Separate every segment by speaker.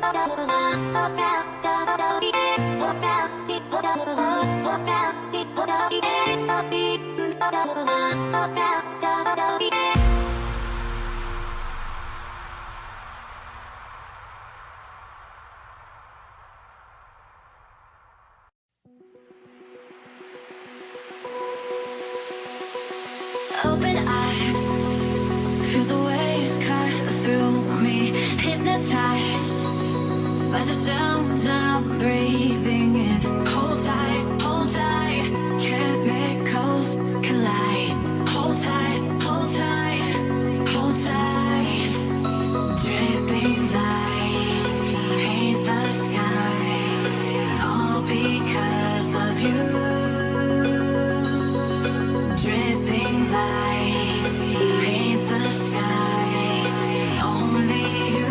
Speaker 1: Open eye, feel the waves cut through me, hypnotized by the sounds I'm breathing in. Hold tight, chemicals collide. Hold tight, hold tight, hold tight. Dripping lights paint the skies, all because of you. Dripping lights paint the skies, only you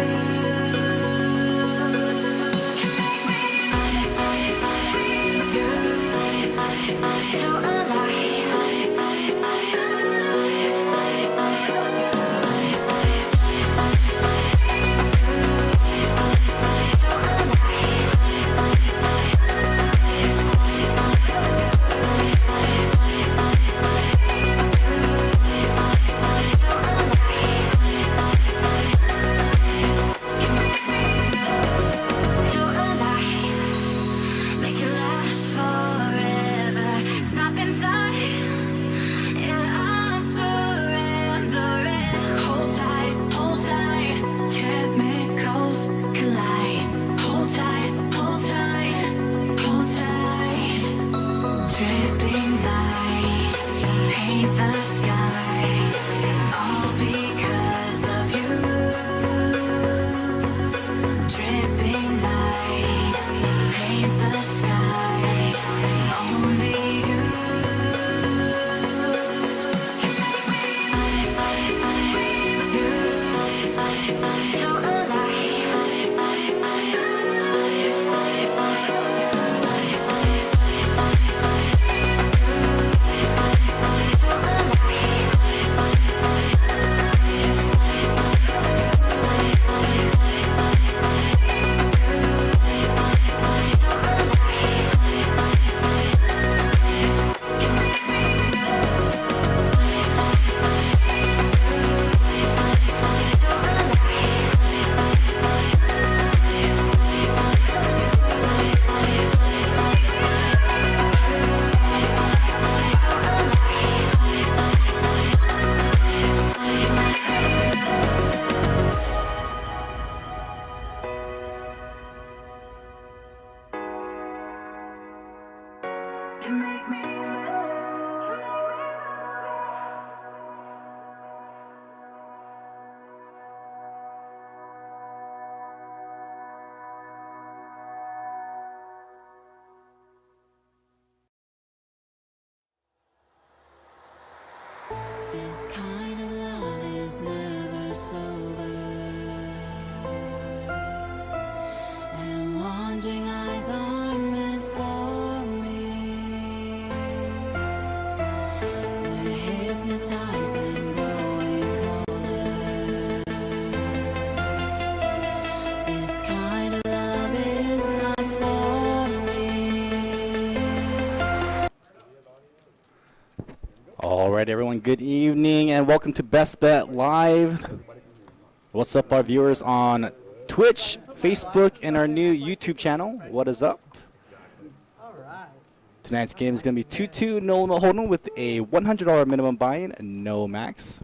Speaker 1: can make me so this kind of love is never sober, and wandering eyes aren't meant for me. We're hypnotized and growing colder. This kind of love is not for me.
Speaker 2: All right, everyone, good evening and welcome to Best Bet Live. What's up, our viewers on Twitch, Facebook, and our new YouTube channel? What is up?
Speaker 3: All right.
Speaker 2: Tonight's game is going to be 2-2, no hold'em with a $100 minimum buy-in, no max.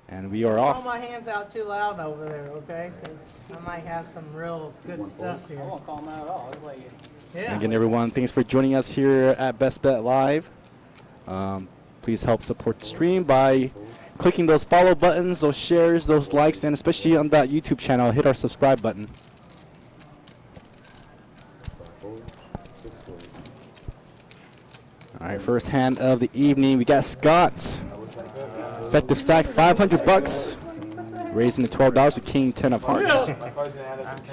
Speaker 2: And we are
Speaker 3: Don't
Speaker 2: off.
Speaker 3: throw my hands out too loud over there, okay? Because I might have some real good stuff here.
Speaker 4: I won't call them out at all. I'll let you.
Speaker 3: Yeah.
Speaker 2: And again, everyone, thanks for joining us here at Best Bet Live. Please help support the stream by clicking those follow buttons, those shares, those likes, and especially on that YouTube channel, hit our subscribe button. All right, first hand of the evening, we got Scott. Effective stack, $500, raising to $12 with King 10 of hearts.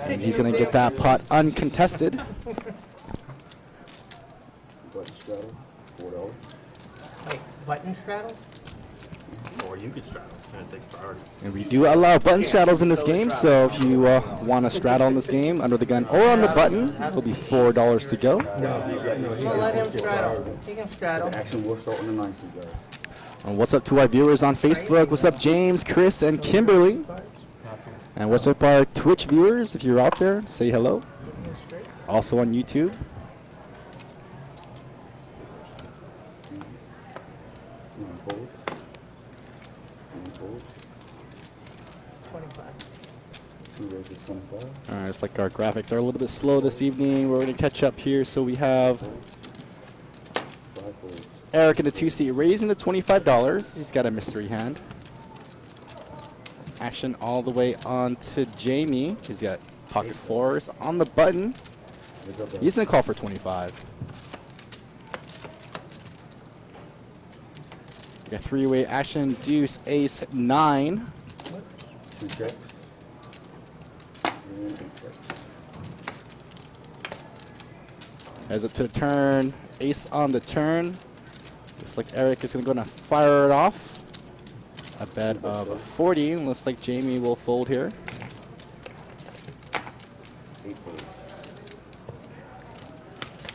Speaker 2: And he's gonna get that pot uncontested.
Speaker 3: Wait, button straddle?
Speaker 4: Or you could straddle. And it takes priority.
Speaker 2: And we do allow button straddles in this game, so if you want to straddle in this game under the gun or on the button, it'll be $4 to go.
Speaker 3: I'm gonna let him straddle. He can straddle.
Speaker 5: Action will start on the 9th, guys.
Speaker 2: And what's up to our viewers on Facebook? What's up, James, Chris, and Kimberly? And what's up, our Twitch viewers? If you're out there, say hello. Also on YouTube.
Speaker 5: One folds. One folds.
Speaker 3: 25.
Speaker 5: 2 raises 25.
Speaker 2: All right, it's like our graphics are a little bit slow this evening. We're going to catch up here. So we have
Speaker 5: 5 folds.
Speaker 2: Eric in the 2-seat raising to $25. He's got a mystery hand. Action all the way on to Jamie. He's got pocket 4s on the button. He's going to call for 25. We got 3-way action, deuce, ace, 9.
Speaker 5: 2 checks. And 8 checks.
Speaker 2: Heads up to the turn, ace on the turn. Looks like Eric is going to go and fire it off. A bet of 40. Looks like Jamie will fold here.
Speaker 5: 8 folds.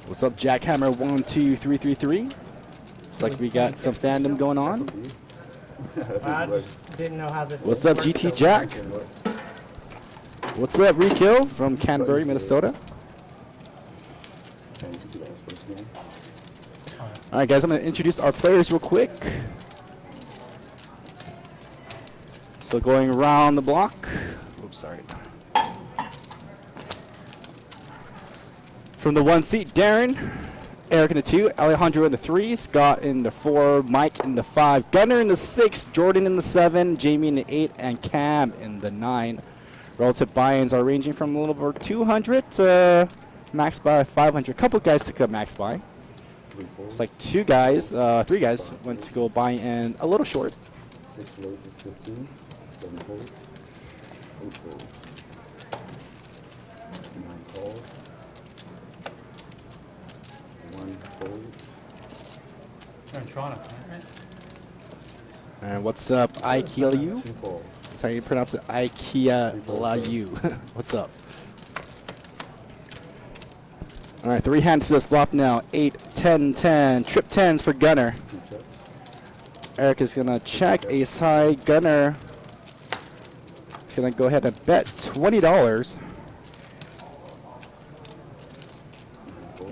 Speaker 2: What's up, Jackhammer 12333? Looks like we got some fandom going on.
Speaker 3: I just didn't know how this.
Speaker 2: What's up,
Speaker 3: worked
Speaker 2: GT
Speaker 3: so
Speaker 2: Jack? What's up, Rekill from Canterbury, Minnesota?
Speaker 5: And it's $2 first man.
Speaker 2: All right, guys, I'm going to introduce our players real quick. So going around the block. Oops, sorry. From the 1 seat, Darren. Eric in the 2, Alejandro in the 3, Scott in the 4, Mike in the 5, Gunnar in the 6, Jordan in the 7, Jamie in the 8, and Cam in the 9. Relative buy-ins are ranging from a little over 200 to max buy 500. Couple guys took a max buy.
Speaker 5: 3 folds.
Speaker 2: It's like 3 guys went to go buy in a little short.
Speaker 5: 6 raises 15. 7 folds. 8 folds. 9 calls. 1 fold.
Speaker 4: You're in Toronto, right?
Speaker 2: And what's up, IKEA?
Speaker 5: 2 calls.
Speaker 2: That's how you pronounce it, IKEA Layu. What's up? All right, 3 hands to this flop now. 8, 10, 10. Trip 10s for Gunnar.
Speaker 5: 2 checks.
Speaker 2: Eric is going to check ace high. Gunnar is going to go ahead and bet $20.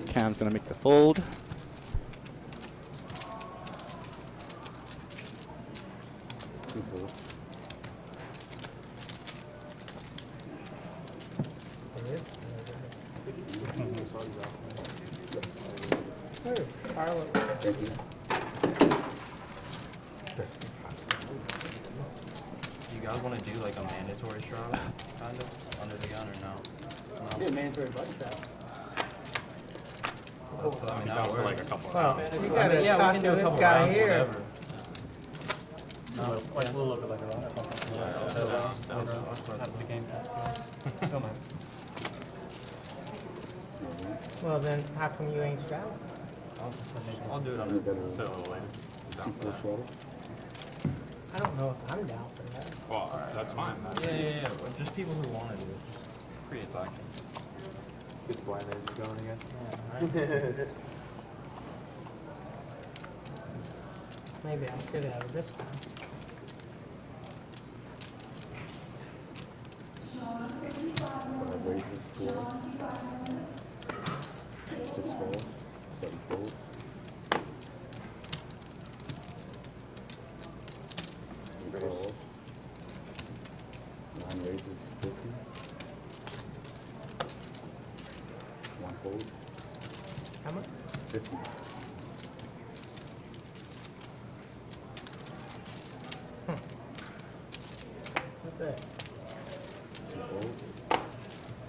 Speaker 2: Cam's going to make the fold.
Speaker 5: 2 folds. Thank you.
Speaker 4: You guys want to do like a mandatory straw, kind of, under the gun or no?
Speaker 3: Yeah, mandatory button strap.
Speaker 4: I mean, that would
Speaker 6: like a couple
Speaker 3: Well,
Speaker 6: rounds.
Speaker 3: you gotta talk to this guy here.
Speaker 4: whatever.
Speaker 6: No, like a little bit like a round.
Speaker 4: That's
Speaker 6: After the game. Don't mind.
Speaker 3: Well, then how come you ain't straddling?
Speaker 4: I'll do it under the gun.
Speaker 6: So later.
Speaker 5: C4 straddle.
Speaker 3: I don't know if I'm down for that.
Speaker 6: Well, that's fine.
Speaker 4: Yeah. But just people who want to do it. Just free attack.
Speaker 6: Get the blind range going again.
Speaker 3: Maybe I should have it this time.
Speaker 5: Raises 12. 6 calls. 7 folds. 8 calls. 9 raises 50. 1 fold.
Speaker 3: How much?
Speaker 5: 50.
Speaker 3: What's that?
Speaker 5: 2 folds.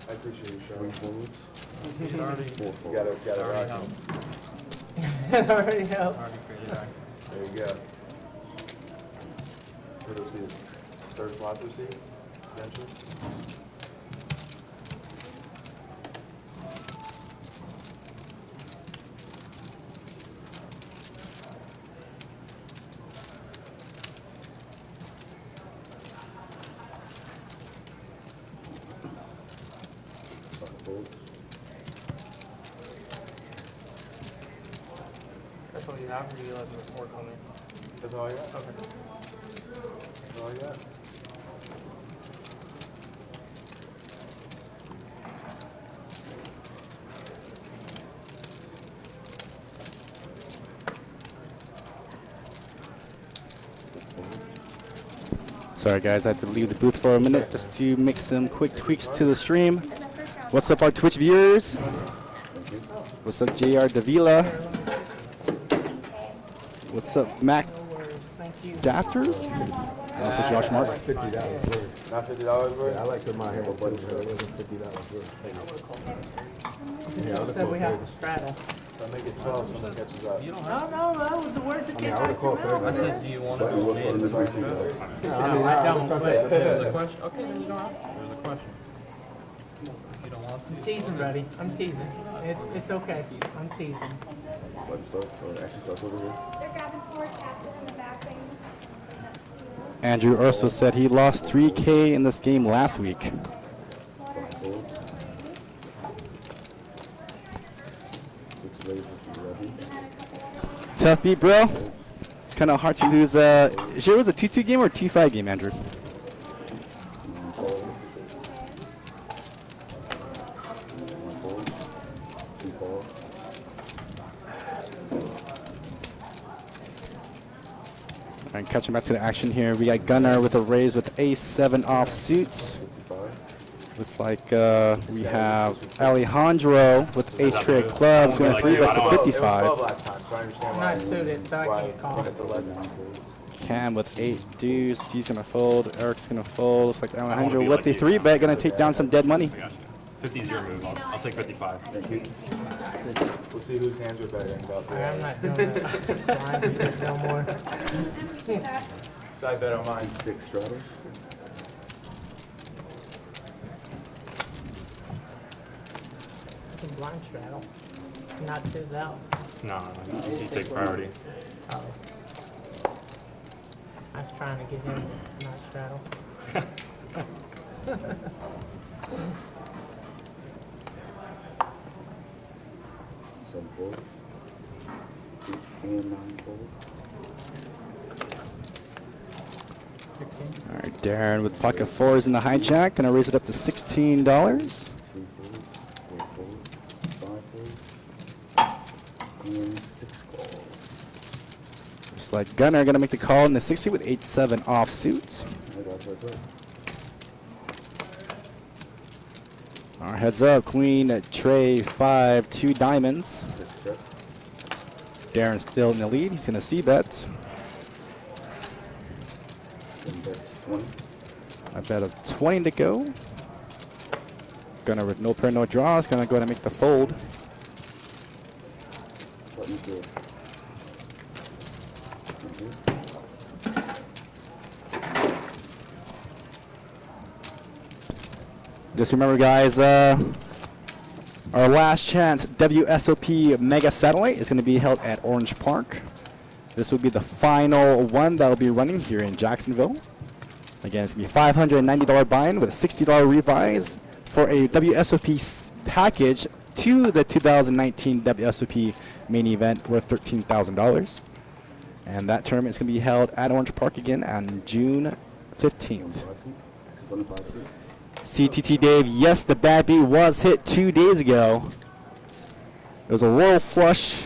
Speaker 6: I appreciate you,
Speaker 5: 3 folds.
Speaker 4: It already,
Speaker 5: 4 folds.
Speaker 6: Got it
Speaker 4: already
Speaker 6: right.
Speaker 4: helped.
Speaker 3: It already helped.
Speaker 4: Already created action.
Speaker 6: There you go. Would this be his third flop receipt, potentially? That's all you have, or you let the report come in?
Speaker 7: That's all I got.
Speaker 6: Okay.
Speaker 7: That's all I got.
Speaker 2: Sorry guys, I had to leave the booth for a minute just to make some quick tweaks to the stream. What's up our Twitch viewers? What's up JR Davila? What's up Mac
Speaker 3: No worries. Thank you.
Speaker 2: Dafters? And also Josh Martin.
Speaker 5: $50 worth.
Speaker 7: Not $50 worth?
Speaker 5: Yeah, I like the My Hero Buddy shirt. It wasn't $50 worth.
Speaker 3: You said we have to straddle.
Speaker 7: If I make it 12, someone catches up.
Speaker 4: You don't
Speaker 3: No,
Speaker 4: have.
Speaker 3: no, that was the word that came
Speaker 5: I
Speaker 3: out
Speaker 5: would
Speaker 3: of
Speaker 5: have
Speaker 3: your
Speaker 5: called for
Speaker 3: mouth.
Speaker 4: I
Speaker 5: everybody.
Speaker 4: said, do you want to
Speaker 5: But it
Speaker 4: go
Speaker 5: was for the
Speaker 4: mandatory
Speaker 5: Christmas
Speaker 4: straddle?
Speaker 5: though.
Speaker 3: No, I don't, but
Speaker 4: There's a question. Okay, then you don't have to. There's a question. If you don't want to.
Speaker 3: I'm teasing, buddy. I'm teasing. It's okay. I'm teasing.
Speaker 5: Buddy starts, or actually starts over here.
Speaker 8: They're grabbing four captain in the back thing.
Speaker 2: Andrew also said he lost 3K in this game last week.
Speaker 5: Fold. 6 raises to 11.
Speaker 2: Tough beat, bro. It's kind of hard to lose. Sure, it was a 2-2 game or a 2-5 game, Andrew?
Speaker 5: Fold. 1 fold. 2 calls.
Speaker 2: All right, catching back to the action here. We got Gunnar with a raise with ace-7 off suits.
Speaker 5: 55.
Speaker 2: Looks like we have Alejandro with ace-trade clubs. Going to 3-bet to
Speaker 7: It was
Speaker 2: 55.
Speaker 7: 12 last time, so I understand
Speaker 3: I'm
Speaker 7: why.
Speaker 3: not suited, so I
Speaker 7: why
Speaker 3: can't call.
Speaker 7: it's 11.
Speaker 2: Cam with 8 deuce. He's going to fold. Eric's going to fold. Looks like Alejandro with the 3-bet. Going to take down some dead money.
Speaker 6: I got you. 50 is your move. I'll take 55.
Speaker 5: Thank you.
Speaker 7: We'll see whose hands are better. And
Speaker 3: All right, I'm not doing that. Blind shit no more.
Speaker 7: Side bet on mine.
Speaker 5: 6 straddles.
Speaker 3: It's a blind straddle. Not his out.
Speaker 6: No, you take priority.
Speaker 3: Oh. I was trying to get him to not straddle.
Speaker 5: 7 folds. 8 and 9 fold.
Speaker 3: 16.
Speaker 2: All right, Darren with pocket 4s in the hijack. Going to raise it up to $16.
Speaker 5: 3 folds. 4 folds. 5 folds. And 6 calls.
Speaker 2: Looks like Gunnar going to make the call in the 60 with 8-7 off suits.
Speaker 5: I got right there.
Speaker 2: Our heads up, Queen, Trey, 5, 2 diamonds.
Speaker 5: 6 set.
Speaker 2: Darren's still in the lead. He's going to c-bet.
Speaker 5: 10 bets. 20.
Speaker 2: I bet of 20 to go. Gunnar with no pair, no draws. Going to go ahead and make the fold.
Speaker 5: Button 4.
Speaker 2: Just remember, guys, our last chance WSOP Mega Satellite is going to be held at Orange Park. This will be the final one that will be running here in Jacksonville. Again, it's going to be $590 buy-in with a $60 revise for a WSOP package to the 2019 WSOP main event worth $13,000. And that tournament is going to be held at Orange Park again on June 15th.
Speaker 5: 25 feet.
Speaker 2: CTT Dave, yes, the bad beat was hit 2 days ago. It was a royal flush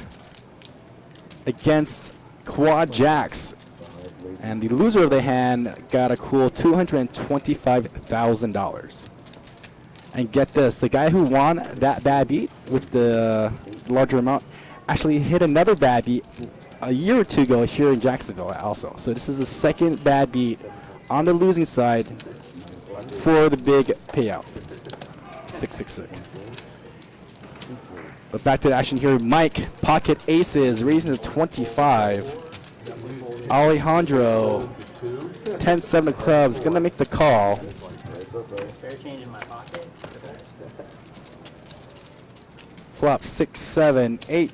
Speaker 2: against Quad Jacks. And the loser of the hand got a cool $225,000. And get this, the guy who won that bad beat with the larger amount actually hit another bad beat a year or two ago here in Jacksonville also. So this is the second bad beat on the losing side for the big payout. 666. But back to the action here. Mike, pocket aces, raising to 25. Alejandro, 10-7 of clubs, gonna make the call.
Speaker 9: Spare change in my pocket.
Speaker 2: Flop 6, 7, 8.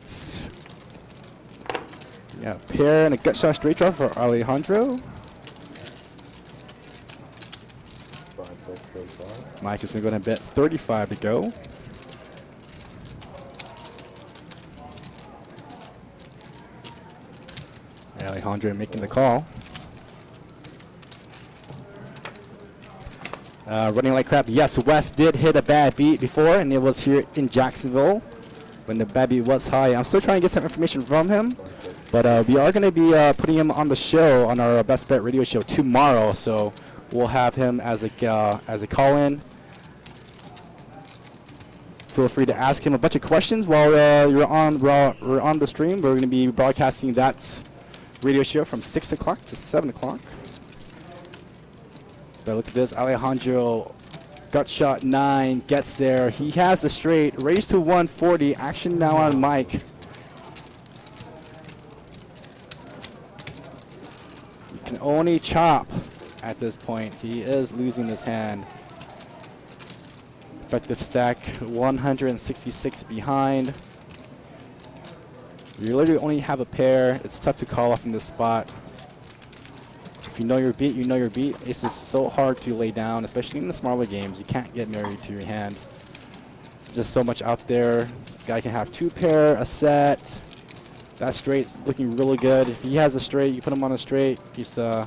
Speaker 2: Yeah, pair and a gut shot straight draw for Alejandro.
Speaker 5: 5 bets. 35.
Speaker 2: Mike is gonna go ahead and bet 35 to go. Alejandro making the call. Running like crap. Yes, Wes did hit a bad beat before, and it was here in Jacksonville when the bad beat was high. I'm still trying to get some information from him, but we are going to be putting him on the show, on our Best Bet radio show tomorrow. So we'll have him as a call-in. Feel free to ask him a bunch of questions while we're on the stream. We're going to be broadcasting that radio show from 6 o'clock to 7 o'clock. But look at this, Alejandro, gut shot 9, gets there. He has the straight, raised to 140. Action now on Mike. You can only chop at this point. He is losing this hand. Effective stack 166 behind. You literally only have a pair. It's tough to call off in this spot. If you know your beat, you know your beat. It's just so hard to lay down, especially in the smaller games. You can't get married to your hand. There's just so much out there. This guy can have 2 pair, a set. That straight's looking really good. If he has a straight, you put him on a straight. He's you're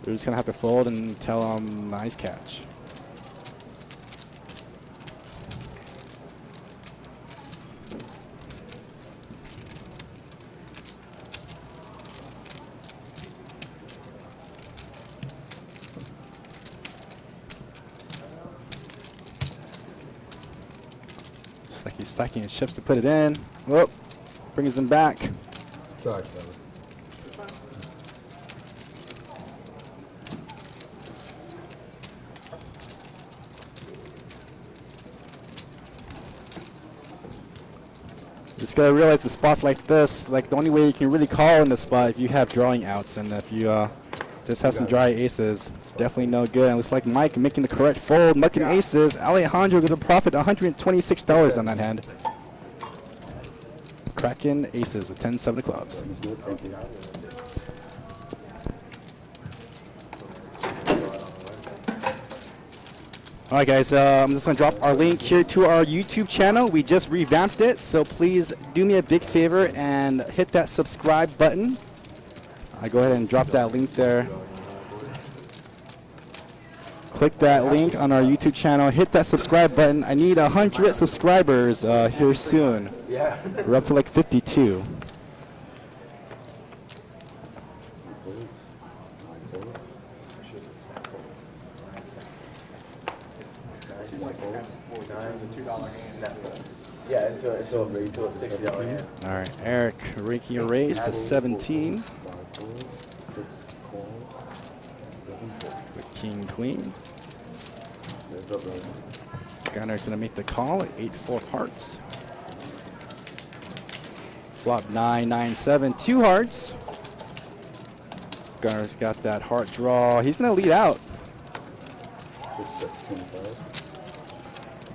Speaker 2: just gonna have to fold and tell him nice catch. Like he's stacking his chips to put it in. Whoop. Brings them back.
Speaker 5: Sorry, fella.
Speaker 2: Just gotta realize the spots like this, like the only way you can really call in this spot if you have drawing outs, and if you just have some dry aces, definitely no good. And it looks like Mike making the correct fold, mucking aces. Alejandro with a profit, $126 on that hand. Cracking aces with 10-7 of clubs. All right, guys, I'm just going to drop our link here to our YouTube channel. We just revamped it, so please do me a big favor and hit that subscribe button. I go ahead and drop that link there. Click that link on our YouTube channel. Hit that subscribe button. I need 100 subscribers here soon. We're up to like 52.
Speaker 7: Yeah, until a $60 hand.
Speaker 2: All right, Eric raking a raise to 17 with king queen. Gunner's gonna make the call at 8-4 hearts. Flop 9-9-7, 2 hearts. Gunner's got that heart draw. He's gonna lead out.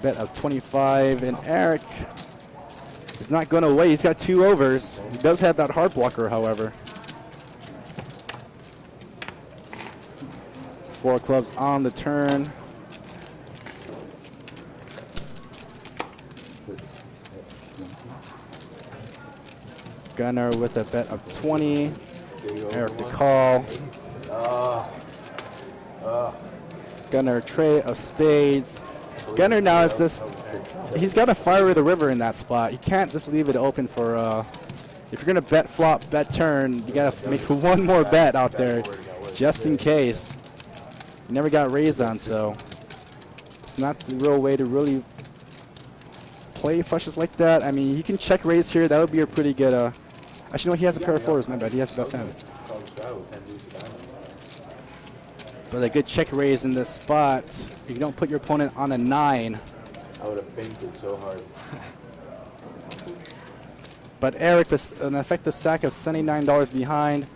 Speaker 2: Bet of 25, and Eric is not going away. He's got 2 overs. He does have that heart blocker, however. 4 clubs on the turn. Gunner with a bet of 20. Eric to call. Gunner tray of spades. Gunner now is just, he's got to fire the river in that spot. You can't just leave it open for, if you're going to bet flop, bet turn, you got to make one more bet out there just in case. You never got raised on, so it's not the real way to really play flushes like that. I mean, he can check raise here. That would be a pretty good, actually, no, he has a pair of 4s, my bad. He has the best hand. But a good check raise in this spot. If you don't put your opponent on a 9.
Speaker 7: I would have fainted so hard.
Speaker 2: But Eric, with an effective stack of $79 behind.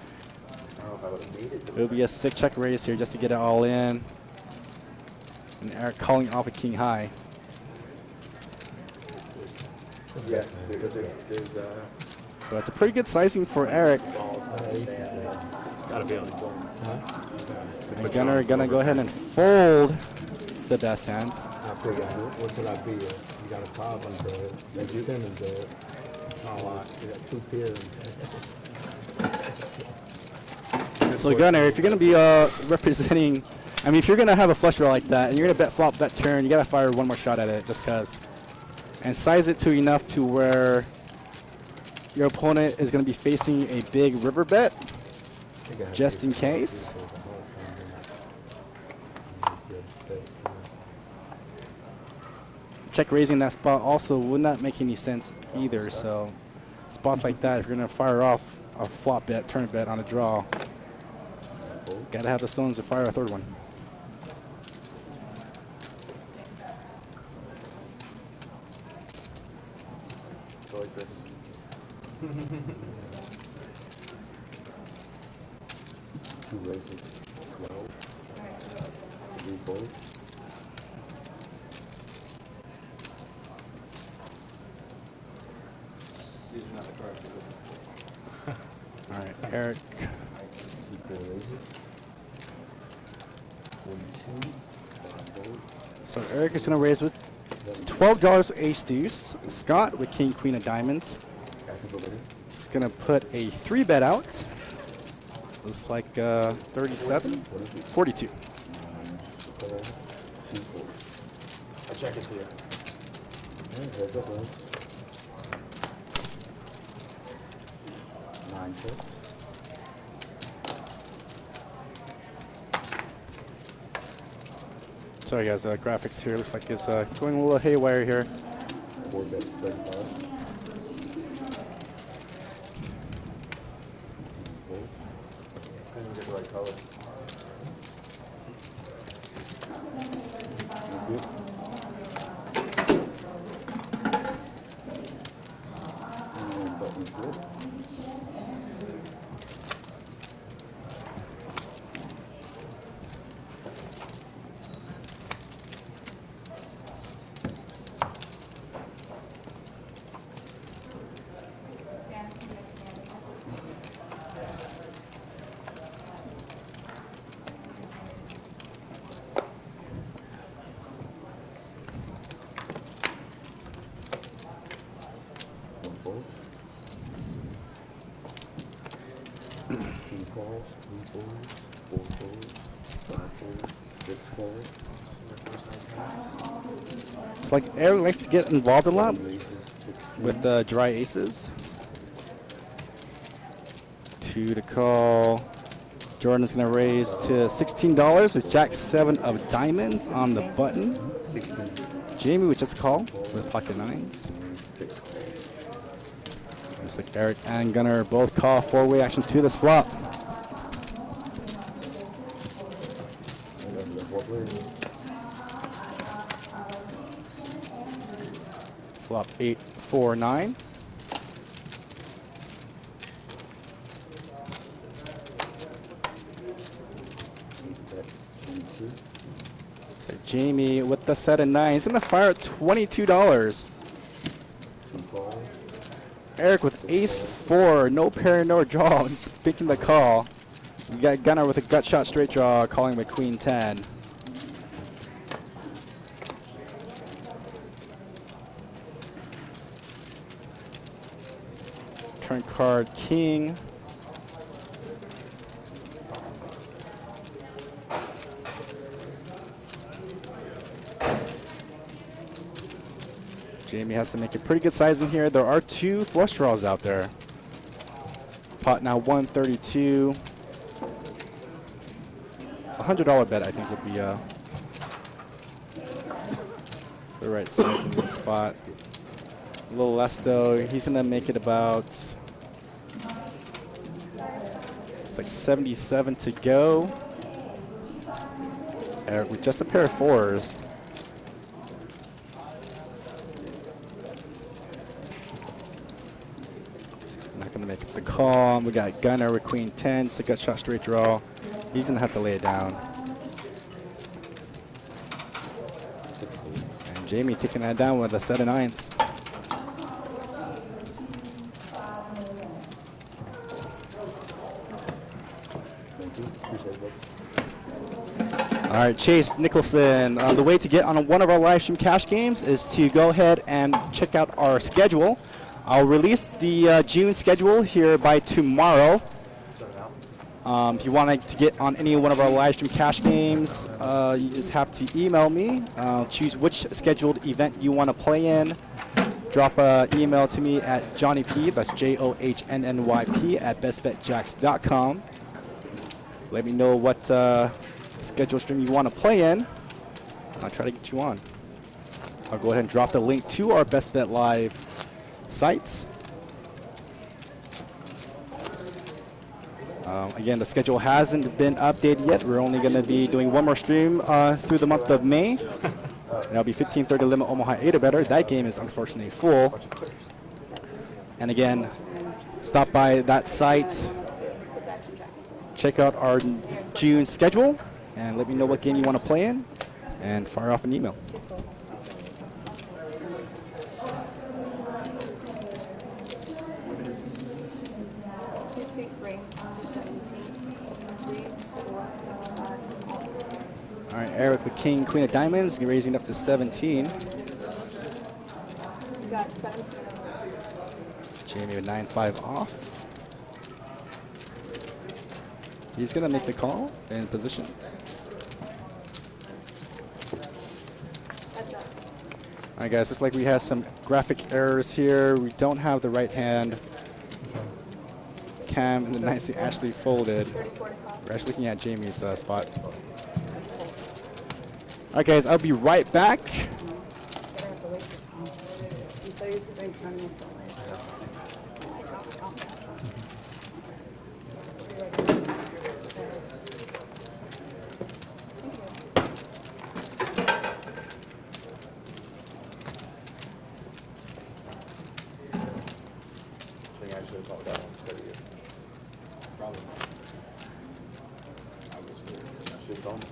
Speaker 2: It would be a sick check raise here just to get it all in. And Eric calling off a king high.
Speaker 7: Yeah,
Speaker 2: But it's a pretty good sizing for Eric.
Speaker 6: Gotta be able to go.
Speaker 2: But Gunner gonna go ahead and fold the best hand.
Speaker 5: I figure, what could I be? You got a problem, bro. You didn't, bro. Oh, you got 2 pairs.
Speaker 2: So Gunner, if you're gonna be representing, I mean, if you're gonna have a flush draw like that and you're gonna bet flop that turn, you gotta fire one more shot at it, just cause, and size it to enough to where your opponent is gonna be facing a big river bet, just in case. Check raising that spot also would not make any sense either. So spots like that, if you're gonna fire off a flop bet, turn bet on a draw, gotta have the stones to fire a third one.
Speaker 7: So like this.
Speaker 5: Two raises, 12. Three folds.
Speaker 7: These are not the cards.
Speaker 2: All right, Eric.
Speaker 5: Four raises. 42. 5 folds.
Speaker 2: So Eric is gonna raise with $12 ace deuce. Scott with king queen of diamonds
Speaker 5: Active ability.
Speaker 2: is gonna put a 3-bet out. Looks like 37, 42.
Speaker 5: Calls. 2 folds.
Speaker 7: I check is here.
Speaker 5: And heads up, boys. 9 folds.
Speaker 2: Sorry guys, graphics here looks like it's going a little haywire here.
Speaker 5: 4 bets, 35. 10 folds.
Speaker 7: Couldn't get the right color.
Speaker 5: Thank you. And button flip. Fold. 2 calls, 3 folds, 4 folds, 5 folds, 6 calls.
Speaker 2: It's like Eric likes to get involved a lot
Speaker 5: Raises 16.
Speaker 2: with dry aces. 2 to call. Jordan's gonna raise to $16 with Jack 7 of diamonds on the button.
Speaker 5: 16.
Speaker 2: Jamie with just a call with pocket nines.
Speaker 5: And 6 calls.
Speaker 2: Looks like Eric and Gunnar both call 4-way action to this flop.
Speaker 5: And then the 4 players.
Speaker 2: Flop 8, 4, 9.
Speaker 5: Bets 22.
Speaker 2: So Jamie with the set of 9. He's gonna fire at $22.
Speaker 5: 2 calls.
Speaker 2: Eric with ace 4, no pair, no draw, picking the call. We got Gunnar with a gut shot straight draw, calling with queen 10. Turn card king. Jamie has to make a pretty good sizing here. There are 2 flush draws out there. Pot now 132. $100 bet I think would be the right size in this spot. A little less though. He's gonna make it about, it's like 77 to go. Eric with just a pair of 4s. Not gonna make it the call. We got Gunnar with queen 10, so gut shot straight draw. He's gonna have to lay it down. And Jamie taking that down with a set of 9s.
Speaker 5: Thank you. Appreciate it.
Speaker 2: All right, Chase Nicholson. The way to get on one of our live stream cash games is to go ahead and check out our schedule. I'll release the June schedule here by tomorrow. If you want to get on any one of our live stream cash games, you just have to email me. Choose which scheduled event you want to play in. Drop an email to me at JohnnyP, that's JOHNNYP, at bestbetjacks.com. Let me know what scheduled stream you want to play in. I'll try to get you on. I'll go ahead and drop the link to our Best Bet Live site. Again, the schedule hasn't been updated yet. We're only going to be doing one more stream through the month of May. And that'll be 1530 Limit Omaha 8 or better. That game is unfortunately full. And again, stop by that site, check out our June schedule, and let me know what game you want to play in, and fire off an email. All right, Eric with King, Queen of Diamonds, raising up to 17.
Speaker 8: You got 17.
Speaker 2: Jamie with 9-5 off. He's gonna make the call in position.
Speaker 8: That's up.
Speaker 2: All right, guys, looks like we have some graphic errors here. We don't have the right hand cam and the nicely actually folded.
Speaker 8: 34 to call.
Speaker 2: We're actually looking at Jamie's spot. All right, guys, I'll be right back.
Speaker 7: I think I should have called that one instead of you. Probably. I was good. I should have told him.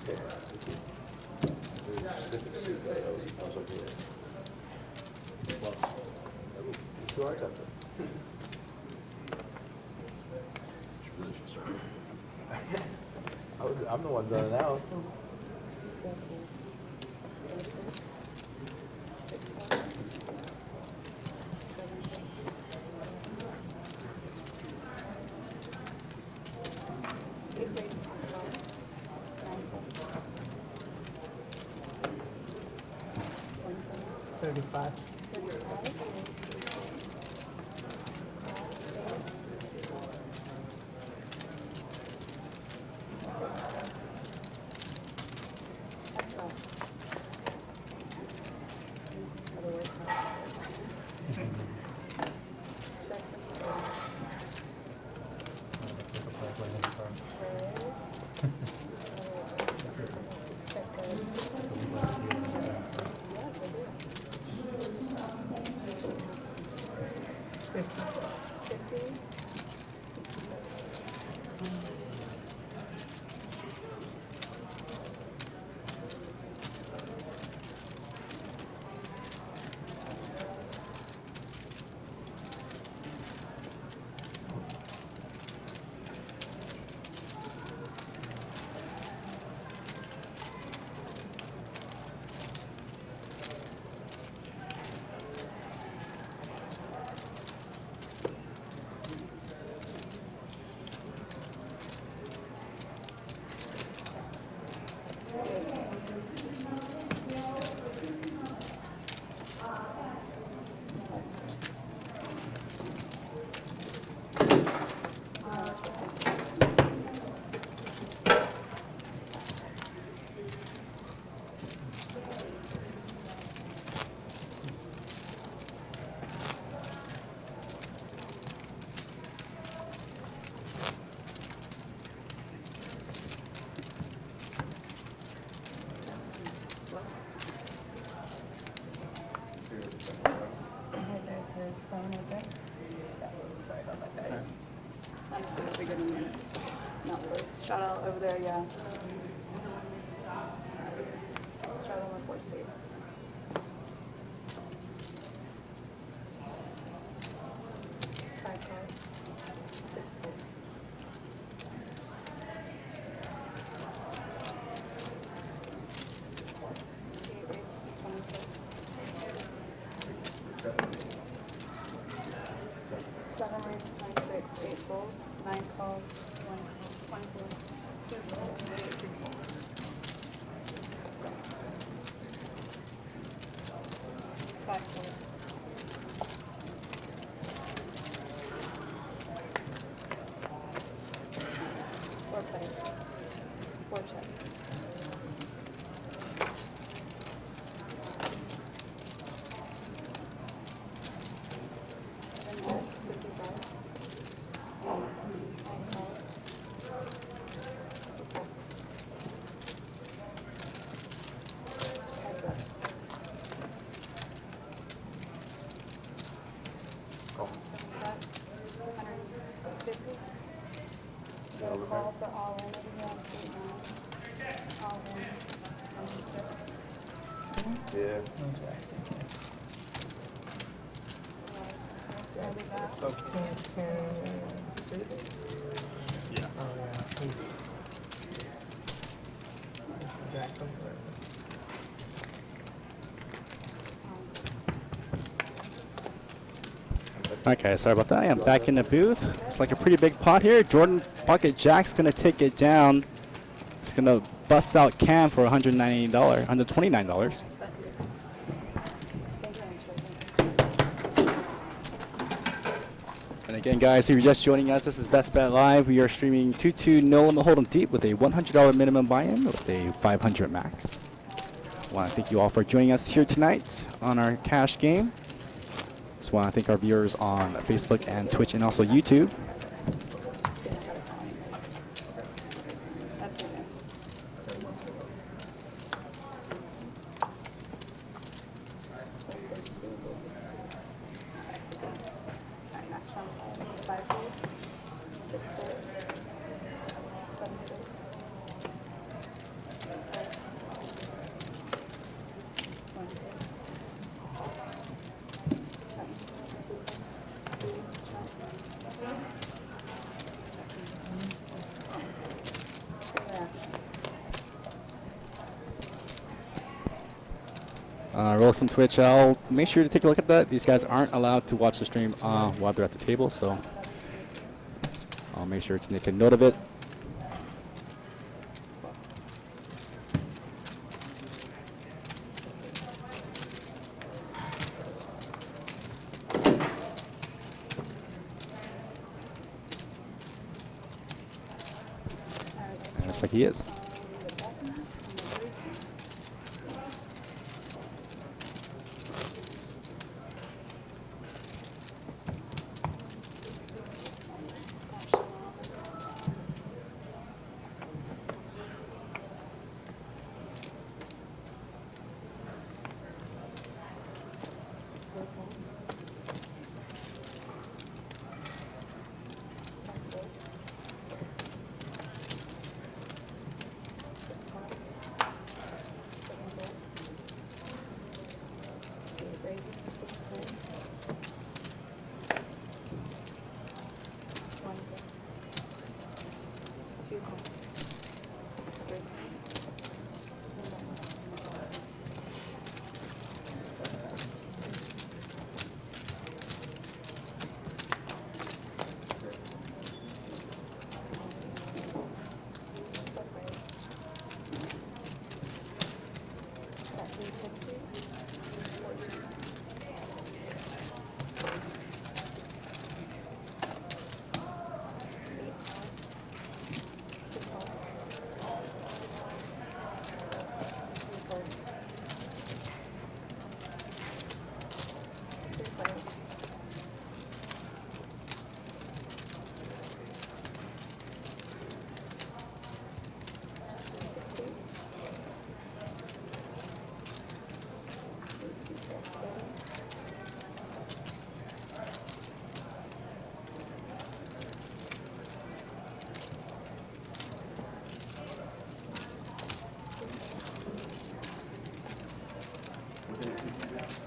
Speaker 7: Yeah. There's a specific suit that I was okay with. Well, it's too hard up there. I'm the one zoning out.
Speaker 8: Shot out over there, yeah. Straddle on 4C. Five cards. 6 fold. Eight raised to 26. 7 raised to 26. 8 folds. 9
Speaker 7: Yeah.
Speaker 6: Yeah.
Speaker 3: Oh, yeah. He's Jack over.
Speaker 2: Okay, sorry about that. I am back in the booth. It's like a pretty big pot here. Jordan Pocket Jack's going to take it down. It's going to bust out Cam for $129. $129. And again, guys, if you're just joining us, this is Best Bet Live. We are streaming 2-2 no limit hold'em deep with a $100 minimum buy-in with a 500 max. I want to thank you all for joining us here tonight on our cash game. Just want to thank our viewers on Facebook and Twitch and also YouTube.
Speaker 8: That's okay. Alright, next one. 5 folds, 6 folds, 7 folds. One fold.
Speaker 2: Roll some Twitch. I'll make sure to take a look at that. These guys aren't allowed to watch the stream while they're at the table, so I'll make sure to make a note of it. And looks like he is.
Speaker 8: Raises to 16. 1 plus. 2 plus. 3 plus. That 360. 14. 8 plus. 2 plus. 3 folds. 3 folds. 360. 8 plus 30.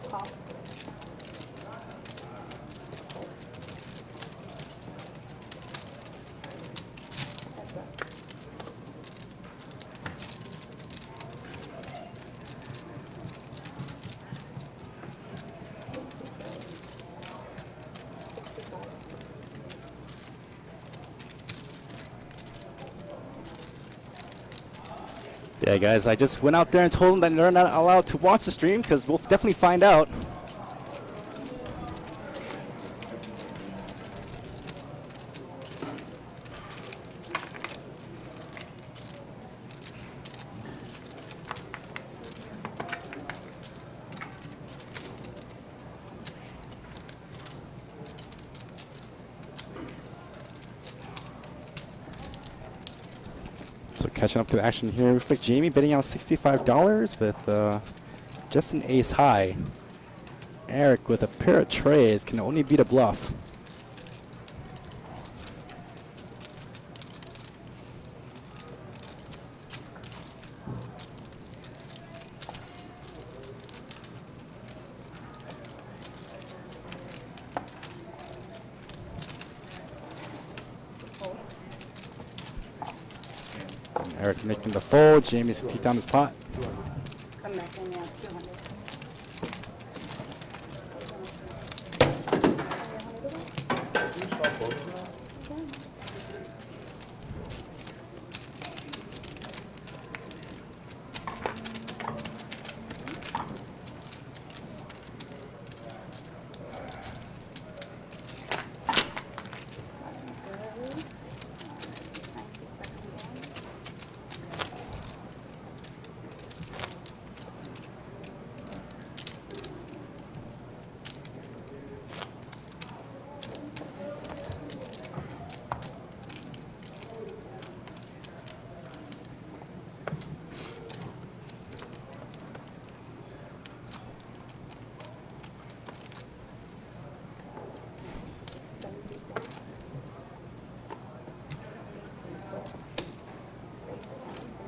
Speaker 8: Pop. 6 folds. Heads up. Let's see, 65.
Speaker 2: Yeah, guys, I just went out there and told them that they're not allowed to watch the stream because we'll definitely find out. So catching up to the action here. Looks like Jamie bidding out $65 with just an ace high. Eric with a pair of trays can only beat a bluff. Eric making the fold. Jamie's teeth down his pot.
Speaker 8: Come back in, yeah, 200.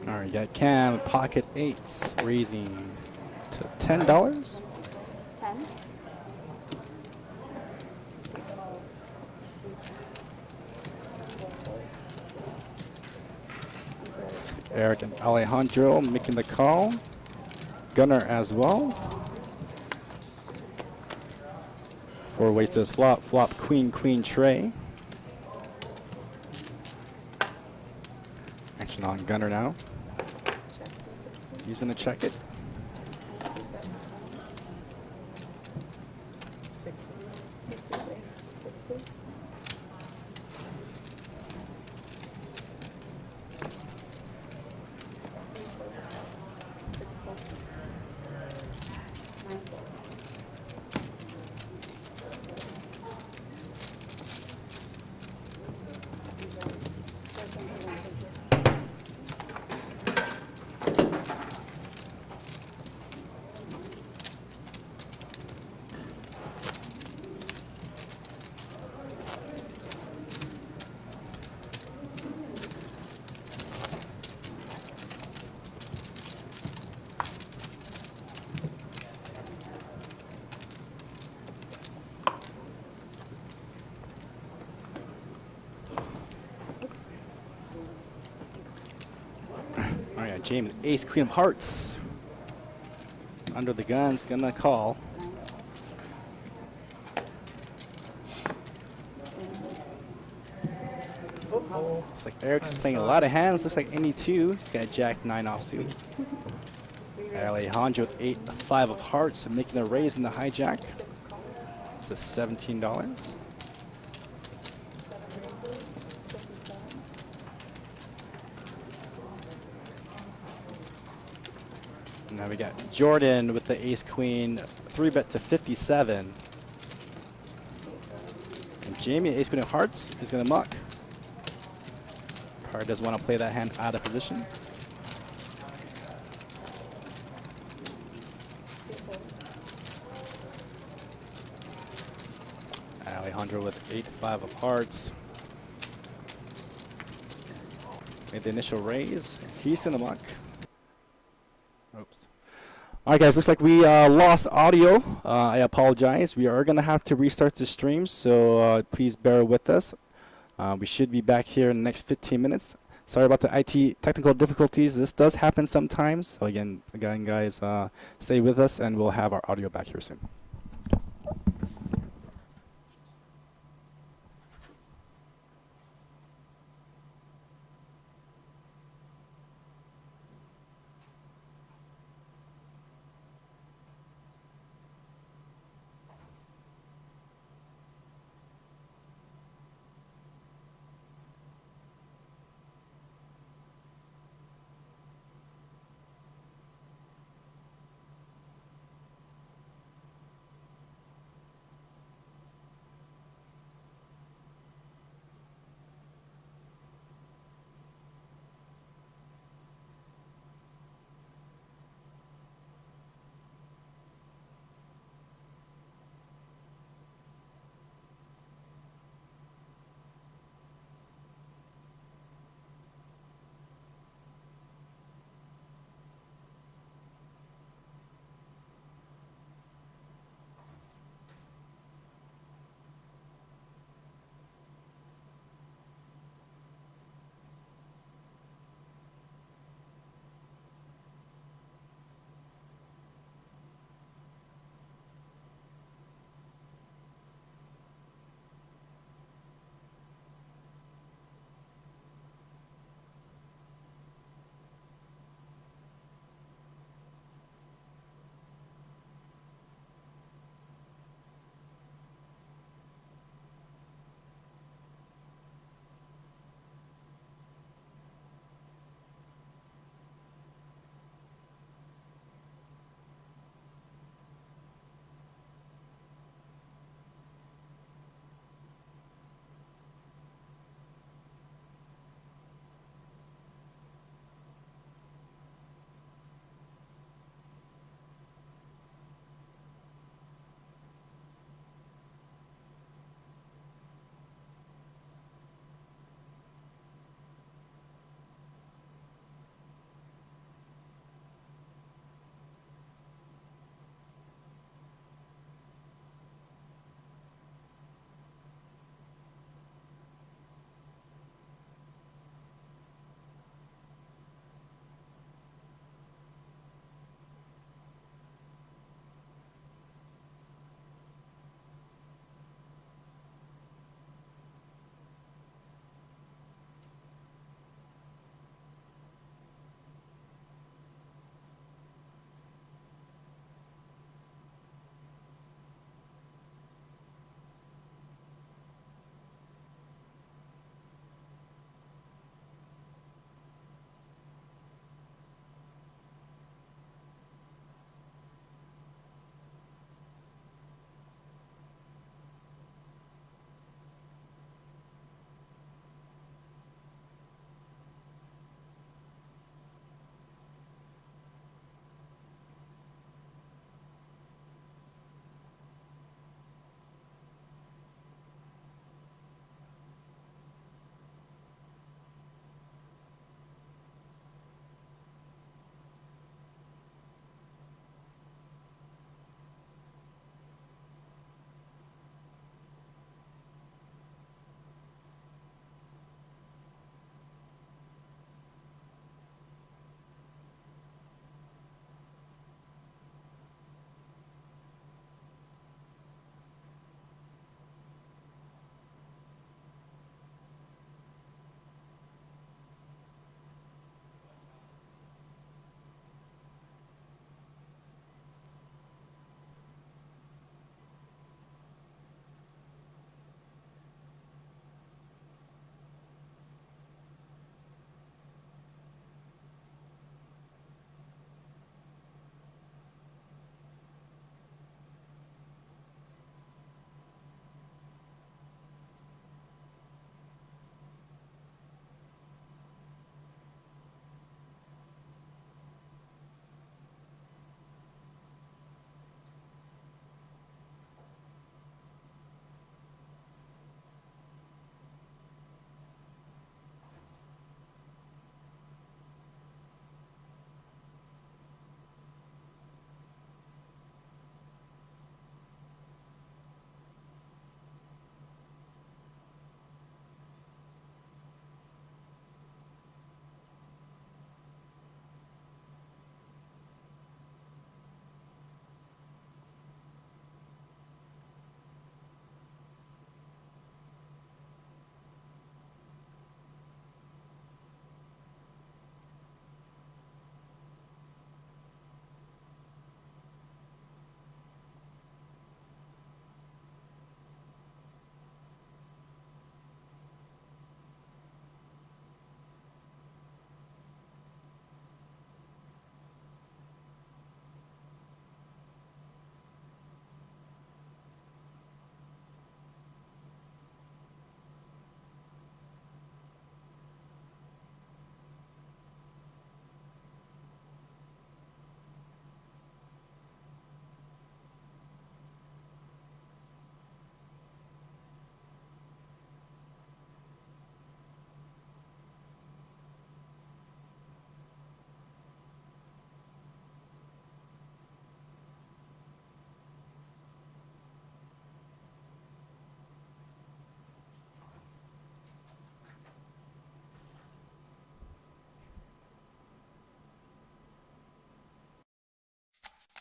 Speaker 2: All right, got Cam pocket eights raising to $10.
Speaker 8: 10. Two singles, three singles, four folds.
Speaker 2: Eric and Alejandro making the call. Gunner as well. 4 ways to this flop. Flop queen, queen, tray. Action on Gunner now. Using the check it.
Speaker 3: 60.
Speaker 8: Two suitcase, 60. Six folds. 9 folds.
Speaker 2: All right, James, ace, queen of hearts. Under the gun's gonna call. Looks like Eric's playing a lot of hands. Looks like any two. He's got Jack 9 offsuit. Alejandro with 8, 5 of hearts, making a raise in the hijack.
Speaker 8: Six calls.
Speaker 2: It's a $17.
Speaker 8: 7 raises, 57.
Speaker 2: And now we got Jordan with the ace queen, 3-bet to 57. And Jamie, ace queen of hearts, is gonna muck. Card doesn't want to play that hand out of position. Alejandro with 8, 5 of hearts. Made the initial raise. He's in the muck. Oops. All right, guys. Looks like we lost audio. I apologize. We are gonna have to restart the stream, so please bear with us. We should be back here in the next 15 minutes. Sorry about the IT technical difficulties. This does happen sometimes. So again, guys, stay with us, and we'll have our audio back here soon.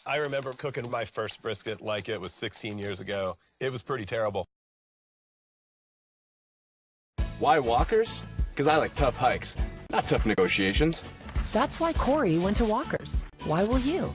Speaker 10: I remember cooking my first brisket like it was 16 years ago. It was pretty terrible.
Speaker 11: Why walkers? Because I like tough hikes, not tough negotiations.
Speaker 12: That's why Corey went to Walkers. Why will you?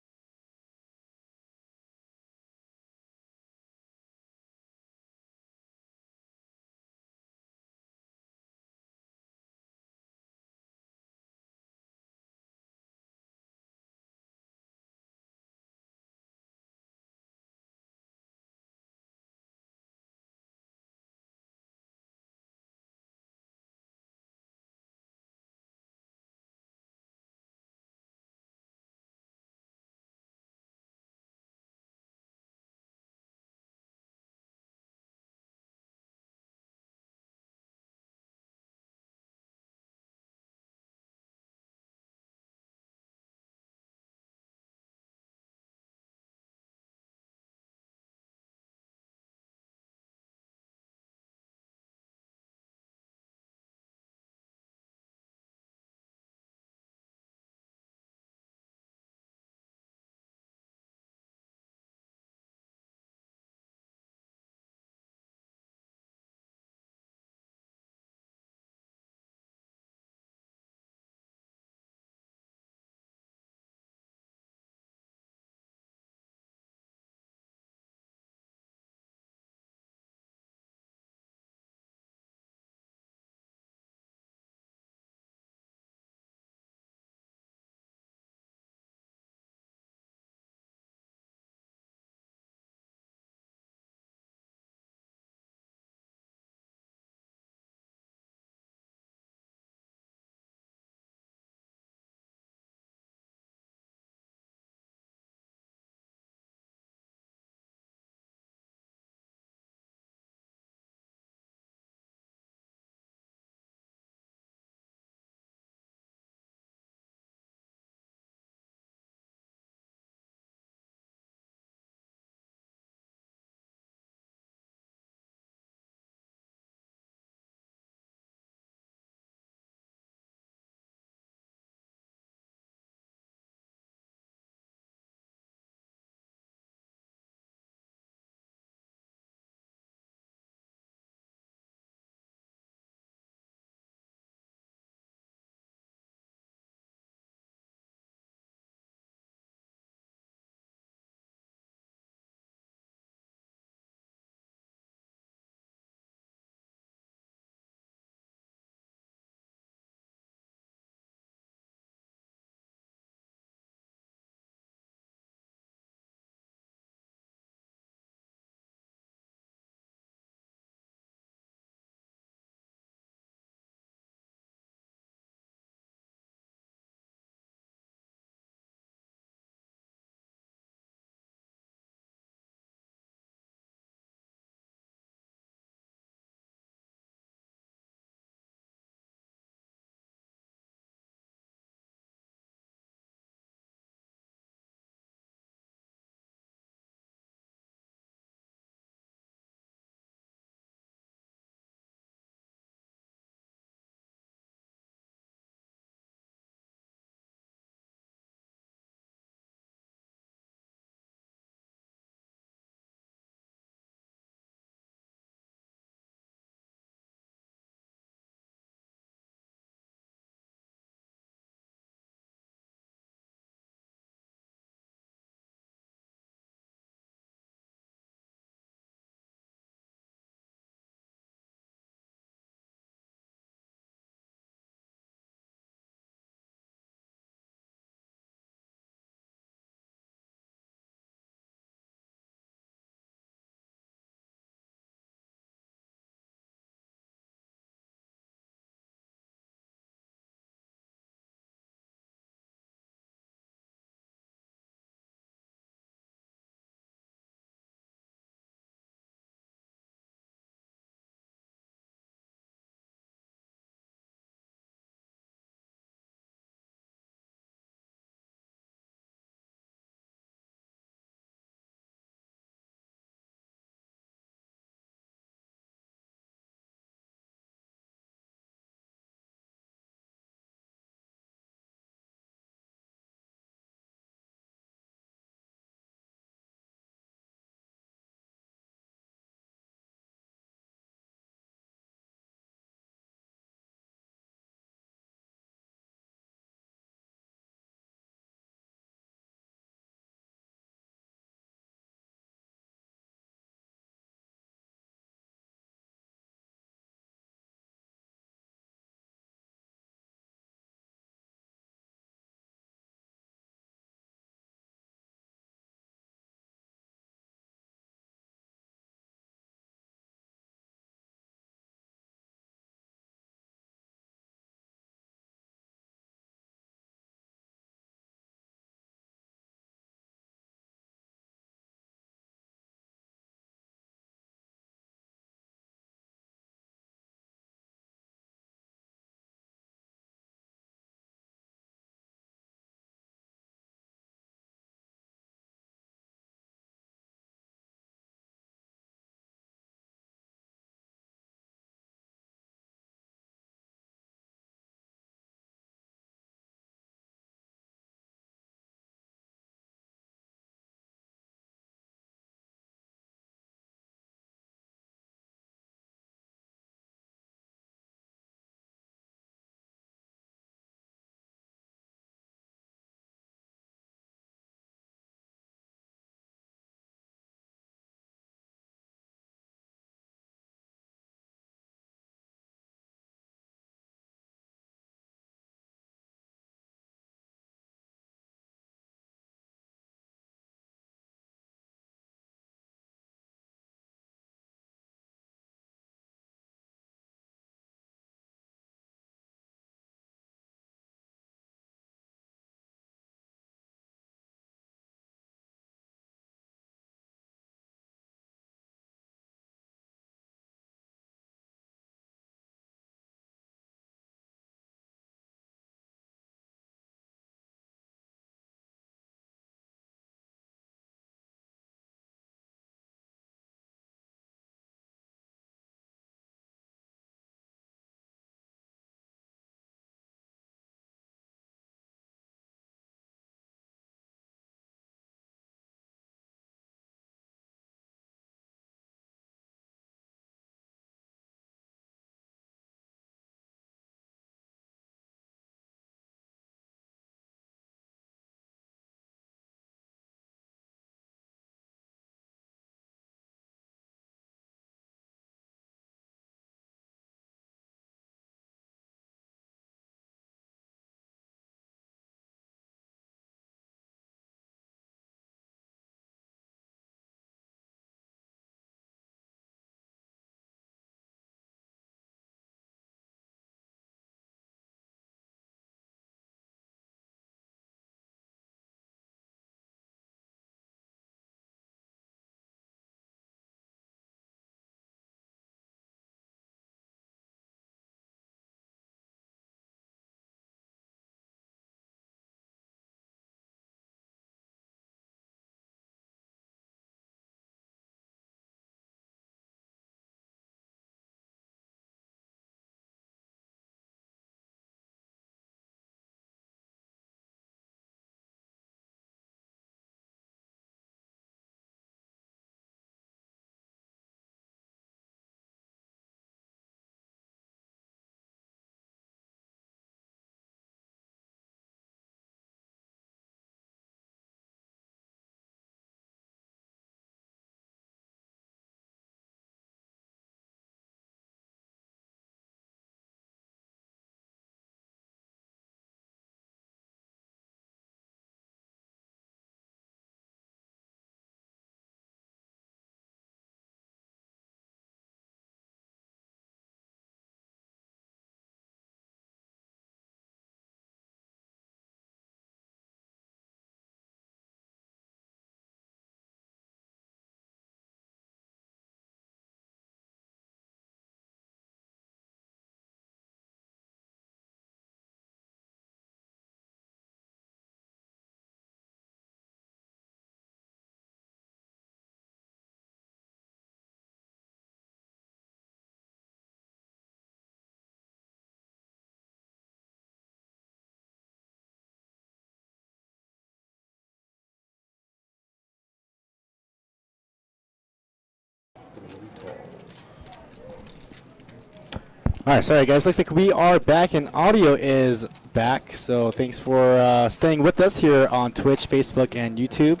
Speaker 2: All right, sorry guys. Looks like we are back and audio is back. So thanks for staying with us here on Twitch, Facebook, and YouTube.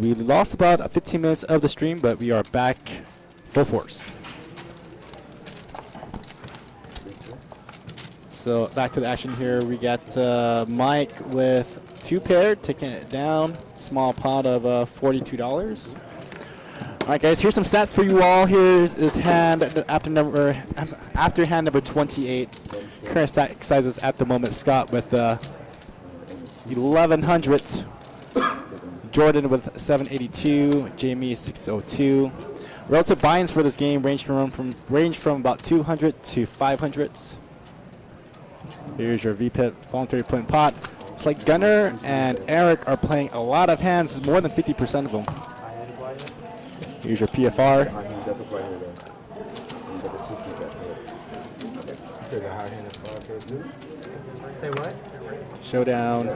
Speaker 2: We lost about 15 minutes of the stream, but we are back full force. So back to the action here. We got Mike with 2 pair, taking it down. Small pot of $42. All right, guys. Here's some stats for you all. Here is hand after hand number 28. Current stack sizes at the moment. Scott with 1100. Jordan with 782. Jamie 602. Relative buy-ins for this game range from about 200 to 500s. Here's your VPIP voluntary point pot. It's like Gunnar and Eric are playing a lot of hands, more than 50% of them. Here's your PFR.
Speaker 3: Say what?
Speaker 2: Showdown.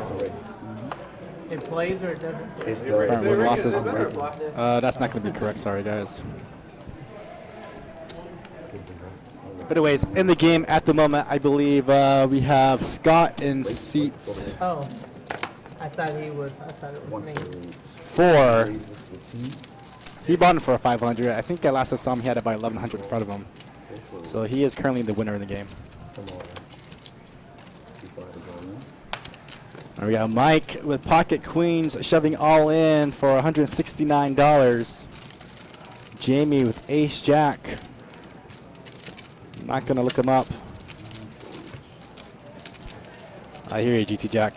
Speaker 3: It plays or it doesn't?
Speaker 2: Current win losses. That's not going to be correct. Sorry, guys. But anyways, in the game at the moment, I believe we have Scott in seats
Speaker 3: Oh, I thought it was me.
Speaker 2: 4. He bought it for a 500. I think I last I saw him, he had about 1100 in front of him. So he is currently the winner in the game. And we got Mike with pocket queens shoving all in for $169. Jamie with ace jack. Not gonna look him up. I hear you, GT Jack.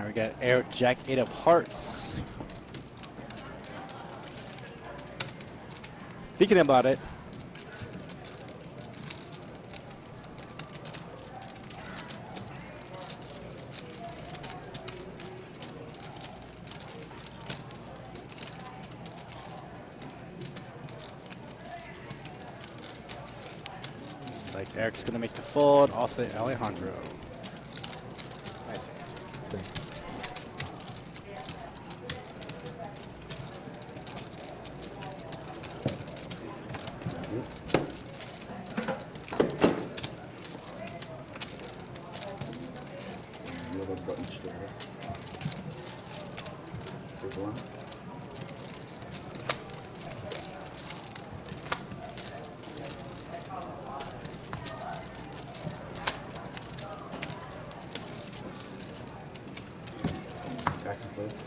Speaker 2: We got Eric Jack 8 of hearts. Thinking about it. Looks like Eric's gonna make the fold. Also Alejandro.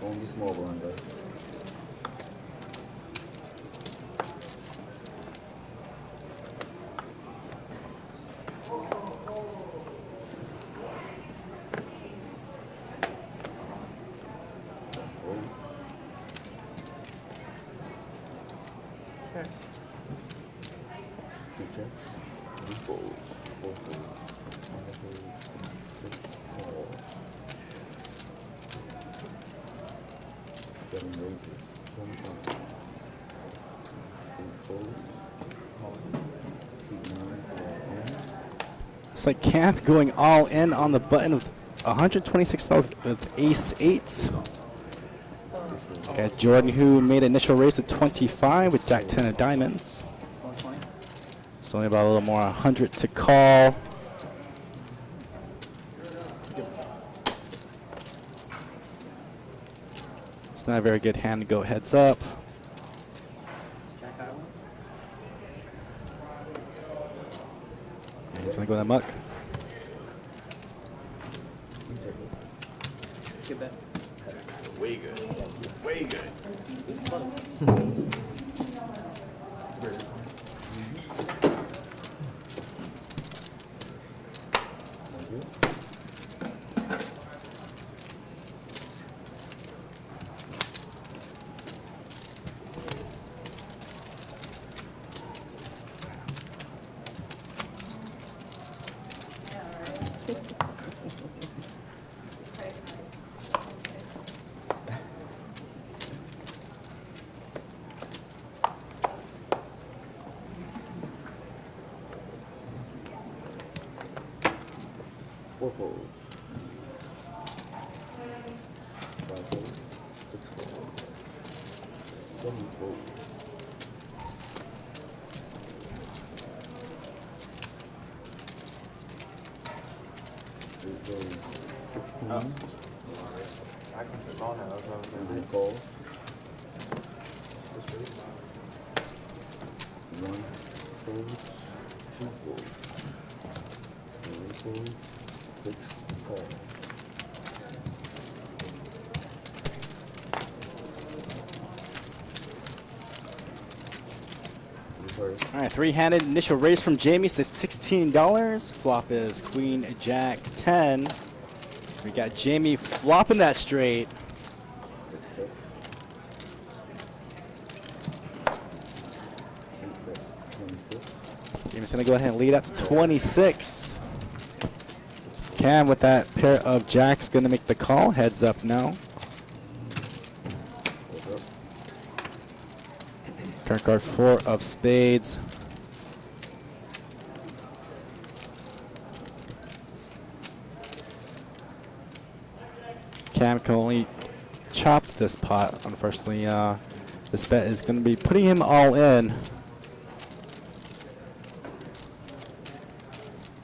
Speaker 5: Only small blind, though. Two checks, 3 folds, 4 folds, 5 folds, 6 more. 7 raises, 25. 8 folds. Seat 9 for
Speaker 2: It's like Camp going all in on the button with 126,000 with ace 8. Got Jordan who made initial raise at 25 with Jack 10 of diamonds. It's only about a little more 100 to call. It's not a very good hand to go heads up. And he's gonna go to muck.
Speaker 9: Good bet.
Speaker 11: Way good. Way good.
Speaker 5: 4 folds. 5 folds. 6 folds. 7 folds. 8 goes 16.
Speaker 7: I can put on it. That's what I was gonna
Speaker 5: 9
Speaker 7: do.
Speaker 5: calls. 1 folds. 2 folds. 3 folds. 6 calls.
Speaker 2: All right, three-handed initial raise from Jamie, says $16. Flop is Queen Jack 10. We got Jamie flopping that straight.
Speaker 5: 6 checks. 8 bets. 26.
Speaker 2: Jamie's gonna go ahead and lead up to 26. Cam with that pair of jacks gonna make the call. Heads up now.
Speaker 5: Heads up.
Speaker 2: Turn card 4 of spades. Cam can only chop this pot. Unfortunately, this bet is going to be putting him all in.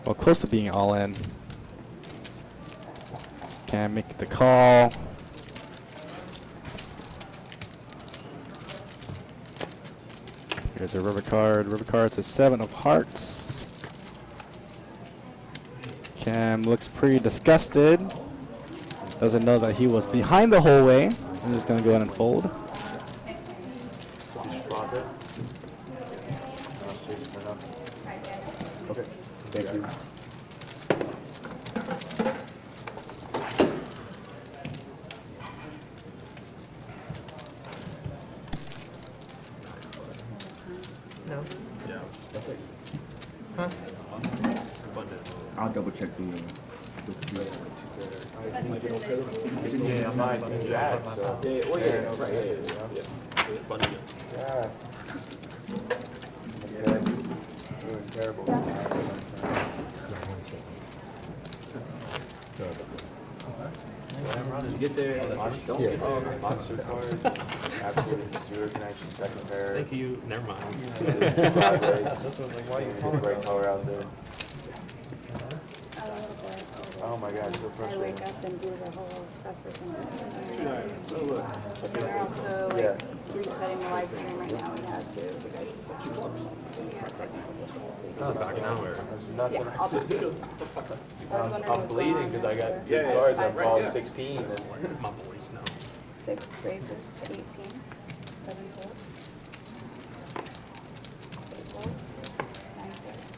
Speaker 2: Well, close to being all in. Cam make the call. Here's a river card. River card's a 7 of hearts. Cam looks pretty disgusted. Doesn't know that he was behind the whole way. I'm just gonna go ahead and fold.
Speaker 7: You should block it.
Speaker 5: Okay. Thank you.
Speaker 3: No.
Speaker 5: That's it.
Speaker 3: Huh?
Speaker 5: I'll double check the
Speaker 7: Yeah, I'm not even jack, so.
Speaker 5: Yeah, well, yeah, right, yeah.
Speaker 7: Yeah. Yeah, it's doing terrible.
Speaker 5: Did you get there?
Speaker 7: Monster card, absolutely zero connection, second pair.
Speaker 6: Thank you. Never mind.
Speaker 7: Why you calling bright color out there? Oh my god, so
Speaker 8: I
Speaker 7: frustrating.
Speaker 8: wake up and do the whole espresso thing. But they're also like
Speaker 7: Yeah.
Speaker 8: resetting the live stream right now. We had to. The guys switched us. We had technical difficulties.
Speaker 6: Is it back now or?
Speaker 7: There's nothing.
Speaker 8: Yeah, I'll back it. I was wondering
Speaker 7: I'm
Speaker 8: what's
Speaker 7: bleeding
Speaker 8: going on
Speaker 7: because I
Speaker 8: there.
Speaker 7: got good cards. I'm all 16. And
Speaker 6: My boys know.
Speaker 8: 6 raises, 18, 7 folds, 8 folds, 9 folds.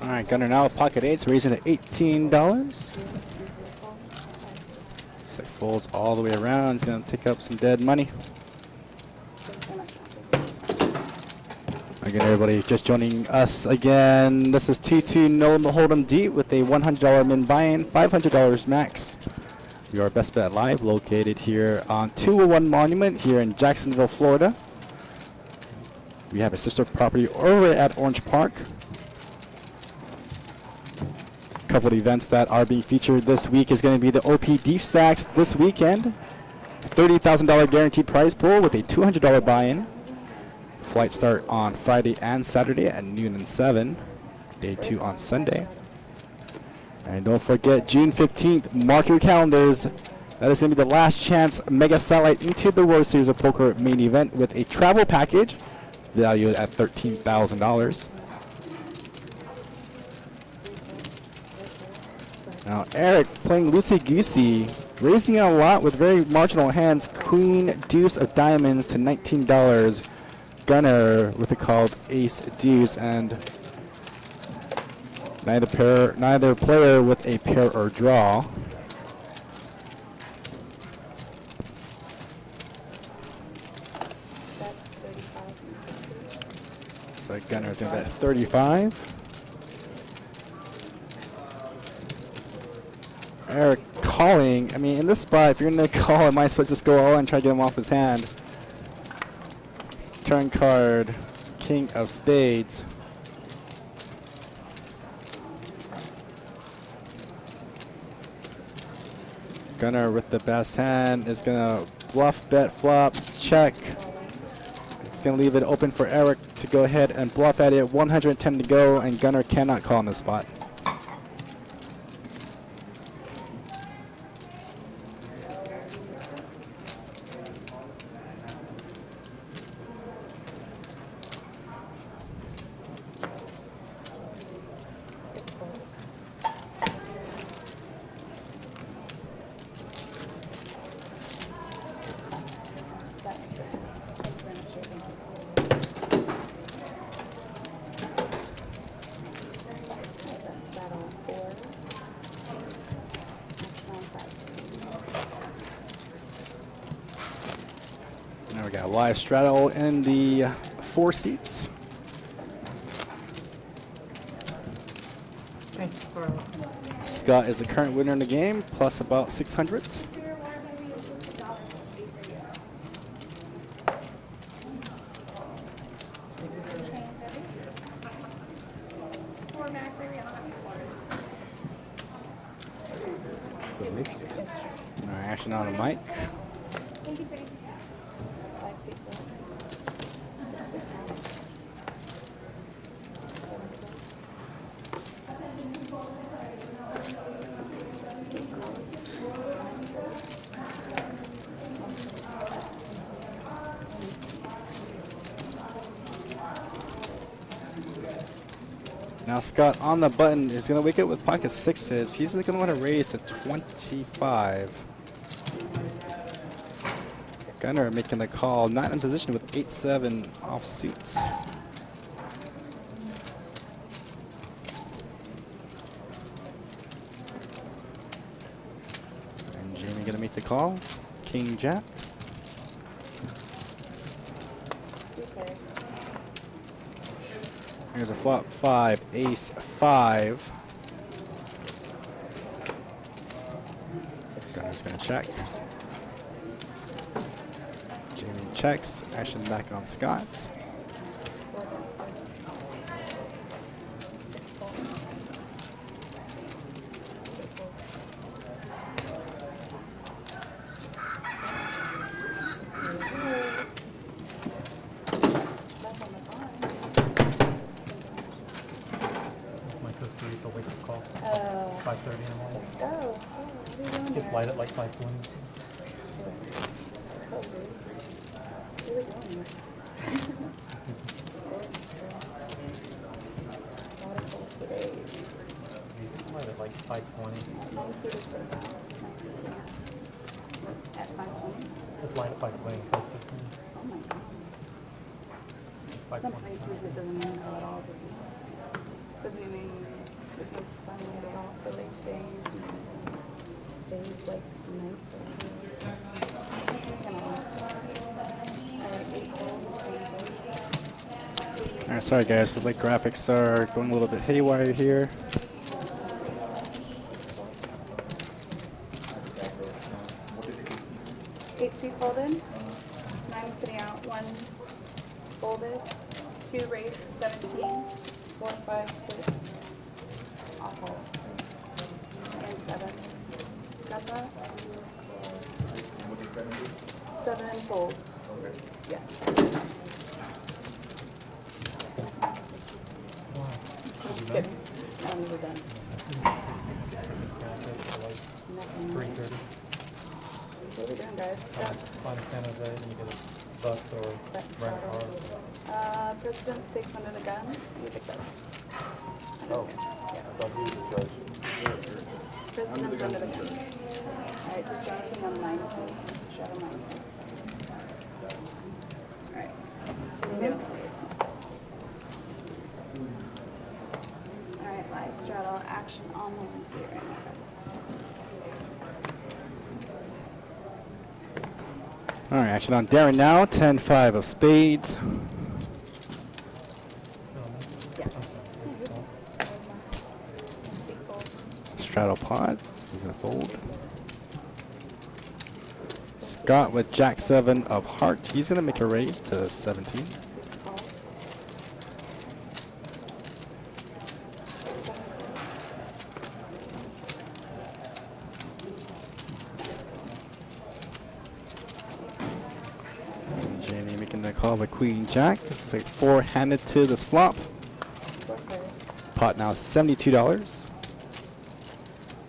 Speaker 2: All right, Gunner now with pocket eights, raising to $18. Looks like folds all the way around. He's gonna take up some dead money. Again, everybody just joining us again. This is T2 No Hold'em Deep with a $100 min buy-in, $500 max. We are Best Bet Live, located here on 201 Monument here in Jacksonville, Florida. We have a sister property over at Orange Park. A couple of events that are being featured this week is going to be the OP Deep Stacks this weekend. $30,000 guaranteed prize pool with a $200 buy-in. Flights start on Friday and Saturday at noon and 7. Day 2 on Sunday. And don't forget, June 15th, mark your calendars. That is going to be the last chance Mega Satellite into the World Series of Poker main event with a travel package valued at $13,000. Now, Eric playing loosey-goosey, raising it a lot with very marginal hands. Queen, deuce of diamonds to $19. Gunner with a called ace, deuce, and neither player with a pair or draw.
Speaker 8: That's 35 and 60.
Speaker 2: So Gunner's going to bet 35. Eric calling. I mean, in this spot, if you're going to call, I might as well just go all in and try to get him off his hand. Turn card, king of spades. Gunner with the best hand is gonna bluff, bet, flop, check. It's gonna leave it open for Eric to go ahead and bluff at it. 110 to go, and Gunner cannot call on the spot. Now we got a live straddle in the 4 seats. Scott is the current winner in the game, plus about 600. All right, action on the mic. Now Scott on the button is going to wake up with pocket sixes. He's going to want to raise to 25. Gunner making the call, not in position with 8-7 off suits. And Jamie going to make the call. King Jack. Here's a flop 5, ace 5. Gunner's going to check. Jamie checks. Action back on Scott.
Speaker 6: My sister used to wake up call 5:30 in the morning. Just light it like 5:20. Light it like 5:20. Just light it 5:20.
Speaker 8: Oh my god. Some places it doesn't even go at all. Doesn't even, there's no sunlight at all for like days, and it stays like night for days. Kind of lost it. 8 holes, 10 days.
Speaker 2: Alright, sorry guys, looks like graphics are going a little bit haywire here.
Speaker 8: Eight seat folded, 9 sitting out, 1 folded, 2 raised to 17, 4, 5, 6, off hole, and 7. Got that? 7 fold. Yeah. Just kidding. I'm never done. Nothing.
Speaker 6: 3:30.
Speaker 8: What are we doing, guys?
Speaker 6: Find San Jose and you get a bus or rent a car.
Speaker 8: President stakes under the gun. You pick that up.
Speaker 7: Oh, I thought he was the judge.
Speaker 8: President's under the gun. Alright, so starting on 9C. Shadow 9C. Alright. 2C on the business. Alright, live straddle action on 9C right now, guys.
Speaker 2: All right, action on Darren now. 10-5 of spades. Straddle pot. He's gonna fold. Scott with Jack 7 of hearts. He's gonna make a raise to 17. call of a queen jack. This is like four-handed to this flop. Pot now $72.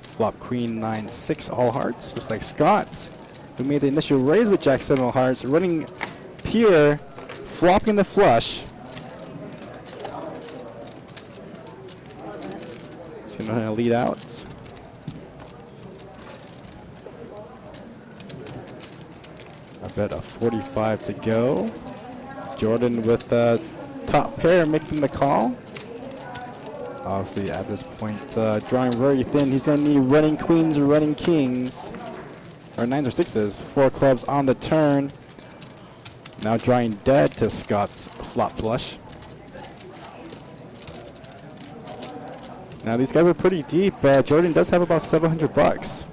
Speaker 2: Flop queen 9-6 all hearts, just like Scott, who made the initial raise with jack 7 all hearts, running pure, flopping the flush. He's gonna lead out. I bet a 45 to go. Jordan with the top pair making the call. Obviously, at this point, drawing very thin. He's going to need running queens or running kings, or 9s or 6s. 4 clubs on the turn. Now drawing dead to Scott's flop flush. Now these guys are pretty deep. Jordan does have about 700 bucks.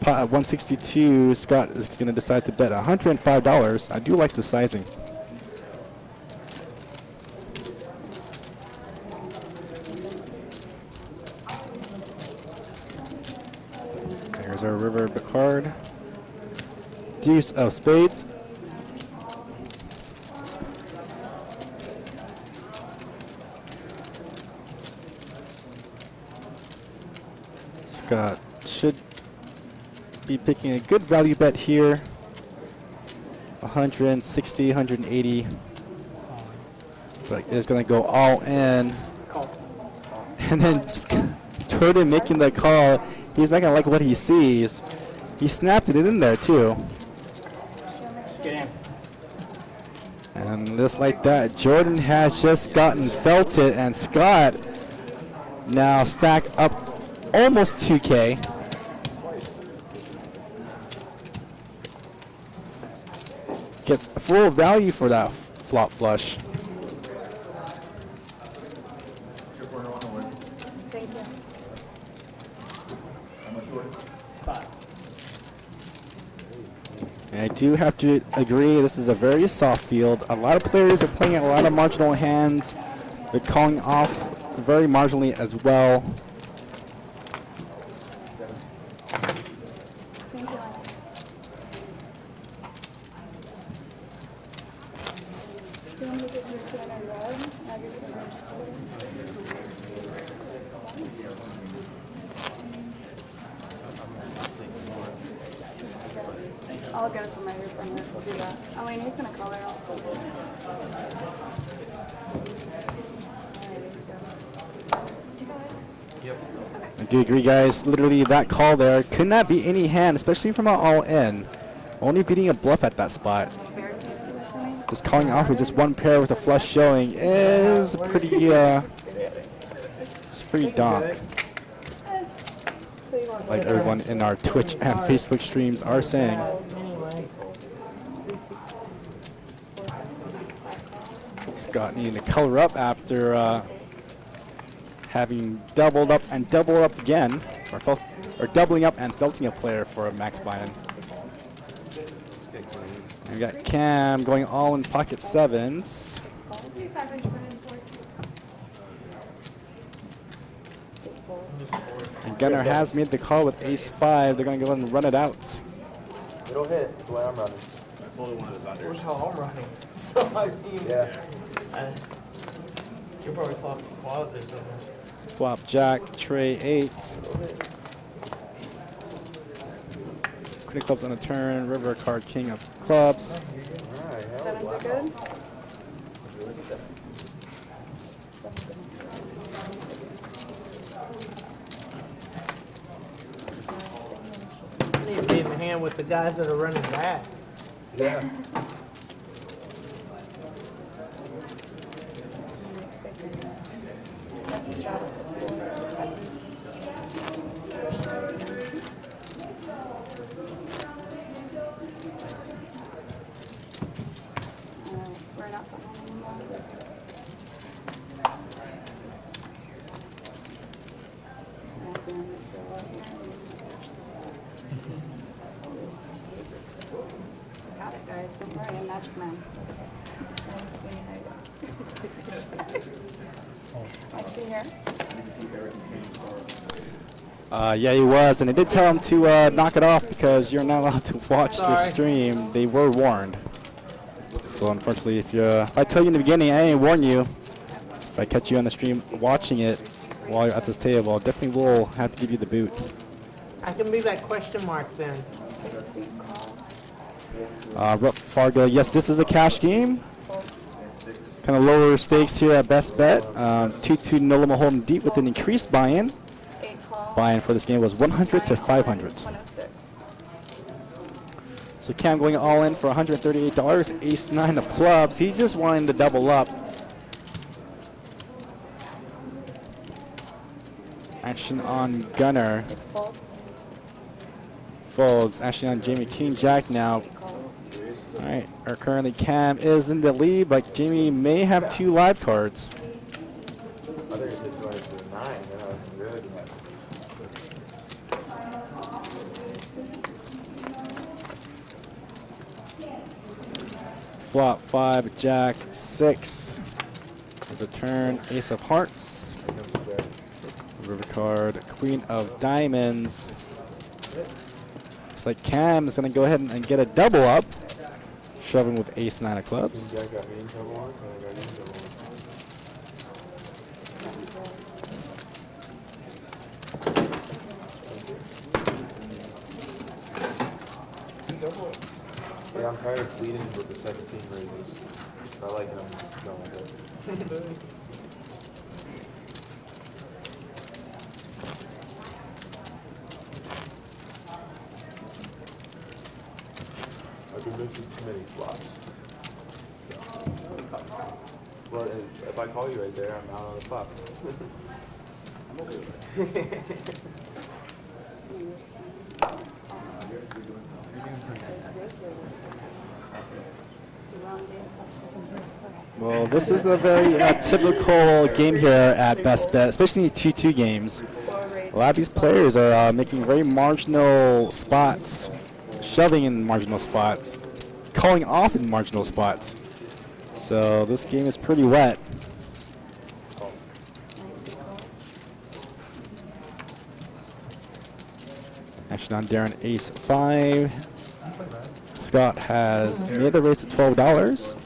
Speaker 2: Pot at 162. Scott is going to decide to bet $105. I do like the sizing. There's our river card. Deuce of spades. Scott should be picking a good value bet here. 160, 180. But it's going to go all in. And then just Jordan making the call. He's not going to like what he sees. He snapped it in there too. And just like that, Jordan has just gotten felted, and Scott now stacked up almost 2K. Gets full value for that flop flush.
Speaker 8: Thank you.
Speaker 2: And I do have to agree, this is a very soft field. A lot of players are playing a lot of marginal hands. They're calling off very marginally as well.
Speaker 8: I'll get it from my friend. We'll do that. I mean, he's gonna color also.
Speaker 4: Yep.
Speaker 2: I do agree, guys. Literally, that call there could not be any hand, especially from an all-in. Only beating a bluff at that spot. Just calling off with just one pair with a flush showing is pretty, it's pretty donk. Like everyone in our Twitch and Facebook streams are saying. Scott needing to color up after having doubled up and doubled up again, or doubling up and felting a player for a max buy-in. And we got Cam going all in pocket sevens. And Gunnar has made the call with ace-5. They're going to go ahead and run it out.
Speaker 7: It'll hit the way I'm running.
Speaker 4: That's only one of those unders.
Speaker 3: That's how I'm running. So I mean,
Speaker 7: Yeah.
Speaker 3: you're probably flopping quads or something.
Speaker 2: Flop jack, tray 8. Queen of clubs on the turn, river card, king of clubs.
Speaker 8: Sevens are good.
Speaker 3: I need to be in the hand with the guys that are running back.
Speaker 7: Yeah.
Speaker 8: We're not behind anymore. I'm not doing this real well here. Got it, guys. Don't worry, I'm Magic Man. Let's see how Actually, here.
Speaker 2: Yeah, he was, and I did tell him to knock it off because you're not allowed to watch the
Speaker 3: Sorry.
Speaker 2: stream. They were warned. So unfortunately, if I tell you in the beginning, I didn't warn you. If I catch you on the stream watching it while you're at this table, I definitely will have to give you the boot.
Speaker 3: I can be that question mark then.
Speaker 2: Fargo, yes, this is a cash game. Kind of lower stakes here at Best Bet. 2-2 Nolima holding deep with an increased buy-in. Buy-in for this game was 100 to 500. So Cam going all in for $138. Ace 9 of clubs. He's just wanting to double up. Action on Gunner. Folds. Action on Jamie. King Jack now. All right. Currently Cam is in the lead, but Jamie may have 2 live cards.
Speaker 7: I think it's just going to 9. Then I was good.
Speaker 2: Flop 5, Jack 6. There's a turn. Ace of Hearts. River card. Queen of Diamonds. Looks like Cam is going to go ahead and get a double up. Shoving with Ace 9 of clubs.
Speaker 7: Jack got me in trouble once, and I got you in trouble once. Yeah, I'm tired of pleading with the 17 raises. I like it. I'm going with it. I've been missing too many flops. Well, if I call you right there, I'm out on the flop. I'm okay with it.
Speaker 2: Well, this is a very typical game here at Best Bet, especially 2-2 games. A lot of these players are making very marginal spots, shoving in marginal spots, calling off in marginal spots. So this game is pretty wet. Action on Darren, Ace 5. Scott has made the raise to $12.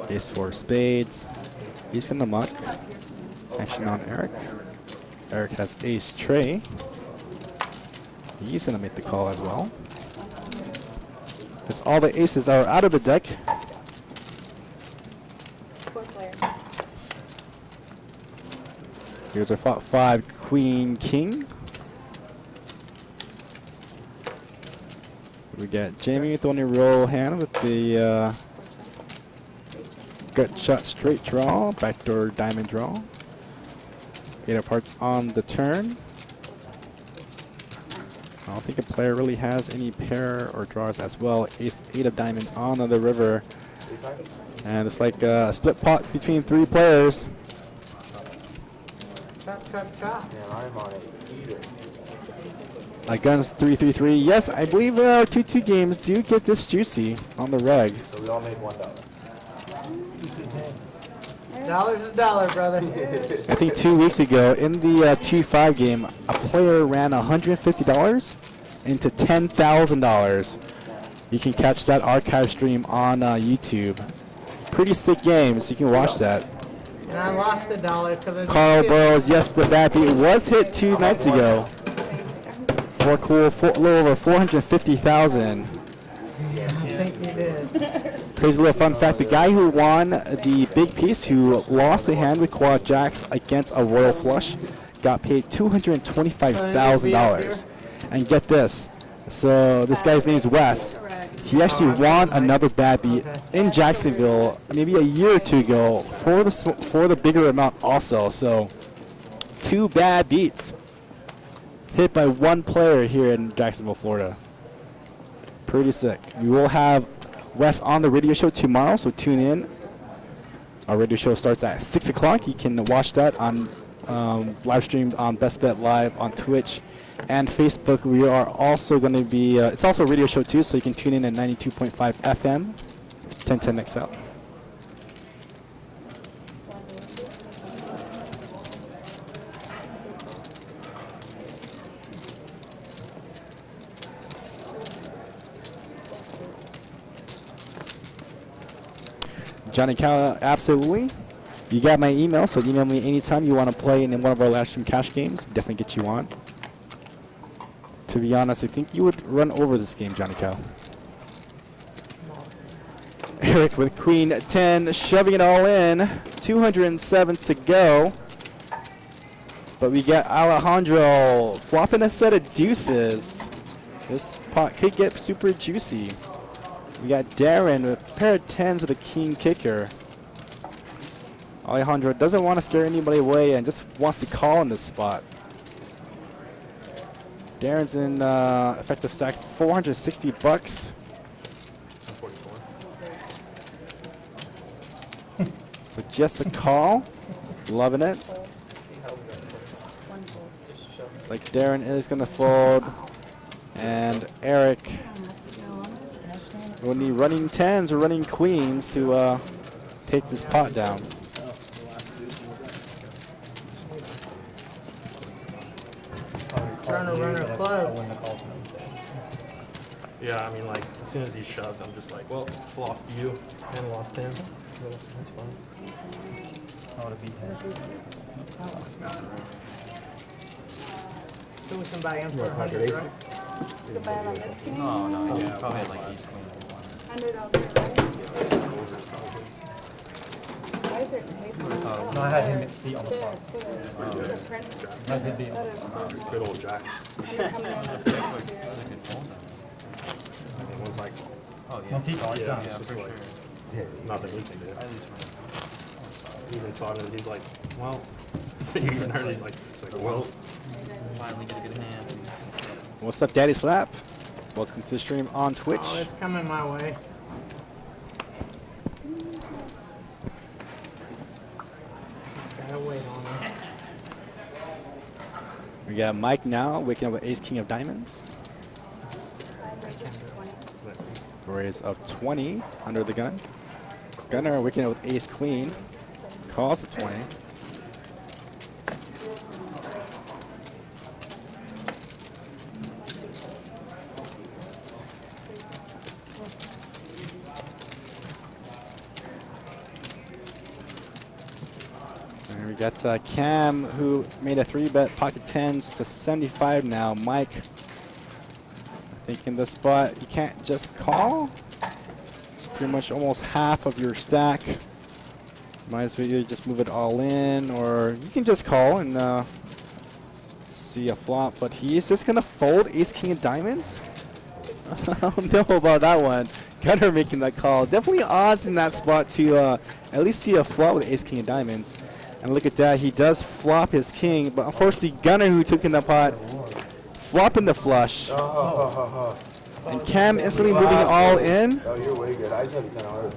Speaker 2: Ace 4 spades. He's gonna muck. Action on Eric. Eric has Ace Trey. He's gonna make the call as well. Because all the aces are out of the deck. Here's our flop 5, Queen, King. We got Jamie with the only roll hand with the gut shot straight draw, backdoor diamond draw. 8 of Hearts on the turn. I don't think a player really has any pair or draws as well. Ace 8 of Diamonds on the river. And it's like a split pot between 3 players.
Speaker 3: Chop, chop, chop.
Speaker 7: Yeah, I'm on it either.
Speaker 2: Guns 333. Yes, I believe 2-2 games do get this juicy on the reg.
Speaker 7: So we all make $1.
Speaker 3: Dollar's a dollar, brother.
Speaker 2: I think 2 weeks ago in the 2-5 game, a player ran $150 into $10,000. You can catch that archive stream on YouTube. Pretty sick game, so you can watch that.
Speaker 3: And I lost the dollar because
Speaker 2: Carl Burrows, yes, the bad beat was hit 2 nights ago. For cool, a little over 450,000.
Speaker 3: I think you did.
Speaker 2: Crazy little fun fact: the guy who won the big piece, who lost the hand with quad jacks against a royal flush, got paid $225,000. And get this, so this guy's name is Wes. He actually won another bad beat in Jacksonville maybe a year or 2 ago for the bigger amount also. So 2 bad beats hit by 1 player here in Jacksonville, Florida. Pretty sick. We will have Wes on the radio show tomorrow, so tune in. Our radio show starts at 6 o'clock. You can watch that on live streamed on Best Bet Live on Twitch and Facebook. We are also going to be, it's also a radio show too, so you can tune in at 92.5 FM, 1010 XL. Johnny Cow, absolutely. You got my email, so email me anytime you want to play in one of our live stream cash games. Definitely get you on. To be honest, I think you would run over this game, Johnny Cow. Eric with Queen 10, shoving it all in. 207 to go. But we got Alejandro flopping a set of deuces. This pot could get super juicy. We got Darren with a pair of 10s with a king kicker. Alejandro doesn't want to scare anybody away and just wants to call in this spot. Darren's in effective stack 460 bucks. So just a call. Loving it. Looks like Darren is going to fold. And Eric will need running 10s or running queens to take this pot down.
Speaker 3: Trying to run her clubs.
Speaker 4: Yeah, I mean, like, as soon as he shoves, I'm just like, well, lost you and lost him. So that's fine.
Speaker 6: I would have beat him.
Speaker 3: So we can buy him for 100, right?
Speaker 8: The buy on this game?
Speaker 4: No, no, yeah, probably had like each queen.
Speaker 8: $100, right? Why is there tape on it?
Speaker 6: No, I had him beat on the flop.
Speaker 8: This.
Speaker 6: I had him beat on
Speaker 8: That
Speaker 6: the
Speaker 8: is
Speaker 6: flop.
Speaker 8: so
Speaker 7: Good old Jack.
Speaker 8: coming in next year.
Speaker 7: One's like,
Speaker 4: Oh, yeah.
Speaker 6: Once he calls,
Speaker 4: Yeah,
Speaker 6: done.
Speaker 4: yeah, for sure.
Speaker 7: nothing we can do.
Speaker 4: At least for
Speaker 7: He even saw it and he's like, well, so you even heard it, he's like, well,
Speaker 4: finally get a good hand.
Speaker 2: What's up, Daddy Slap? Welcome to the stream on Twitch.
Speaker 3: Oh, it's coming my way. Just gotta wait on it.
Speaker 2: We got Mike now waking up with Ace King of Diamonds. Raise of 20 under the gun. Gunner waking up with Ace Queen. Calls a 20. And we got Cam, who made a 3-bet pocket 10s to 75 now. Mike, I think in this spot, you can't just call. It's pretty much almost half of your stack. Might as well either just move it all in, or you can just call and see a flop. But he is just going to fold Ace King of Diamonds? I don't know about that one. Gunner making that call. Definitely odds in that spot to at least see a flop with Ace King of Diamonds. And look at that, he does flop his king, but unfortunately Gunner, who took in the pot, flopping the flush. And Cam instantly moving all in.
Speaker 7: oh, you're way good. I just had to 10 hours.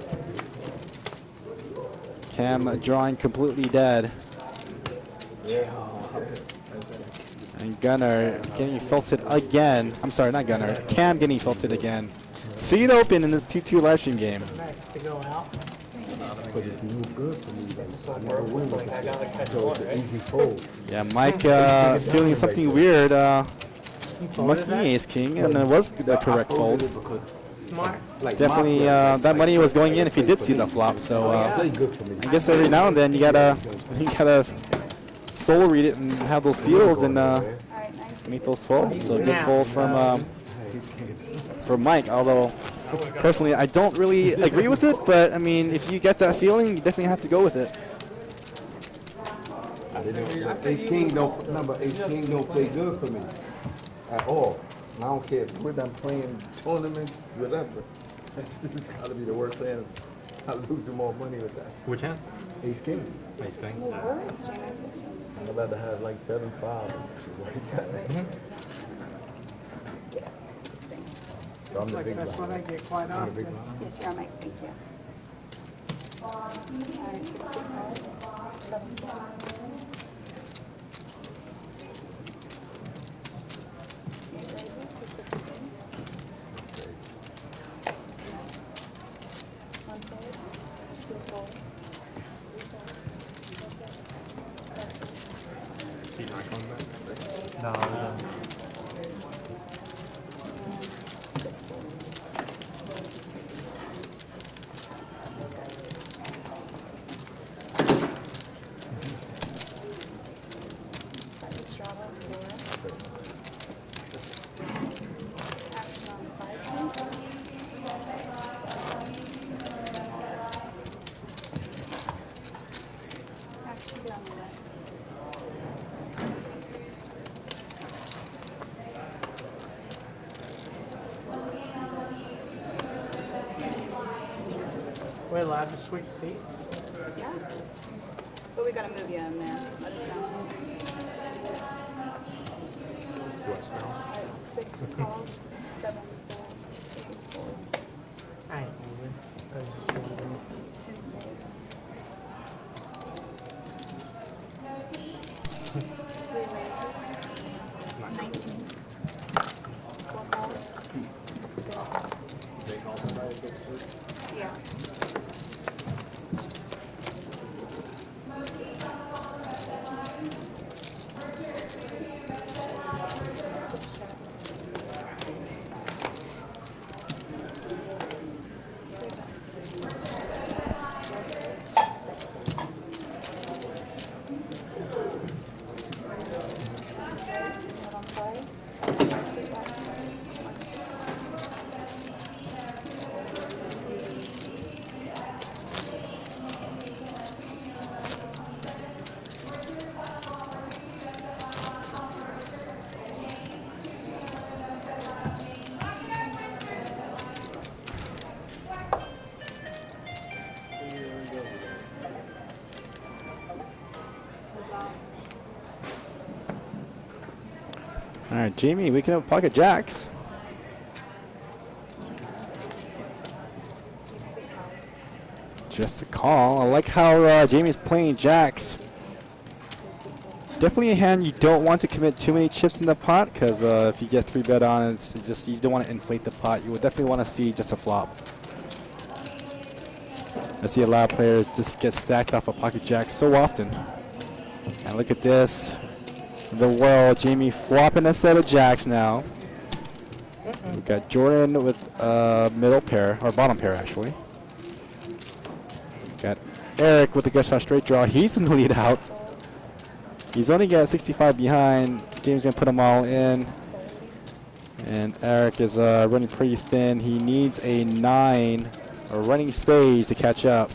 Speaker 2: Cam drawing completely dead. And Gunner getting felted again. I'm sorry, not Gunner. Cam getting felted again. See it open in this 2-2 live stream game.
Speaker 3: Next to go out.
Speaker 5: But it's no good for me. Like, I never win with it. So it's an easy fold.
Speaker 2: Yeah, Mike feeling something weird. Lucky Ace King, and it was the correct fold.
Speaker 3: Smart.
Speaker 2: Definitely, that money was going in if you did see the flop. So I guess every now and then you gotta soul read it and have those feels and make those folds. So good fold from Mike. Although personally, I don't really agree with it, but I mean, if you get that feeling, you definitely have to go with it.
Speaker 5: Ace King don't play good for me at all. I don't care whether I'm playing tournaments, whatever. It's got to be the worst hand. I'm losing more money with that.
Speaker 7: Which hand?
Speaker 5: Ace King.
Speaker 7: Ace King.
Speaker 5: I'd rather have like 7-5 or something like that. So I'm the big
Speaker 3: That's what I
Speaker 5: blind.
Speaker 3: get quite
Speaker 5: I'm the big
Speaker 3: often.
Speaker 5: blind.
Speaker 8: Yes, you're on mic. Thank you. All right, 60 cards, 7 cards. Eight raises to 16. One folds, 2 folds, 3 folds, 4 folds, 5 folds.
Speaker 7: See my coming back?
Speaker 6: No,
Speaker 3: We're allowed to switch seats?
Speaker 8: Yeah. But we gotta move you in there. Let us know.
Speaker 4: Do I smell?
Speaker 8: 6 calls, 7 folds, 8 folds,
Speaker 3: I ain't moving. I was just wondering.
Speaker 8: 2 folds. 3 raises. 19. 4 calls. 6 calls. Yeah.
Speaker 2: All right, Jamie, we can have pocket jacks. Just a call. I like how Jamie's playing jacks. Definitely a hand you don't want to commit too many chips in the pot, because if you get 3-bet on, it's just you don't want to inflate the pot. You would definitely want to see just a flop. I see a lot of players just get stacked off a pocket jack so often. And look at this. The world, Jamie flopping a set of jacks now. We've got Jordan with middle pair, or bottom pair actually. Got Eric with the guest shot straight draw. He's in the lead out. He's only got 65 behind. James gonna put them all in. And Eric is running pretty thin. He needs a 9 or running spades to catch up.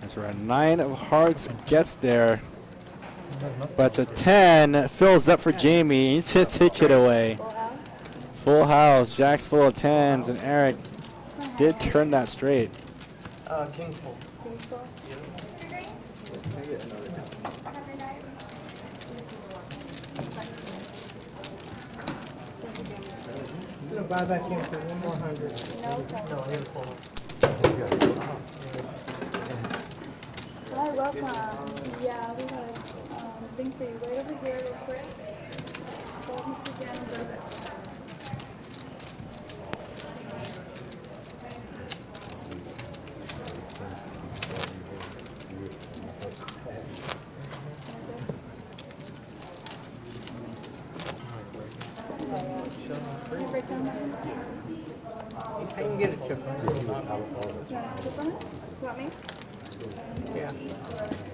Speaker 2: That's right. 9 of hearts gets there. But the 10 fills up for Jamie. He's to take it away. Full house. Jack's full of 10s. And Eric did turn that straight.
Speaker 3: King's full. No, buy back in for 1 more 100. No, I got a full one.
Speaker 8: Hi, welcome. Yeah, we have a thing for you right over here real quick. Go Mr. Dan and grab it. Can you break down that?
Speaker 3: I can get a chip on it.
Speaker 8: You want a chip on it? You want me?
Speaker 3: Yeah.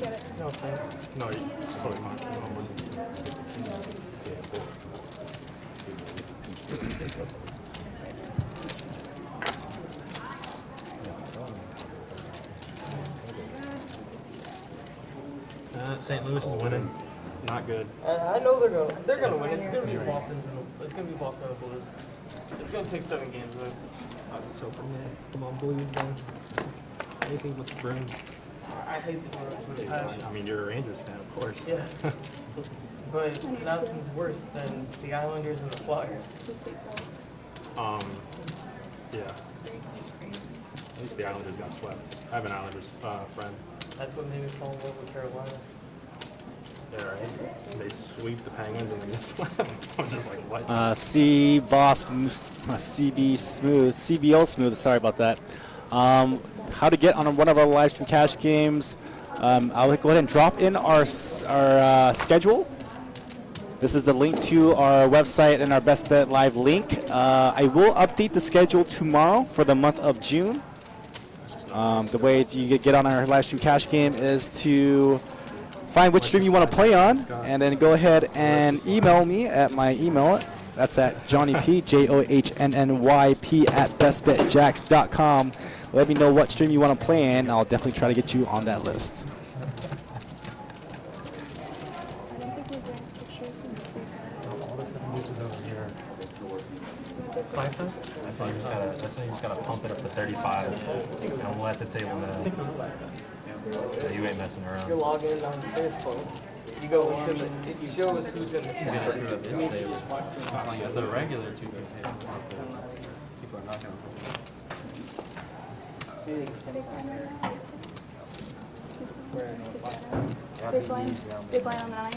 Speaker 8: Get it.
Speaker 3: No, thanks.
Speaker 4: No, it's totally fine. St. Louis is winning. Not good.
Speaker 3: I know they're gonna win. It's gonna be Boston. It's gonna be Boston and the Blues. It's gonna take 7 games, though.
Speaker 4: I was hoping, man. Come on, Blues, then. Anything but the brain.
Speaker 3: I hate the Bruins with a passion.
Speaker 4: I mean, you're a Rangers fan, of course.
Speaker 3: Yeah. But nothing's worse than the Islanders and the Flyers.
Speaker 4: Yeah. At least the Islanders got swept. I have an Islanders friend.
Speaker 3: That's what made me fall in love with Carolina.
Speaker 4: Yeah, right. They sweep the Penguins and then get swept. I'm just like, what?
Speaker 2: CB Smooth, CBO Smooth, sorry about that. How to get on one of our live stream cash games. I'll go ahead and drop in our schedule. This is the link to our website and our Best Bet Live link. I will update the schedule tomorrow for the month of June. The way you get on our live stream cash game is to find which stream you want to play on, and then go ahead and email me at my email. That's at JohnnyP, JohnnyP at bestbetjacks.com. Let me know what stream you want to play in. I'll definitely try to get you on that list.
Speaker 6: That's why you just gotta pump it up to 35 and let the table know. Yeah, you ain't messing around.
Speaker 3: You're logging in on Facebook. You go into the, it shows who's in the chat.
Speaker 6: The regular 2K table. People are not gonna.
Speaker 8: Big line on 9.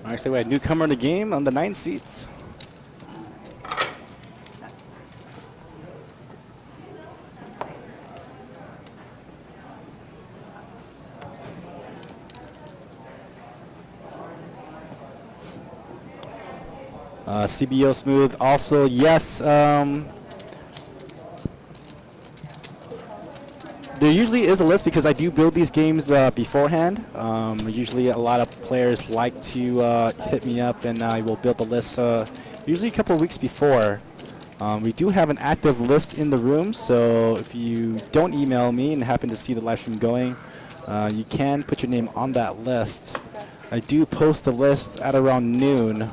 Speaker 2: All right, so we have newcomer in the game on the 9 seats. CBO Smooth also, yes. There usually is a list because I do build these games beforehand. Usually a lot of players like to hit me up and I will build the list usually a couple of weeks before. We do have an active list in the room, so if you don't email me and happen to see the live stream going, you can put your name on that list. I do post the list at around noon.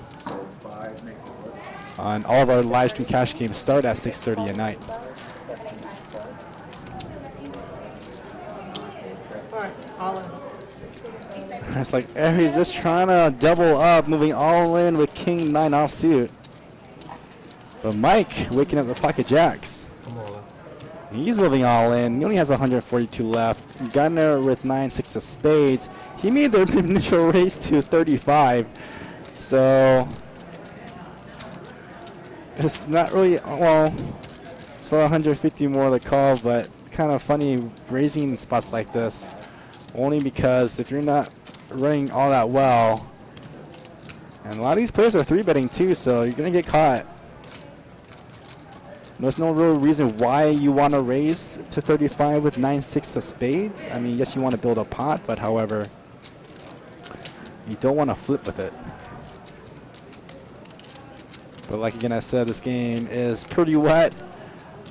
Speaker 2: And all of our live stream cash games start at 6:30 at night. It's like Aries just trying to double up, moving all in with King 9 offsuit. But Mike waking up the pocket jacks. He's moving all in. He only has 142 left. Gunner with 9-6 of spades. He made the initial raise to 35. So it's not really, well, it's for 150 more to call, but kind of funny raising spots like this. Only because if you're not running all that well, and a lot of these players are 3-betting too, so you're going to get caught. There's no real reason why you want to raise to 35 with 9-6 of spades. I mean, yes, you want to build a pot, but however, you don't want to flip with it. But like again I said, this game is pretty wet.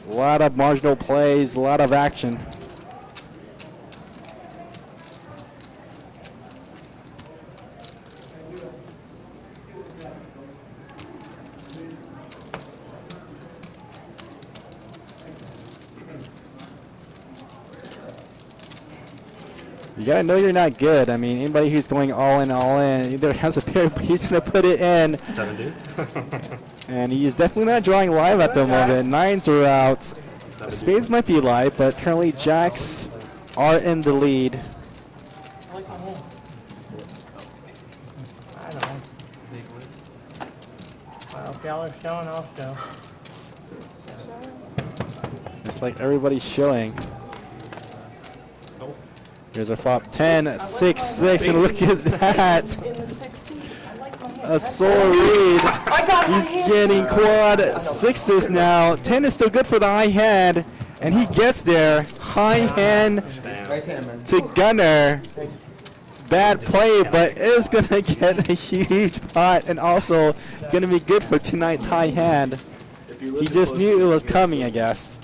Speaker 2: A lot of marginal plays, a lot of action. You gotta know you're not good. I mean, anybody who's going all in, either has a pair, but he's gonna put it in.
Speaker 6: 70s.
Speaker 2: And he's definitely not drawing live at the moment. 9s are out. Spades might be live, but currently jacks are in the lead.
Speaker 3: I don't know. Wow, y'all are showing off though.
Speaker 2: It's like everybody's showing. Here's our flop 10, 6, 6, and look at that. A solo read. He's getting quad sixes now. 10 is still good for the high hand, and he gets there. High hand to Gunner. Bad play, but is going to get a huge pot and also going to be good for tonight's high hand. He just knew it was coming, I guess.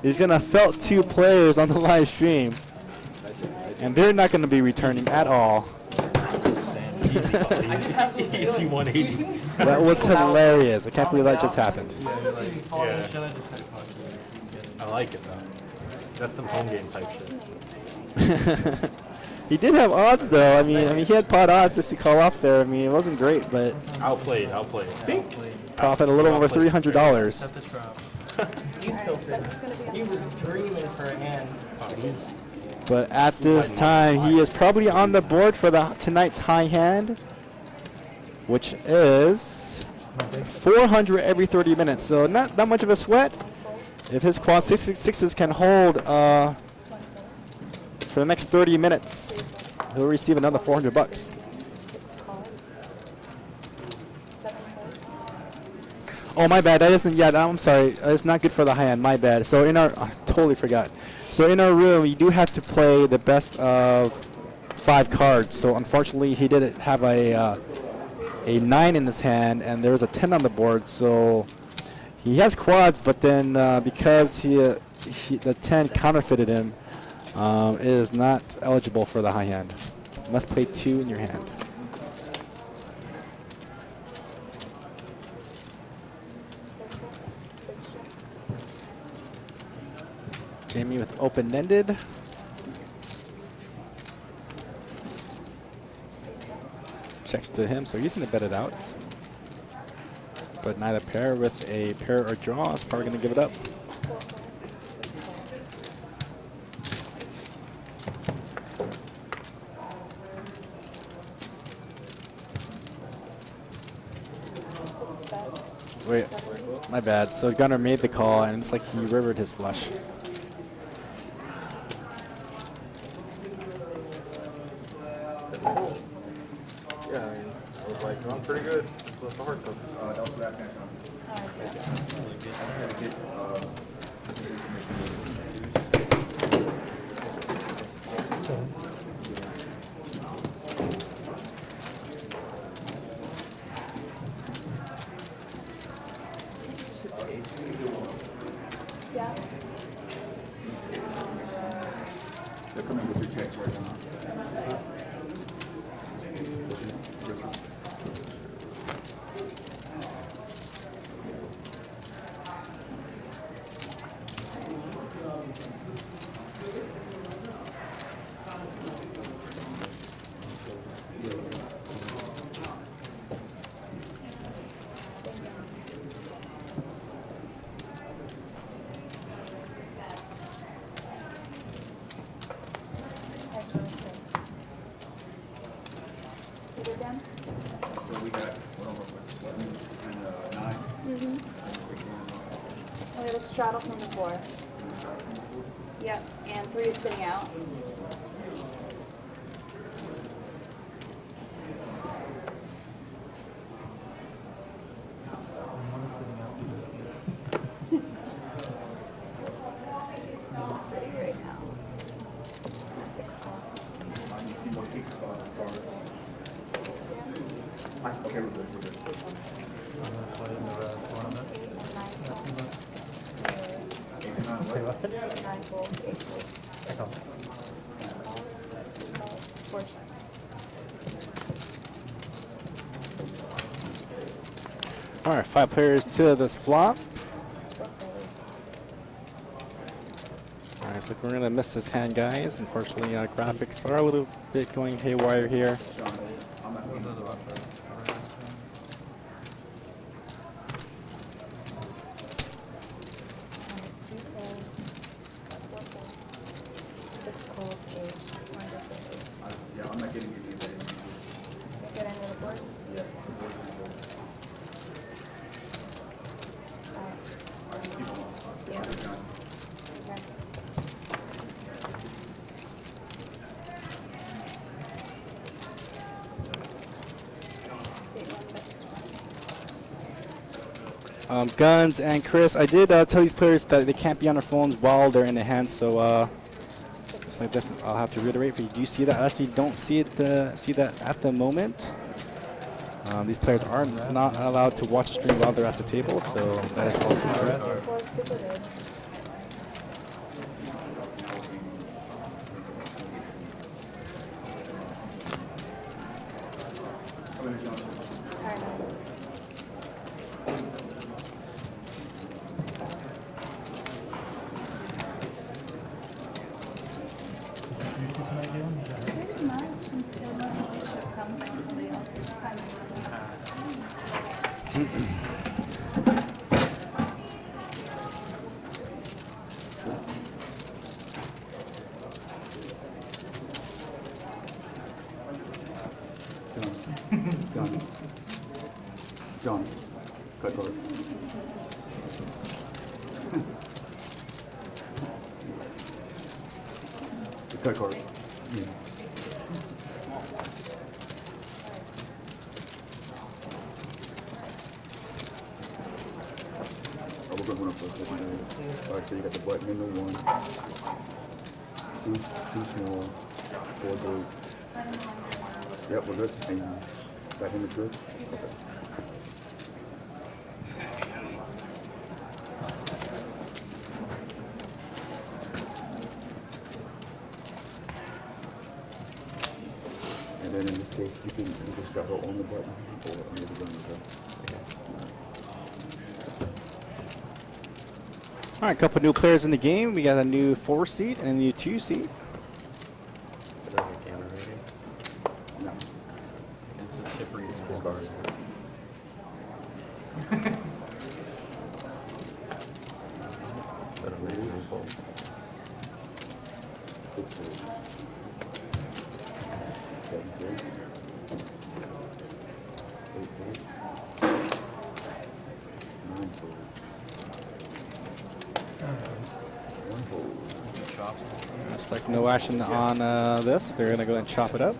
Speaker 2: He's going to felt 2 players on the live stream. And they're not going to be returning at all.
Speaker 6: Easy 180.
Speaker 2: That was hilarious. I can't believe that just happened.
Speaker 6: I like it though. That's some home game type shit.
Speaker 2: He did have odds though. I mean he had pot odds just to call off there. I mean it wasn't great, but
Speaker 6: outplayed.
Speaker 2: Profit a little over $300.
Speaker 3: He was dreaming for a hand.
Speaker 2: But at this time, he is probably on the board for tonight's high hand, which is 400 every 30 minutes. So not much of a sweat. If his quad sixes can hold for the next 30 minutes, he'll receive another $400. Oh, my bad. That isn't yet. I'm sorry. It's not good for the high end. My bad. So in our, I totally forgot. So in our room, you do have to play the best of 5 cards. So unfortunately, he didn't have a 9 in his hand, and there was a 10 on the board. So he has quads, but then because the 10 counterfeited him, it is not eligible for the high hand. Must play 2 in your hand. Jamie with open-ended. Checks to him, so he's going to bet it out. But neither pair with a pair or draw is probably going to give it up. Wait, my bad. So Gunnar made the call, and it's like he rivered his flush.
Speaker 4: Yeah, I mean, I was like, I'm pretty good. That's the hard stuff.
Speaker 7: That was the last match.
Speaker 8: Yeah.
Speaker 7: They're coming with your checks right now. So we got, what, 9?
Speaker 8: We have a straddle from the floor. Yep, and 3 is sitting out. It's not sitting right now. 6 calls.
Speaker 7: I can see what kicks for okay, we're good, we're good.
Speaker 8: Say what? 9 fold, 8 fold. Calls, 4 checks.
Speaker 2: All right, 5 players to this flop. All right, so we're gonna miss this hand, guys. Unfortunately, graphics are a little bit going haywire here.
Speaker 7: Yeah, I'm not getting it either.
Speaker 8: Get into the board? Yeah. Yeah. Okay.
Speaker 2: Guns and Chris, I did tell these players that they can't be on their phones while they're in the hand, so just like that, I'll have to reiterate for you. Do you see that? I actually don't see it. See that at the moment. These players are not allowed to watch the stream while they're at the table, so that is also correct.
Speaker 8: Pretty much until the ownership comes and somebody else is
Speaker 7: John, cut card. Cut card. Yeah. Alright, so you got the button in the one. Too small. 4 big. Yep, we're good. And that him is good? Okay. And then in this case, you can struggle on the button or on the gun as well.
Speaker 2: All right, a couple new players in the game. We got a new 4 seed and a new 2 seed.
Speaker 7: No.
Speaker 6: It's a chippery
Speaker 7: This
Speaker 6: score.
Speaker 7: card. Better raise. 6 folds. 7 folds. 8 folds. 9 folds. 1 fold.
Speaker 2: Looks like no action on this. They're going to go ahead and chop it up.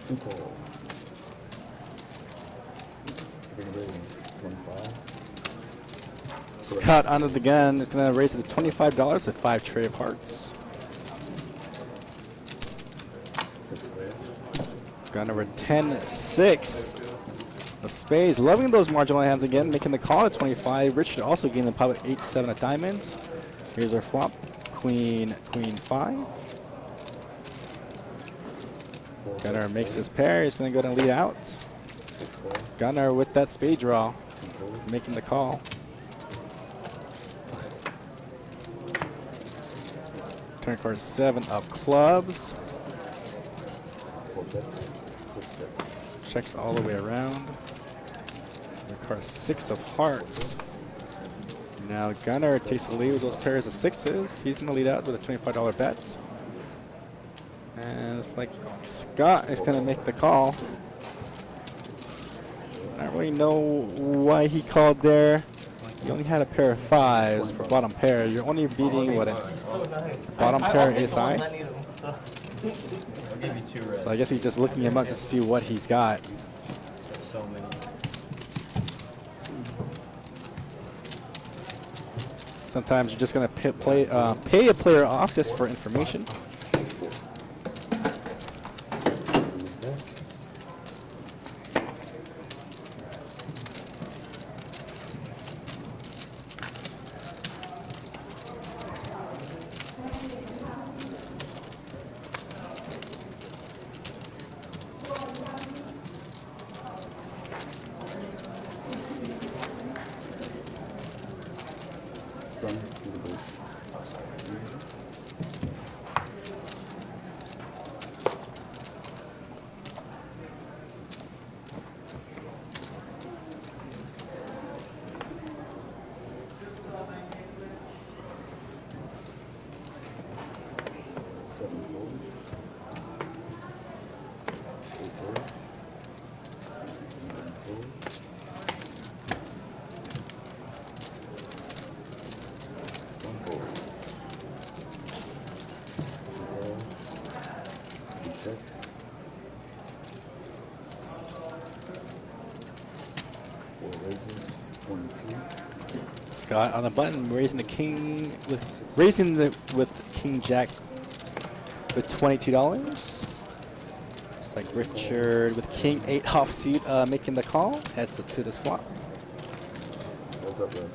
Speaker 7: 6 folds.
Speaker 2: Scott under the gun is going to raise it to $25 at 5 tray of hearts. Gun number 10-6 of spades. Loving those marginal hands again, making the call at 25. Richard also gaining the pot with 8-7 of diamonds. Here's our flop. Queen, Queen 5. Gunnar makes his pair. He's going to go and lead out. Gunnar with that spade draw, making the call. Turn card 7 of clubs. Checks all the way around. Turn card 6 of hearts. Now Gunnar takes the lead with those pairs of 6s. He's going to lead out with a $25 bet. And it's like Scott is going to make the call. I don't really know why he called there. You only had a pair of 5s for bottom pair. You're only beating what a bottom pair is high. So I guess he's just looking him up just to see what he's got. Sometimes you're just gonna pay a player off just for information. Scott on the button, raising the king with King Jack with $22. Just like Richard with King 8 offsuit making the call. Heads up to this flop.
Speaker 7: What's up, bro?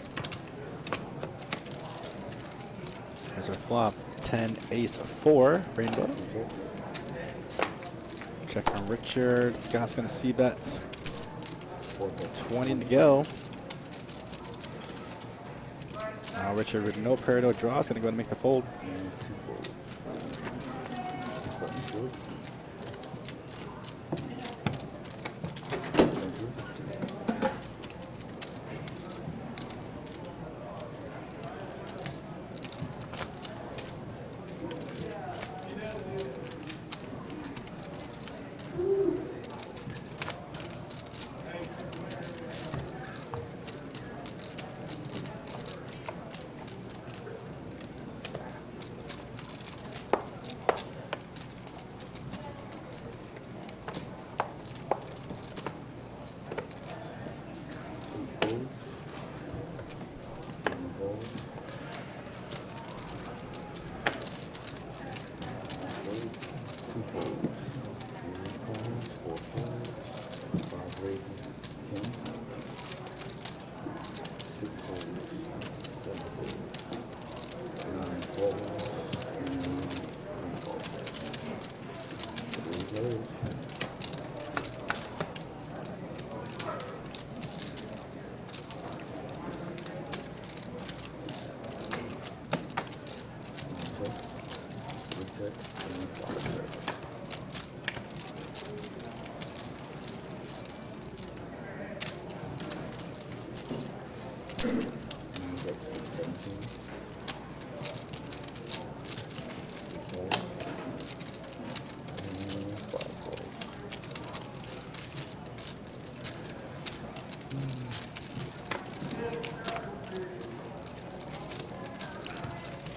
Speaker 2: There's our flop. 10 ace of 4 rainbow. Check from Richard. Scott's gonna see bet. 20 to go. Now Richard with no pair, no draw is going to go ahead and make the fold.
Speaker 5: That's good.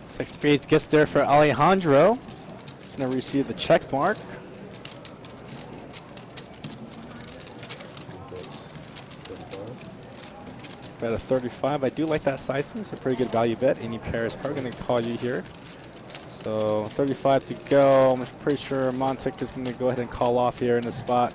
Speaker 2: Looks like spades gets there for Alejandro. He's going to receive the check mark. Bet a 35. I do like that sizing. It's a pretty good value bet. Any pairs are going to call you here. So 35 to go. I'm pretty sure Montic is going to go ahead and call off here in the spot.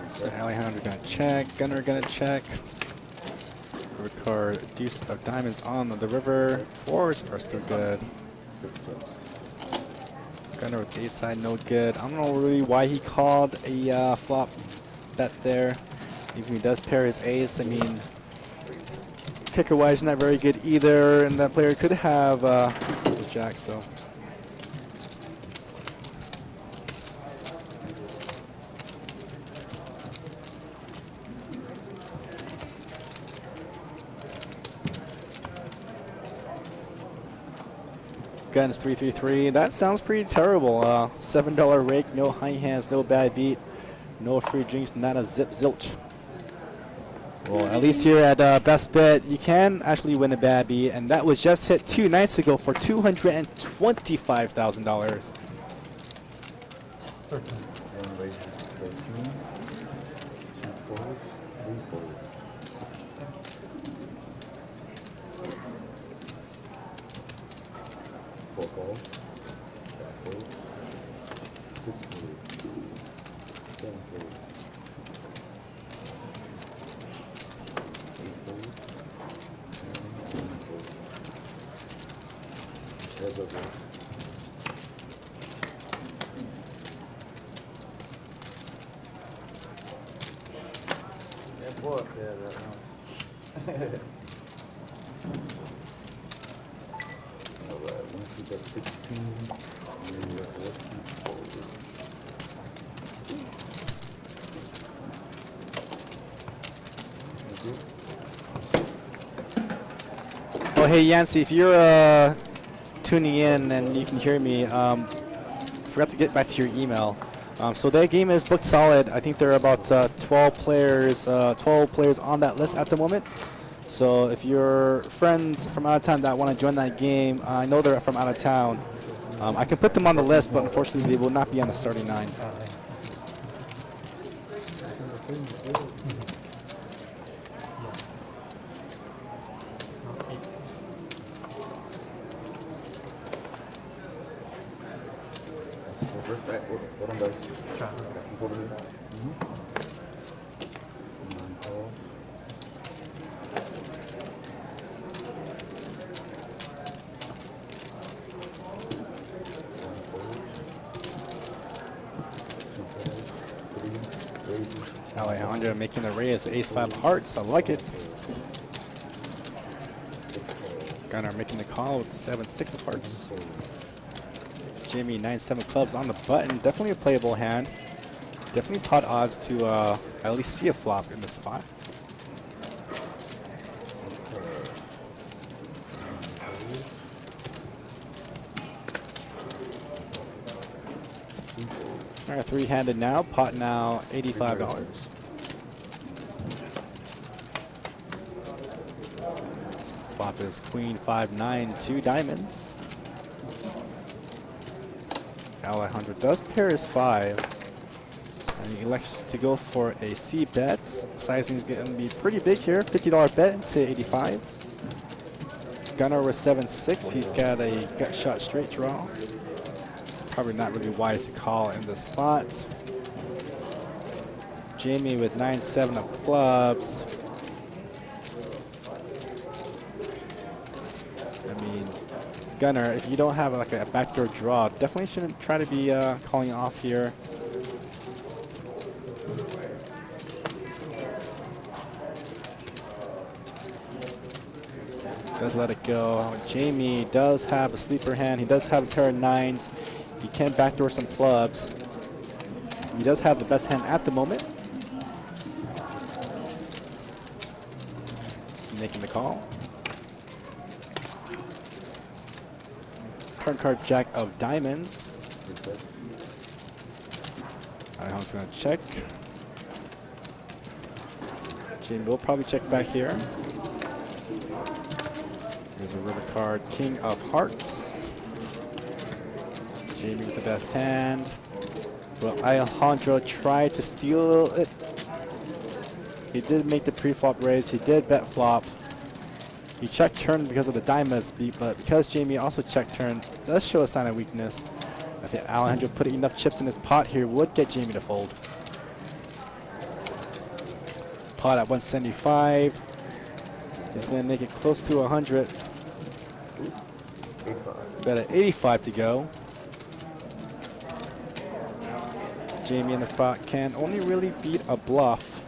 Speaker 2: So Alejandro gonna check, Gunner gonna check. River card, deuce of diamonds on the river. Fours are still good. Gunner with ace side, no good. I don't know really why he called a flop bet there. Even if he does pair his ace, I mean, kicker wise not very good either, and that player could have the jack, so. Guns 333. That sounds pretty terrible. $7 rake, no high hands, no bad beat, no free drinks, not a zip zilch. Well, at least here at Best Bet, you can actually win a bad beat, and that was just hit 2 nights ago for $225,000.
Speaker 5: board there right now. All right, once we got 16, let's see forward.
Speaker 2: Oh, hey Yancy, if you're tuning in and you can hear me, forgot to get back to your email. So that game is booked solid. I think there are about 12 players on that list at the moment. So if your friends from out of town that want to join that game, I know they're from out of town. I can put them on the list, but unfortunately they will not be on the starting 9.
Speaker 5: What on those?
Speaker 2: Alejandro making the raise, ace-5 of hearts. I like it. Gunnar making the call with 7-6 of hearts. Jamie 9-7 clubs on the button. Definitely a playable hand. Definitely pot odds to at least see a flop in the spot. All right, 3-handed now. Pot now $85. Flop is queen 5-9, 2 diamonds. Alejandro does pair his 5, and he elects to go for a C bet. Sizing is going to be pretty big here, $50 bet to 85. Gunnar with 7-6, he's got a gut shot straight draw. Probably not really wise to call in this spot. Jamie with 9-7 of clubs. I mean, Gunnar, if you don't have like a backdoor draw, definitely shouldn't try to be calling off here. Does let it go. Jamie does have a sleeper hand. He does have a pair of 9s. He can backdoor some clubs. He does have the best hand at the moment. Just making the call. Turn card jack of diamonds. I'm just going to check. Jamie will probably check back here. There's a river card, king of hearts. Jamie with the best hand. Well, Alejandro tried to steal it. He did make the pre-flop raise. He did bet flop. He checked turn because of the diamonds, but because Jamie also checked turn, does show a sign of weakness. I think Alejandro put enough chips in his pot here would get Jamie to fold. Pot at 175. He's going to make it close to 100. Bet at 85 to go. Jamie in the spot can only really beat a bluff.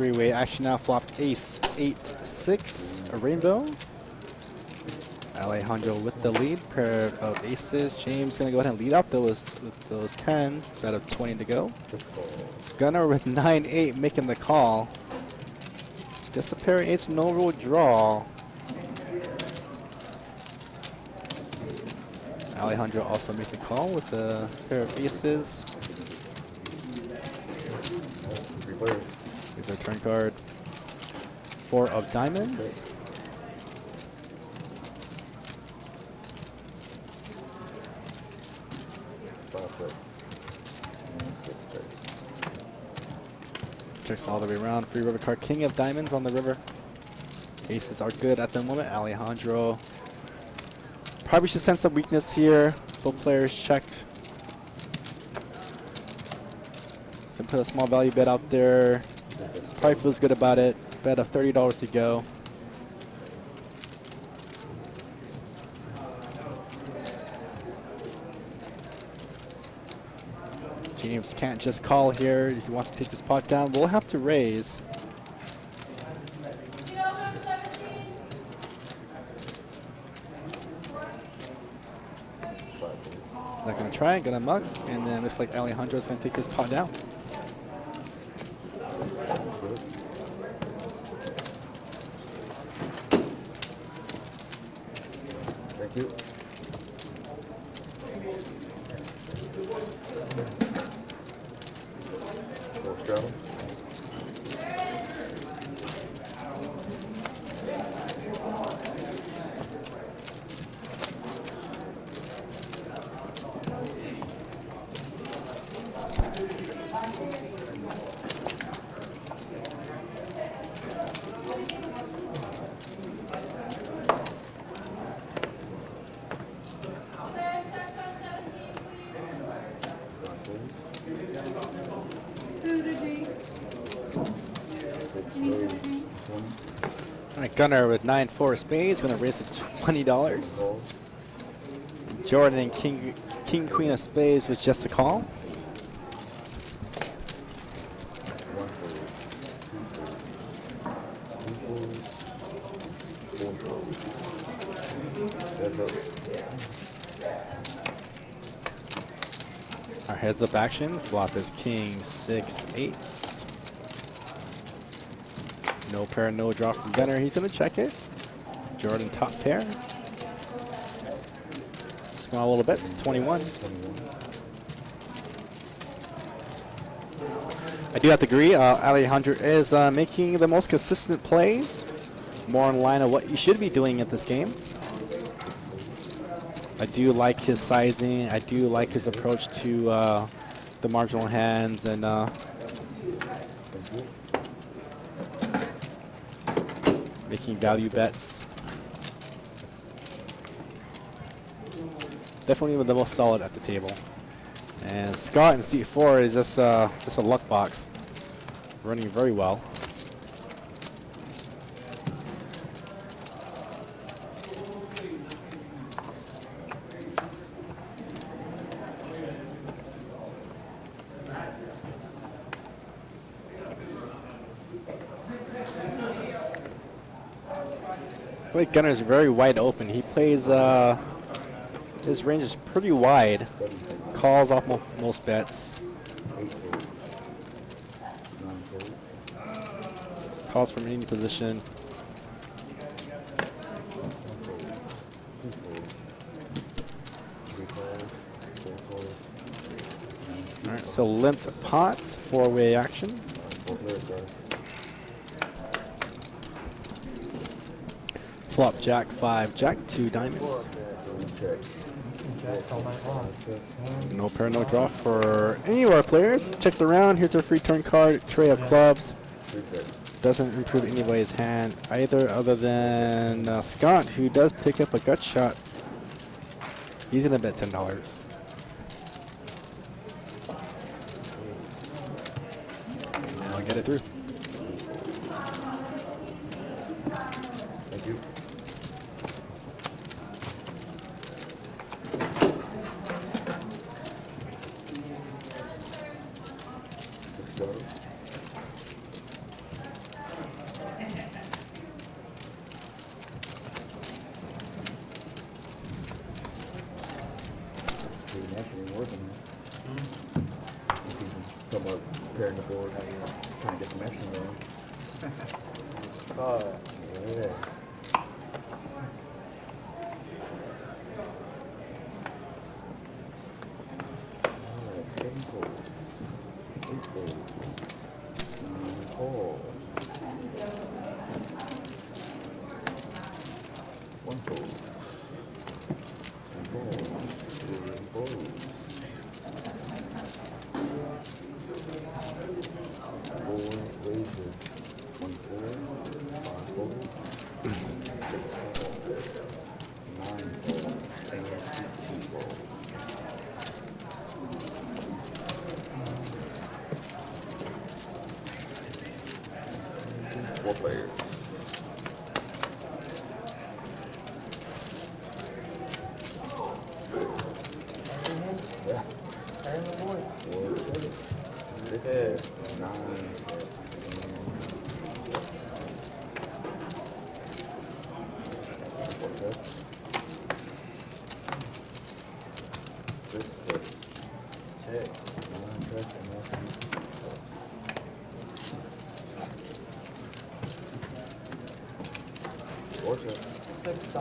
Speaker 2: Three-way action now. Flop ace 8-6, a rainbow. Alejandro with the lead, pair of aces. James gonna go ahead and lead up with those 10s. Out of 20 to go. Gunnar with 9-8 making the call. Just a pair of eights, no real draw. Alejandro also made the call with a pair of aces. Here's our turn card. 4 of diamonds. Checks all the way around. Free river card. King of diamonds on the river. Aces are good at the moment. Alejandro probably should sense some weakness here. Both players checked. So put a small value bet out there. Probably feels good about it. Bet of $30 to go. James can't just call here if he wants to take this pot down. We'll have to raise. Not gonna try it, gonna muck, and then looks like Alejandro's gonna take this pot down.
Speaker 5: Thank you.
Speaker 2: All right, Gunnar with 9-4 spades, gonna raise to $20. Jordan and King Queen of spades was just a call. Our heads up action, flop is King 6-8. No pair, no draw from Gunnar. He's gonna check it. Jordan top pair. Small a little bit, 21. I do have to agree, Alejandro is making the most consistent plays. More in line of what you should be doing at this game. I do like his sizing. I do like his approach to the marginal hands and making value bets. Definitely the most solid at the table. And Scott in seat 4 is just a luck box, running very well. I feel like Gunnar is very wide open. He plays, his range is pretty wide. Calls off most bets. Calls from any position. All right, so limped pot, 4-way action. Flop Jack 5, Jack 2 diamonds. No pair, no draw for any of our players. Check the round. Here's our free turn card, tray of clubs. Doesn't improve anybody's hand either, other than Scott, who does pick up a gut shot. He's gonna bet $10. And I'll get it through.
Speaker 5: Thank you. $6. See, that shit ain't working, man. Talking about preparing the board, trying to get some action going. Yeah. Alright, 7 poles, 8 poles, 9 poles, 1 pole, 2 poles, 3 poles, 4 raises, 1 pole, 5 poles, 6 poles, 9 poles, and 2 poles. 4 players. Yeah. 4 players. 6, 9, what's that? 6 players. 9 tracks and that's 4 tracks.
Speaker 3: $6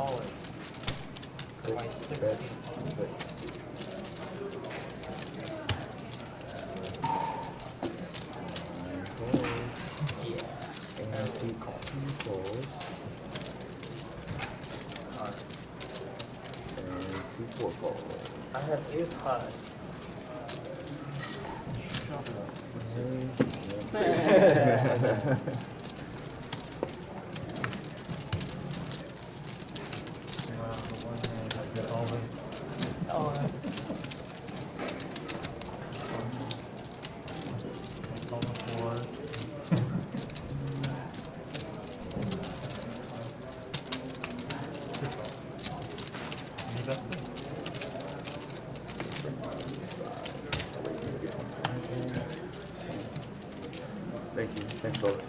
Speaker 3: for my 6
Speaker 5: Bet.
Speaker 3: seat.
Speaker 5: 6. 9 poles.
Speaker 3: Yeah.
Speaker 5: And 2 poles. And 2 4 poles.
Speaker 3: I have ace high. Oh,
Speaker 5: Thank you. Thanks, folks.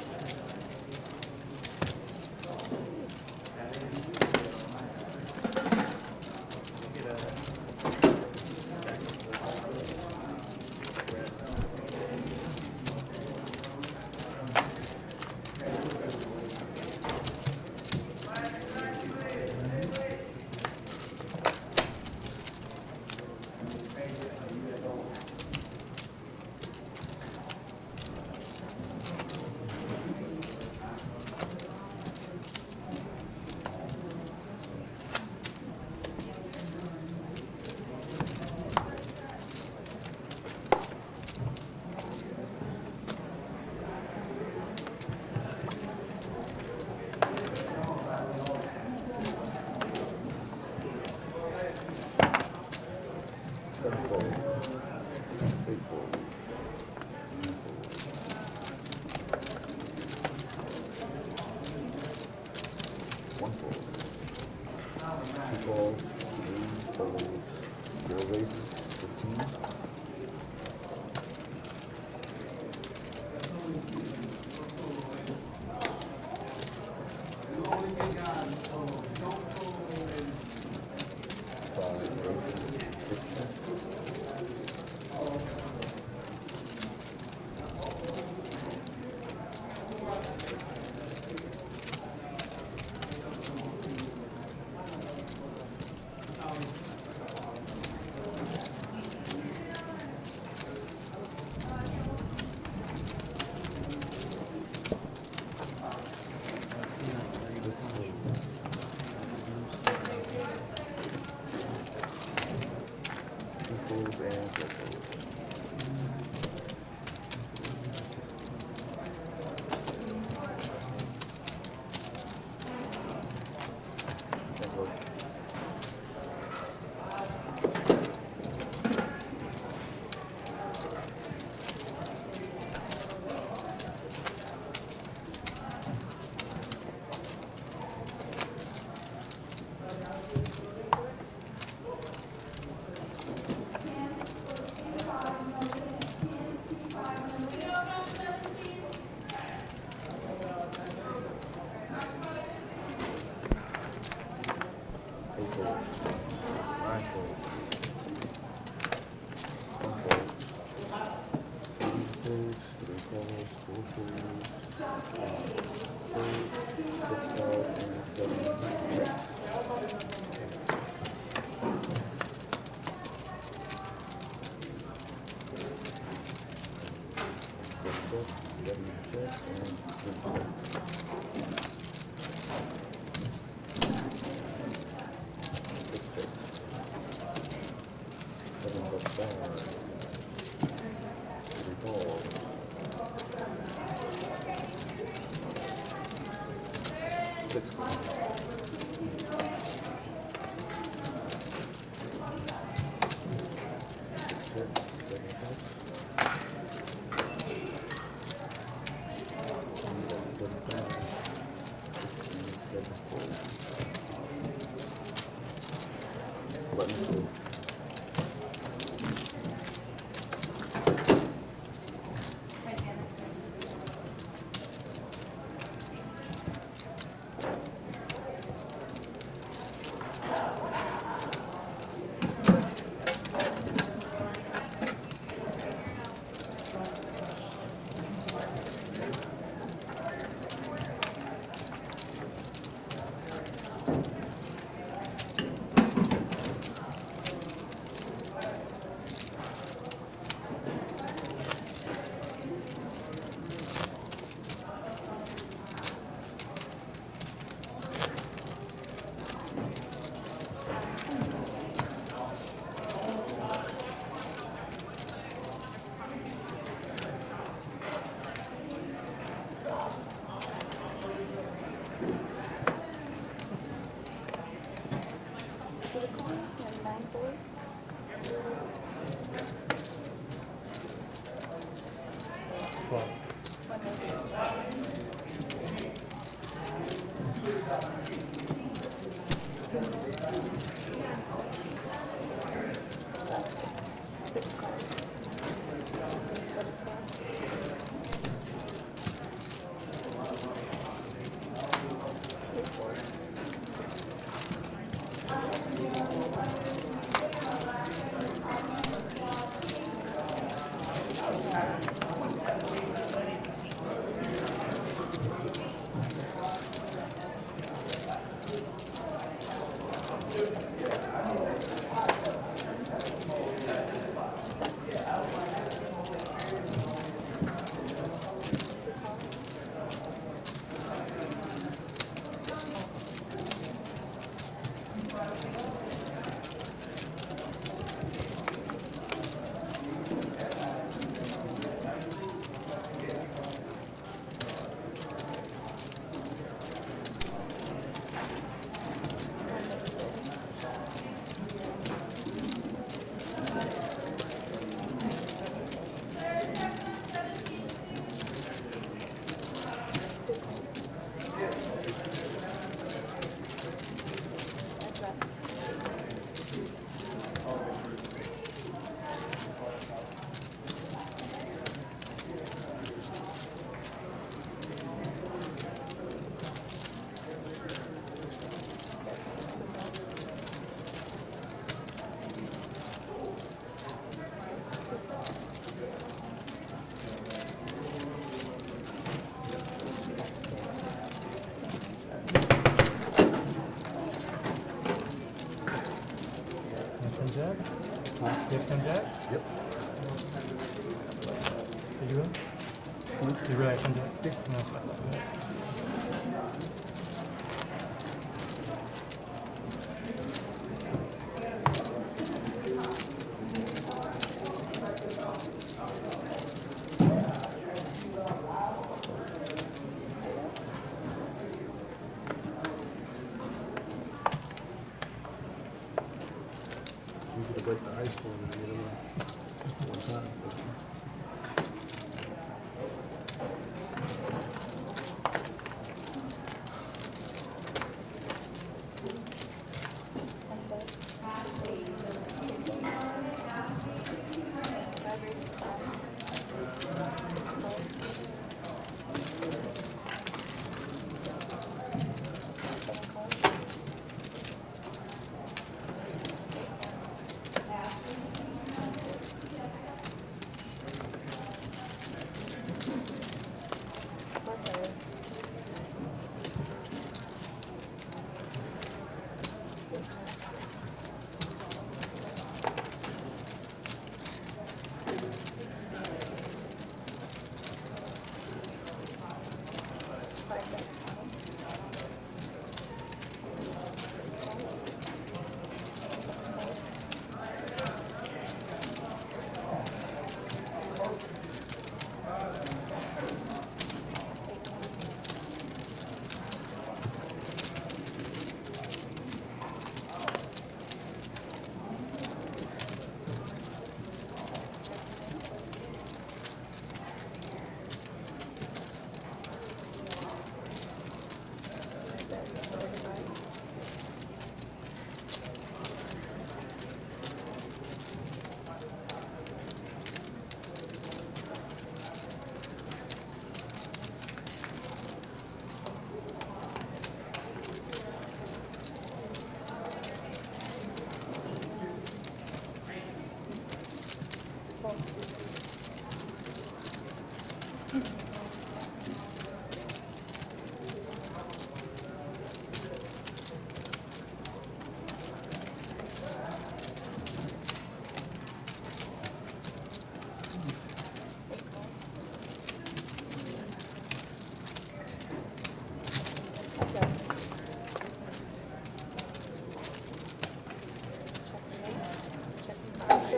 Speaker 4: Jack? Yep, 10 Jack?
Speaker 5: Yep.
Speaker 4: Did you win? Did you really 10 Jack? No, that's what I thought.
Speaker 5: You could break the ice for me, you know, one time.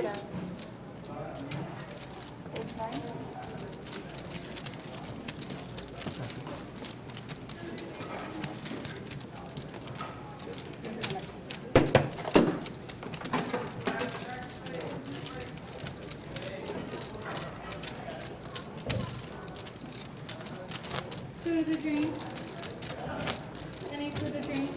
Speaker 8: down. Ace nine.
Speaker 13: Food or drink? Any food or drink?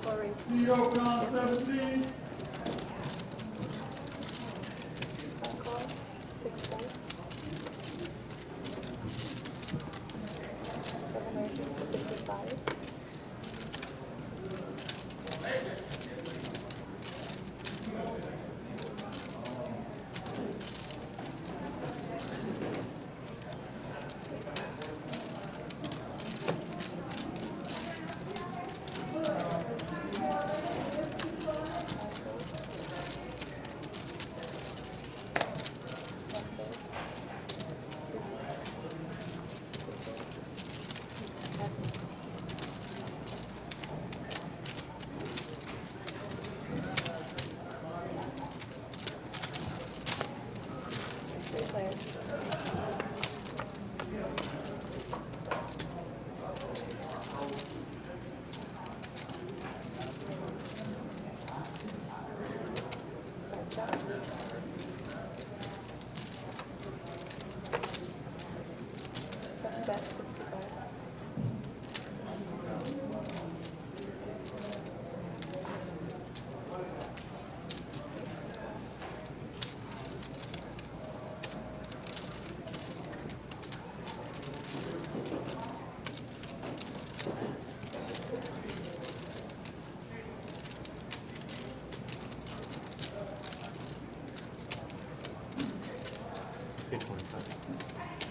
Speaker 8: Four raises.
Speaker 13: You open on 17.
Speaker 8: Phone calls. 6 fold. 7 raises to 55. Three players. Five jacks. Seven bet 65.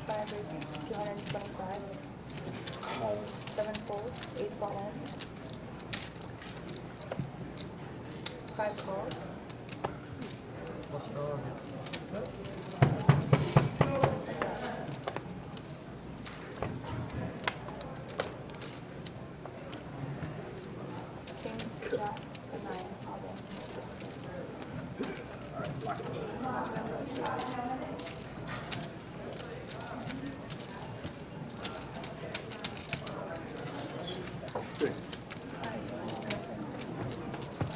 Speaker 8: Five raises 225. 7 folds, 8 all in. 5 calls. Kings, jack, and 9, all in.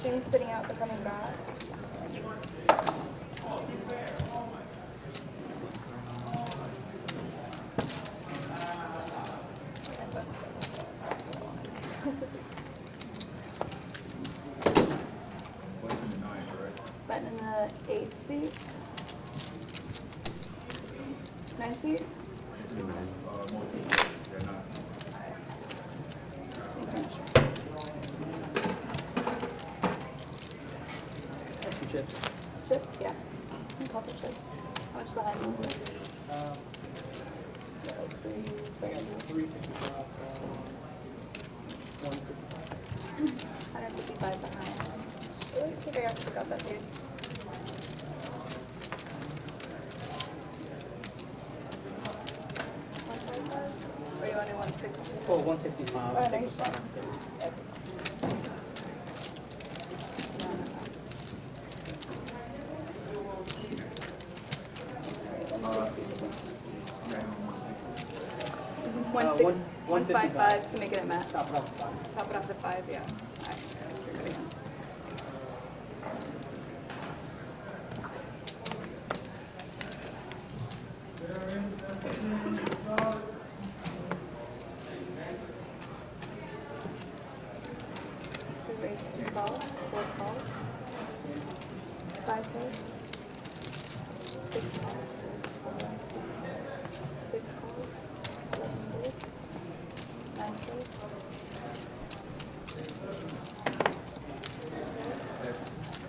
Speaker 8: Kings sitting out, but coming back. Button in the 8 seat. 9 seat.
Speaker 3: Chips.
Speaker 8: Chips, yeah. A couple chips. How much behind you? Yeah, like 370. 155 behind. I think I actually got that, dude. Or you want to 160?
Speaker 3: Oh, 165.
Speaker 8: Oh, nice.
Speaker 3: Uh,
Speaker 8: 155 to make it a match.
Speaker 3: Top it off the top.
Speaker 8: Top it off the 5, yeah. Alright, guys, you're good again. Three raises, 2 calls, 4 calls. 5 calls. 6 calls. 6 calls. 7 calls. 9 calls.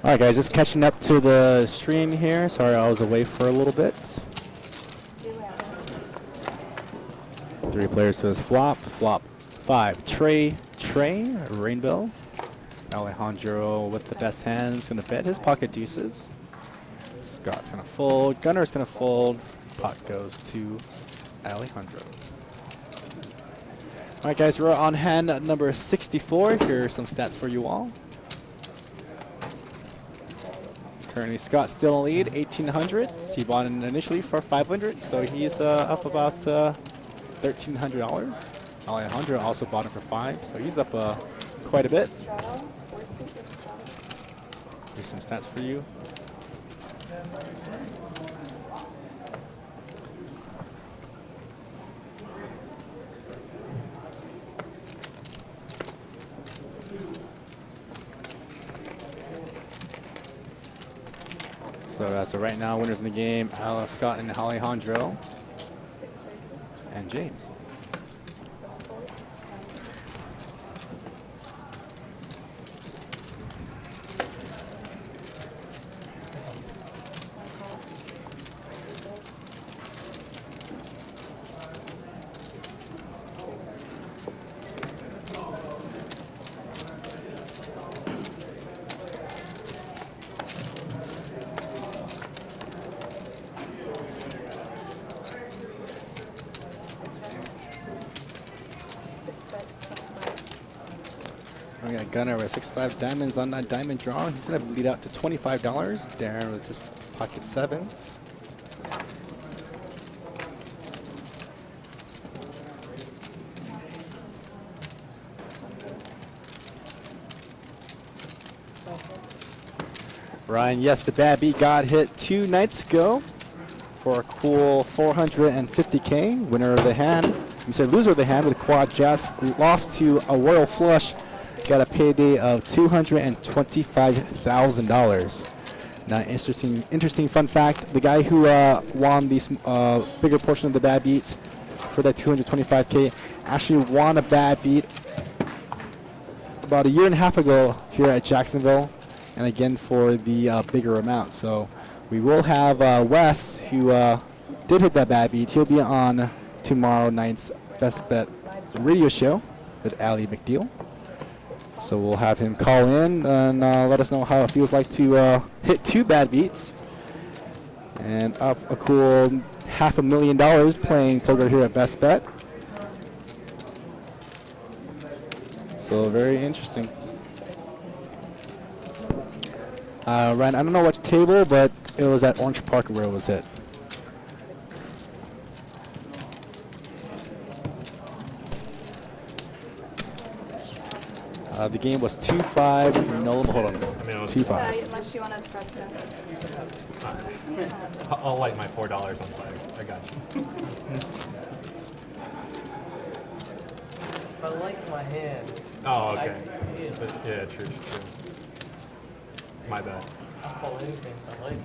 Speaker 2: All right, guys, just catching up to the stream here. Sorry, I was away for a little bit. 3 players to his flop. Flop 5. Trey, Rainbow. Alejandro with the best hands, gonna bet his pocket deuces. Scott's gonna fold. Gunner's gonna fold. Pot goes to Alejandro. All right, guys, we're on hand number 64. Here are some stats for you all. Currently, Scott still in the lead, 1,800. He bought in initially for 500, so he's up about $1,300. Alejandro also bought him for 5, so he's up quite a bit. Here's some stats for you. So as of right now, winners in the game, Scott and Alejandro. And James. We got Gunner with 6-5 diamonds on that diamond draw. He's going to bleed out to $25. Darren with just pocket 7s. Ryan, yes, the bad beat got hit 2 nights ago for a cool 450K. Winner of the hand. You said loser of the hand with quad jacks. Lost to a royal flush. Got a payday of $225,000. Now, interesting fun fact: the guy who won these bigger portion of the bad beats for that 225K actually won a bad beat about a year and a half ago here at Jacksonville, and again for the bigger amount. So we will have Wes, who did hit that bad beat. He'll be on tomorrow night's Best Bet radio show with Allie McNeil. So we'll have him call in and let us know how it feels like to hit 2 bad beats and up a cool $500,000 playing poker here at Best Bet. So very interesting. Ryan, I don't know what table, but it was at Orange Park where it was hit. The game was 2-5. No, hold on. 2-5.
Speaker 8: Unless you want to press notes.
Speaker 4: I'll light my $4 on fire. I got you.
Speaker 3: If I like my hand.
Speaker 4: Oh, okay. Yeah, true. My bad.
Speaker 3: I'll call anything if I like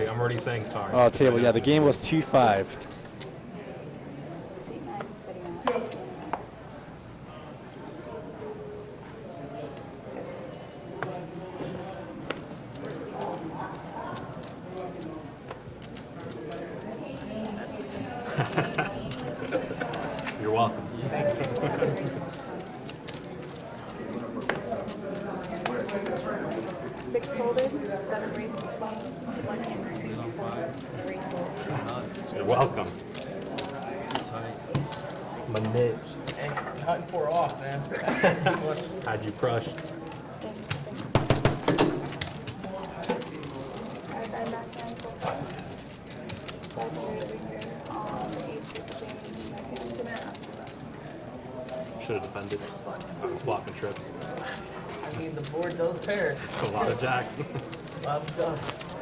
Speaker 3: it.
Speaker 4: I'm already saying sorry.
Speaker 2: Oh, table. Yeah, the game was 2-5.
Speaker 4: You're welcome.
Speaker 8: Six folded, 7 raised between, 1 and 2, 4, 3 folds.
Speaker 4: You're welcome. My niche.
Speaker 3: Hey, cut and 4 off, man.
Speaker 4: How'd you crush? Should have defended. I was flopping trips.
Speaker 3: I mean, the board does pair.
Speaker 4: A lot of jacks.
Speaker 3: A lot of ducks.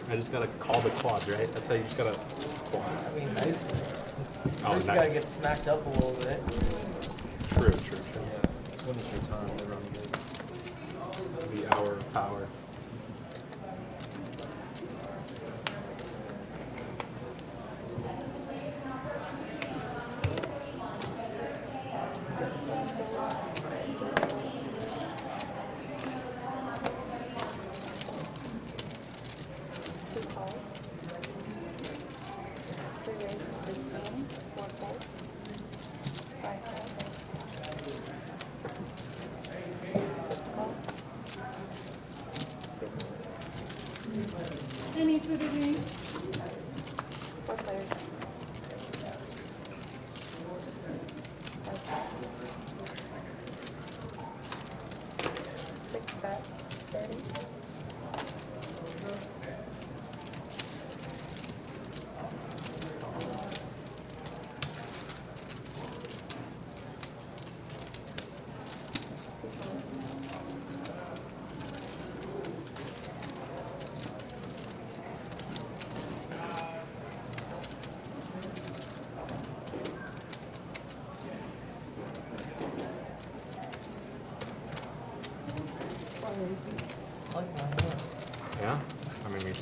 Speaker 4: I just gotta call the quads, right? That's how you just gotta quad.
Speaker 3: I mean, nice.
Speaker 4: Oh,
Speaker 3: First, you
Speaker 4: nice.
Speaker 3: gotta get smacked up a little bit.
Speaker 4: True. When is your time? The hour of power.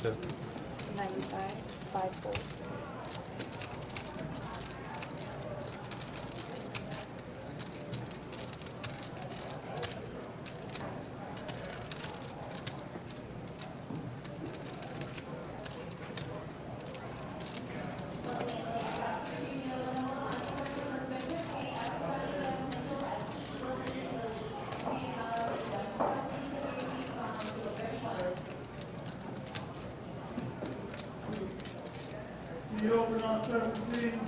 Speaker 4: too.
Speaker 8: 95, 5 volts.
Speaker 1: You open on 17.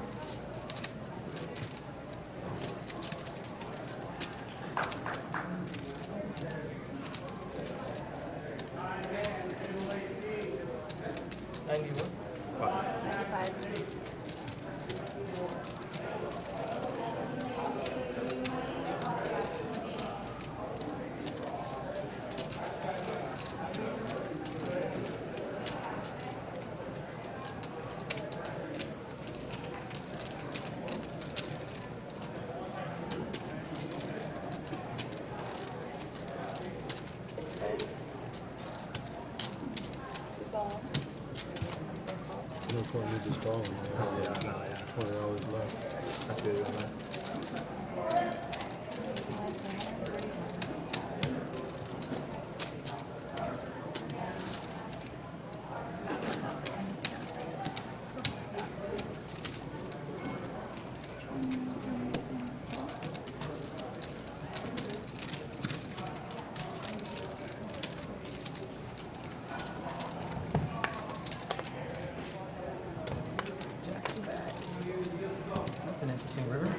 Speaker 4: No point me just calling. Yeah, no, yeah. When I always left. I feel you on that.
Speaker 3: That's an interesting river.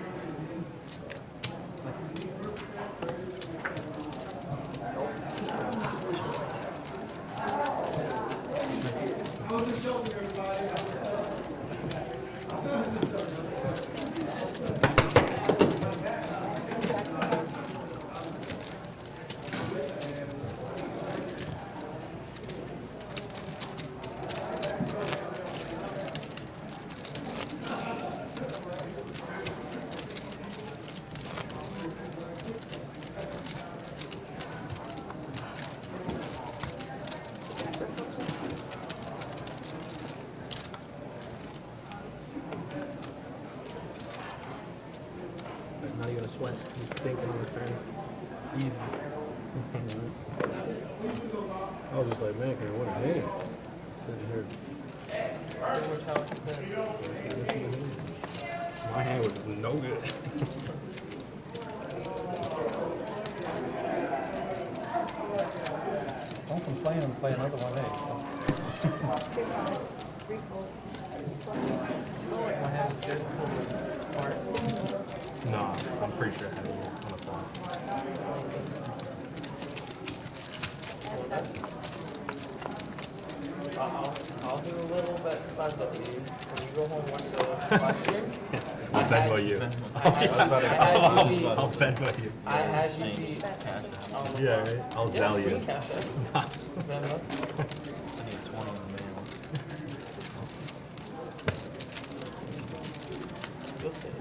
Speaker 4: Like, not even a sweat. Just thinking on the turn. Easy. I was just like, man, can I win a minute? Sitting here. My hand was no good.
Speaker 3: Don't complain and play another one, eh?
Speaker 8: 2 volts, 3 volts, 20 volts.
Speaker 3: My hand was good. Alright.
Speaker 4: No, I'm pretty sure I had it here on the phone.
Speaker 3: I'll do a little bit besides up to you. When you go home last year,
Speaker 4: I'll Venmo you. I'll Venmo you.
Speaker 3: I had you beat.
Speaker 4: Yeah, right? I'll Zell you.
Speaker 3: Cash App. Venmo.
Speaker 6: I need 20 in the mail.
Speaker 3: You'll see.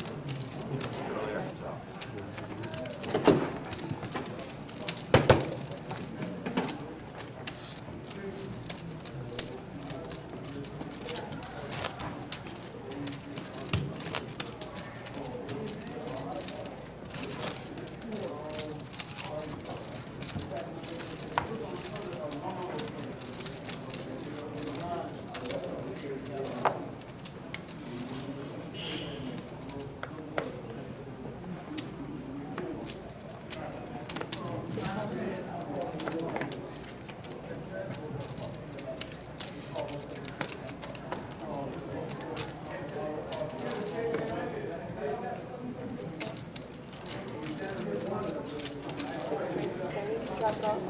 Speaker 8: Drop it off.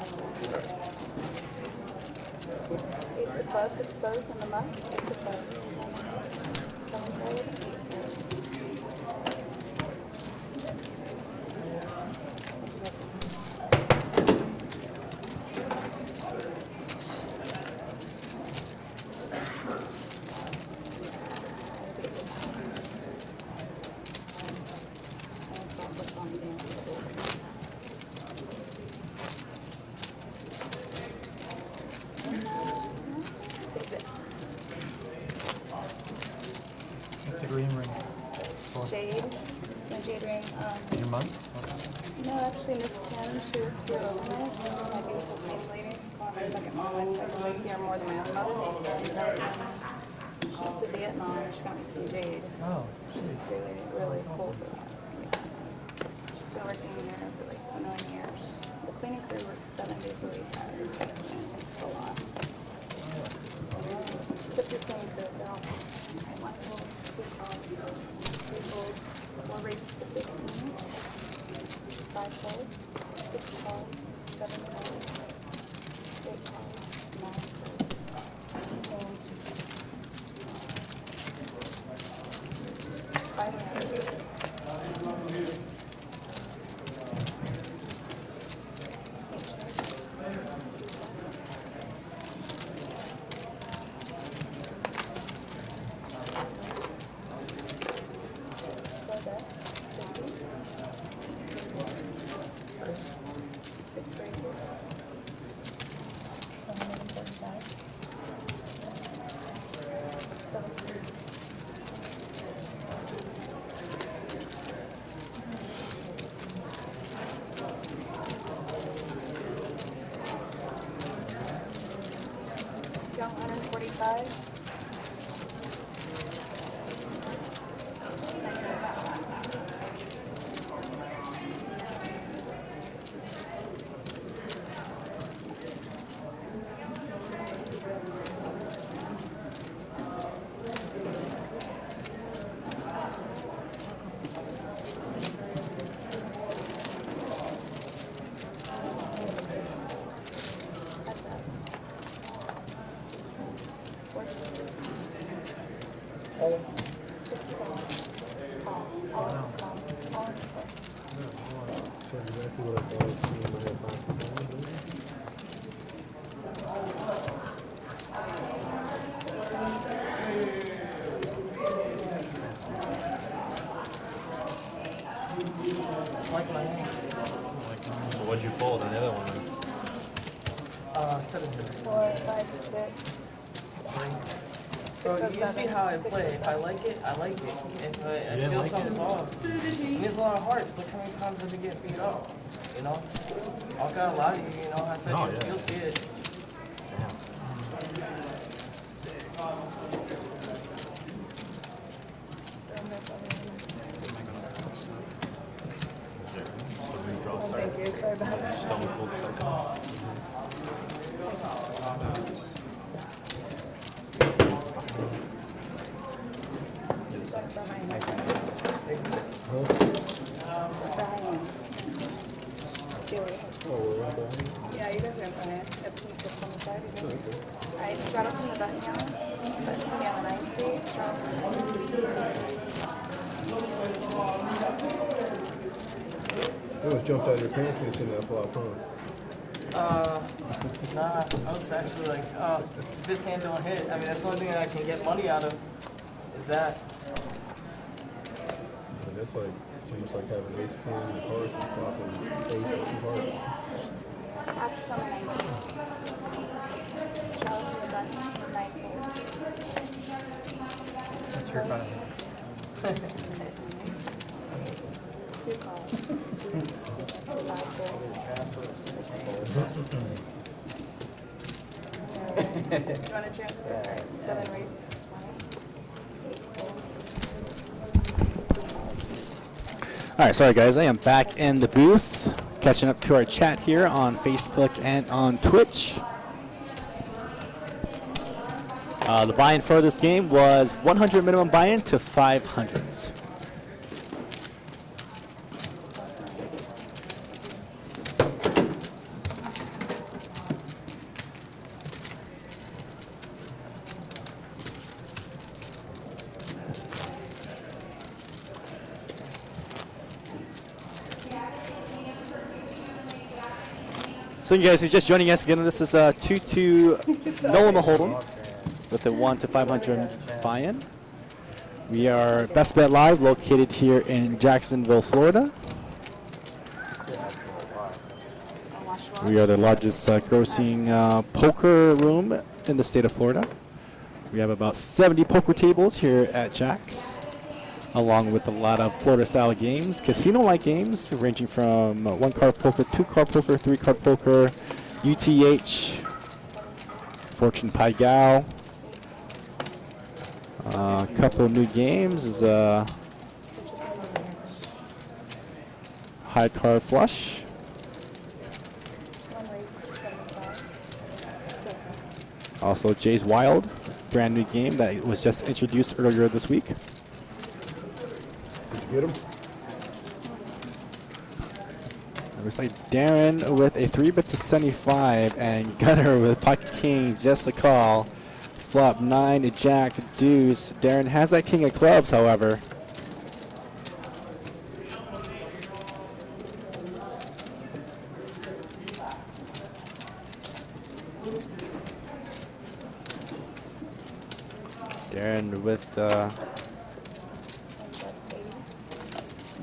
Speaker 8: Ace of clubs exposed in the muck. Ace of clubs. 7 fold.
Speaker 4: dream ring?
Speaker 8: Jade. It's my jade ring.
Speaker 4: Your mom?
Speaker 8: No, actually, Miss Kim, she works here overnight. She's my beautiful cleaning lady. My second mom. I see her more than my own mother. She went to Vietnam. She got me some jade.
Speaker 4: Oh,
Speaker 8: She's really, really cool for that. She's been working here for like a million years. The cleaning crew works 7 days a week. It's a lot. Tip your cleaning crew. They're awesome. Alright, 1 pulls, 2 calls, 3 pulls, 4 races to 15. 5 calls, 6 calls, 7 calls, 8 calls, 9 calls, and 2 calls. 5 rounds. Young 145.
Speaker 4: Exactly what I thought. I had 5%.
Speaker 3: Like my name.
Speaker 6: So what'd you fold on the other one?
Speaker 3: 7, 6.
Speaker 8: 4, 5, 6.
Speaker 3: So you see how I play. If I like it, I like it. If I feel
Speaker 6: like
Speaker 3: something's off, he has a lot of hearts. Look how many times does he get beat up? You know? I gotta lie to you, you know? I said you'll see it.
Speaker 8: Thank you, sorry about that. Start behind my friends. Brian. Steely. Yeah, you guys are in Brian. If he puts on the side, you can. Alright, shot up from the button now. Button from the other 9 seat. Shot
Speaker 4: You almost jumped out of your pants when you seen that flop, huh?
Speaker 3: Nah, I was actually like, if this hand don't hit, I mean, that's the only thing that I can get money out of, is that.
Speaker 4: And that's like, it's almost like having ace king and hearts and flopping ace with 2 hearts.
Speaker 8: action on the 9 seat. Shot up from the button from 9 fours.
Speaker 3: That's your kind of.
Speaker 8: 2 calls. 5 fours. 6 fours. Do you want to transfer? All right, 7 raises to 20. 8 folds. 2 calls.
Speaker 2: All right, sorry guys, I am back in the booth, catching up to our chat here on Facebook and on Twitch. The buy-in for this game was 100 minimum buy-in to 500s. So you guys who are just joining us again, this is 2-2 Nolan Hold'em with a 1 to 500 buy-in. We are Best Bet Live, located here in Jacksonville, Florida. We are the largest grossing poker room in the state of Florida. We have about 70 poker tables here at Jack's. along with a lot of Florida-style games, casino-like games ranging from 1-card poker, 2-card poker, 3-card poker, UTH, Fortune Pai Gow. A couple new games is high card flush. Also Jay's Wild, brand new game that was just introduced earlier this week.
Speaker 5: Did you get him?
Speaker 2: It looks like Darren with a 3-bet to 75 and Gunner with pocket king, just a call. Flop 9, jack, deuce. Darren has that king of clubs, however. Darren with a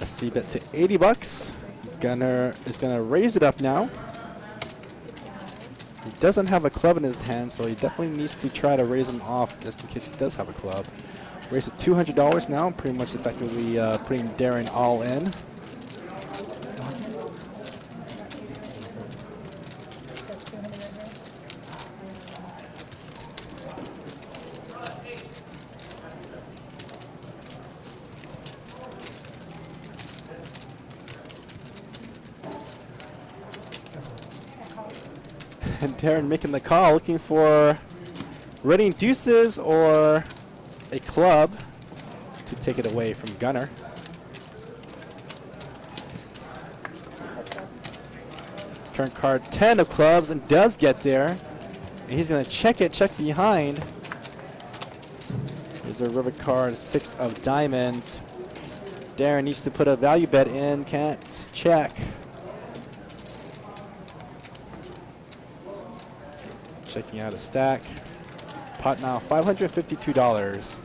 Speaker 2: C-bet to 80 bucks. Gunner is going to raise it up now. He doesn't have a club in his hand, so he definitely needs to try to raise him off just in case he does have a club. Raise to $200 now, pretty much effectively putting Darren all in. And Darren making the call, looking for running deuces or a club to take it away from Gunner. Turn card 10 of clubs and does get there. And he's going to check behind. There's a river card, 6 of diamonds. Darren needs to put a value bet in, can't check. Checking out a stack. Pot now $552.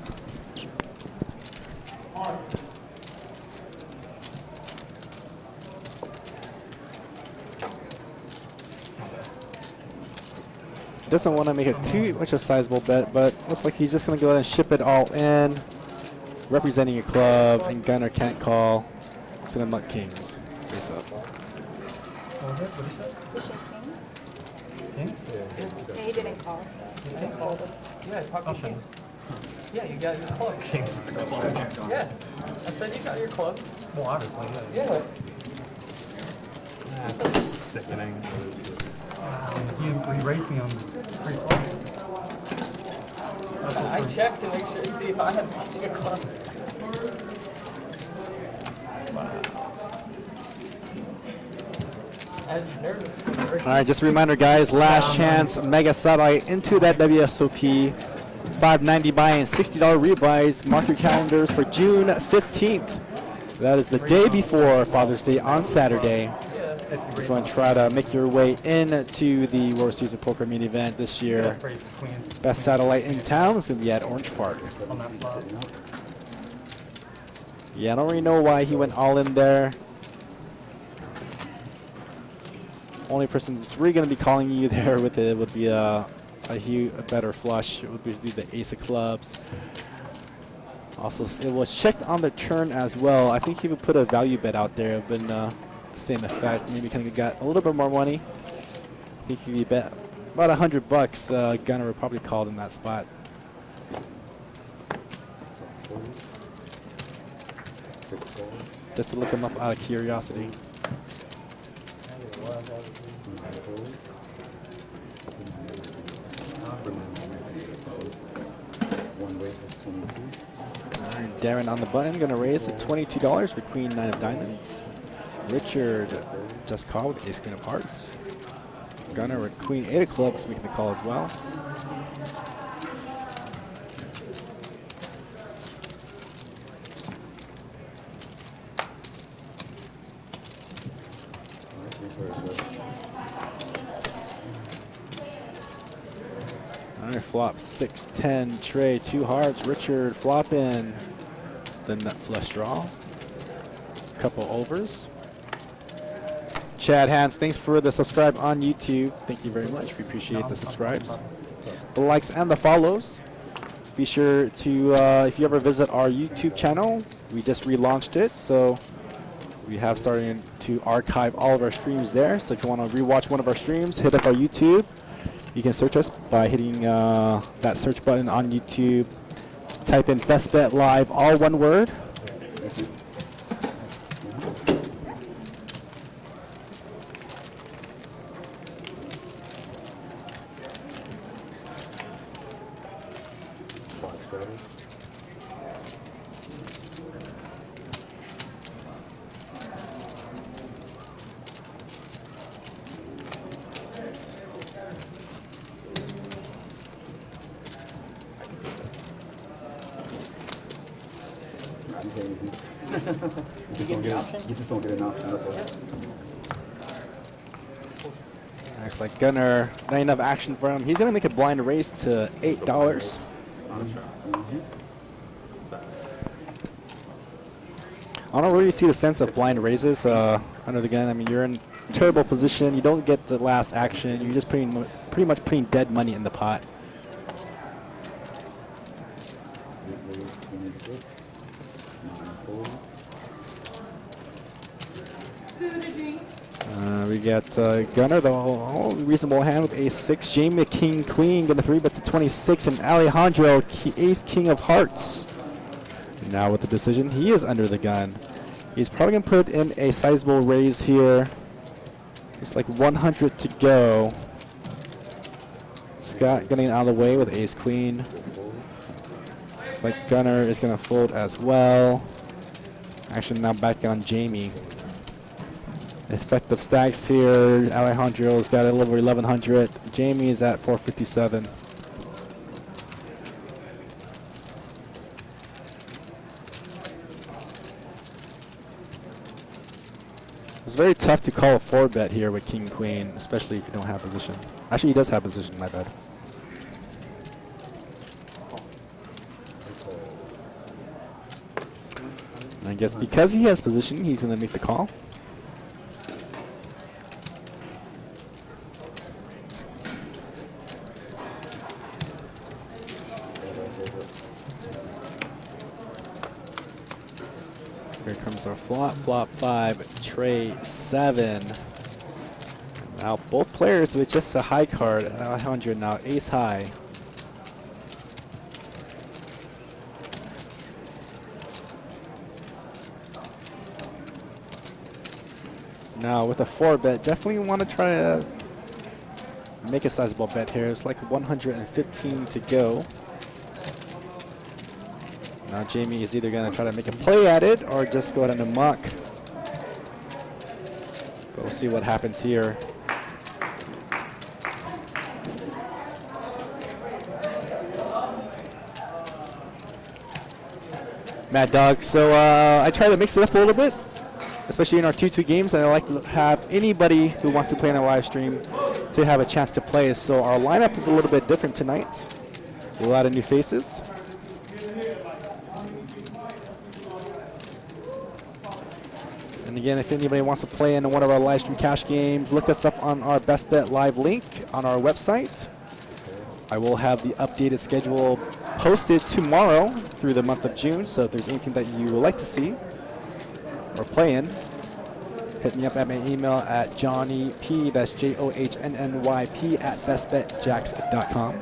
Speaker 2: Doesn't want to make it too much of a sizable bet, but looks like he's just going to go ahead and ship it all in. Representing a club, and Gunner can't call. He's going to nut kings. Face up.
Speaker 8: Yeah, he didn't call. I called him.
Speaker 3: Yeah, pocket kings. Yeah, you got your club. Kings. Yeah, I said you got your club.
Speaker 4: Well, obviously,
Speaker 3: Yeah.
Speaker 4: That's sickening.
Speaker 14: You raised me on free club.
Speaker 3: I checked to make sure to see if I had your club.
Speaker 2: All right, just a reminder, guys, last chance mega satellite into that WSOP. $5.90 buy and $60 rebuys. Mark your calendars for June 15th. That is the day before Father's Day on Saturday. If you want to try to make your way into the World Series of Poker main event this year, best satellite in town is going to be at Orange Park. Yeah, I don't really know why he went all in there. Only person that's really going to be calling you there with it would be a better flush. It would be the ace of clubs. Also, it was checked on the turn as well. I think he would put a value bet out there, but the same effect. Maybe kind of got a little bit more money. I think he bet about $100. Gunner would probably call in that spot. Just to look him up out of curiosity. Darren on the button, going to raise at $22 for Queen 9 of diamonds. Richard just called with Ace Queen of hearts. Gunner with Queen 8 of clubs making the call as well. Gunner flop 6, 10, Trey, 2 hearts. Richard flopping the nut flush draw. Couple overs. Chad Hans, thanks for the subscribe on YouTube. Thank you very much. We appreciate the subscribes, the likes, and the follows. Be sure to, if you ever visit our YouTube channel, we just relaunched it. So we have started to archive all of our streams there. So if you want to rewatch one of our streams, hit up our YouTube. You can search us by hitting that search button on YouTube. Type in Best Bet Live, all one word. Looks like Gunner, not enough action for him. He's going to make a blind raise to $8. I don't really see the sense of blind raises under the gun. I mean, you're in terrible position. You don't get the last action. You're just pretty much putting dead money in the pot. We got Gunner, the reasonable hand with ace-6. Jamie, king, queen, going to 3-bet to 26. And Alejandro, ace, king of hearts. Now with the decision, he is under the gun. He's probably going to put in a sizable raise here. It's like 100 to go. Scott getting out of the way with ace-queen. Looks like Gunner is going to fold as well. Actually, now back on Jamie. Effective stacks here. Alejandro's got a little over 1,100. Jamie is at 457. It's very tough to call a 4-bet here with king queen, especially if you don't have position. Actually, he does have position. My bad. And I guess because he has position, he's going to make the call. Here comes our flop 5, tray 7. Now both players with just a high card. Alejandro now ace high. Now with a 4-bet, definitely want to try to make a sizable bet here. It's like 115 to go. Now Jamie is either going to try to make a play at it or just go ahead and muck. But we'll see what happens here. Mad Dog. So I try to mix it up a little bit, especially in our 2-2 games. And I like to have anybody who wants to play on a live stream to have a chance to play. So our lineup is a little bit different tonight. A lot of new faces. And again, if anybody wants to play in one of our live stream cash games, look us up on our Best Bet Live link on our website. I will have the updated schedule posted tomorrow through the month of June. So if there's anything that you would like to see or play in, hit me up at my email at johnnyp, that's JOHNNYP at bestbetjacks.com.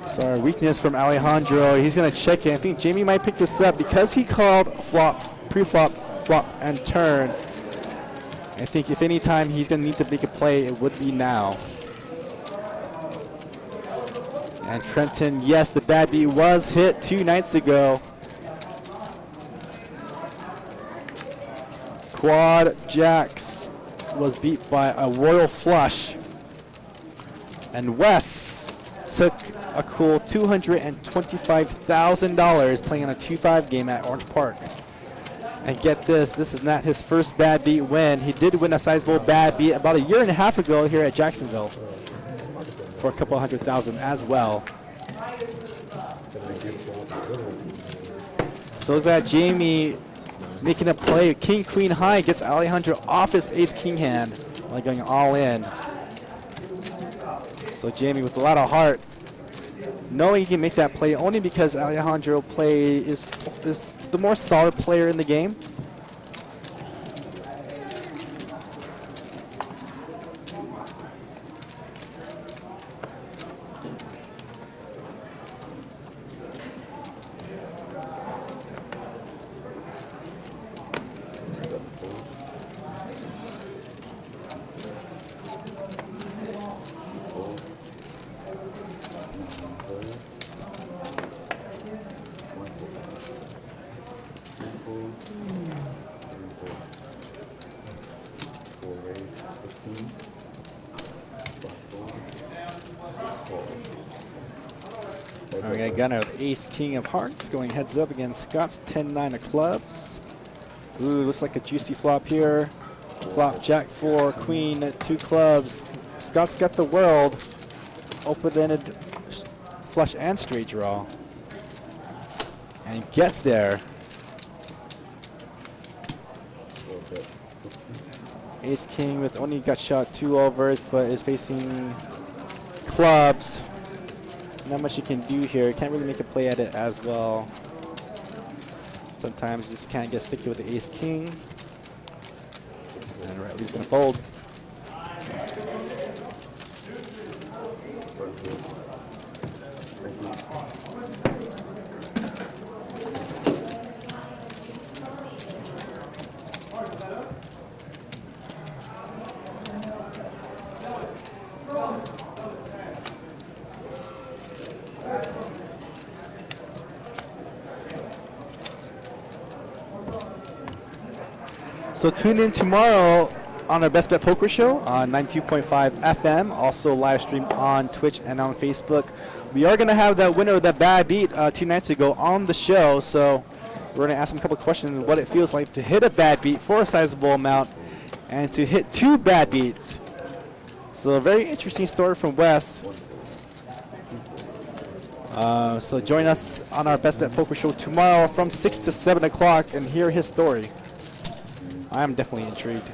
Speaker 2: So our weakness from Alejandro, he's going to check in. I think Jamie might pick this up because he called flop, pre-flop, flop, and turn. I think if any time he's going to need to make a play, it would be now. And Trenton, yes, the bad beat was hit 2 nights ago. Quad Jacks was beat by a royal flush. And Wes took a cool $225,000 playing on a 2-5 game at Orange Park. And get this is not his first bad beat win. He did win a sizable bad beat about 1.5 years ago here at Jacksonville for a couple $100,000 as well. So look at Jamie making a play. King, queen high gets Alejandro off his ace-king hand, like going all in. So Jamie with a lot of heart knowing he can make that play only because Alejandro is the more solid player in the game. Okay, Gunner with ace king of hearts going heads up against Scott's 10-9 of clubs. Ooh, looks like a juicy flop here. Flop jack 4, queen 2 clubs. Scott's got the world. Open-ended flush and straight draw. And gets there. Ace king with only got shot 2 overs, but is facing clubs. Not much you can do here. Can't really make a play at it as well. Sometimes you just can't get sticky with the ace king. And Riley's gonna fold. So tune in tomorrow on our Best Bet Poker Show on 92.5 FM, also live stream on Twitch and on Facebook. We are going to have that winner of that bad beat 2 nights ago on the show, so we're going to ask him a couple of questions on what it feels like to hit a bad beat for a sizable amount and to hit 2 bad beats. So a very interesting story from Wes. So join us on our Best Bet Poker Show tomorrow from 6 to 7 o'clock and hear his story. I am definitely intrigued.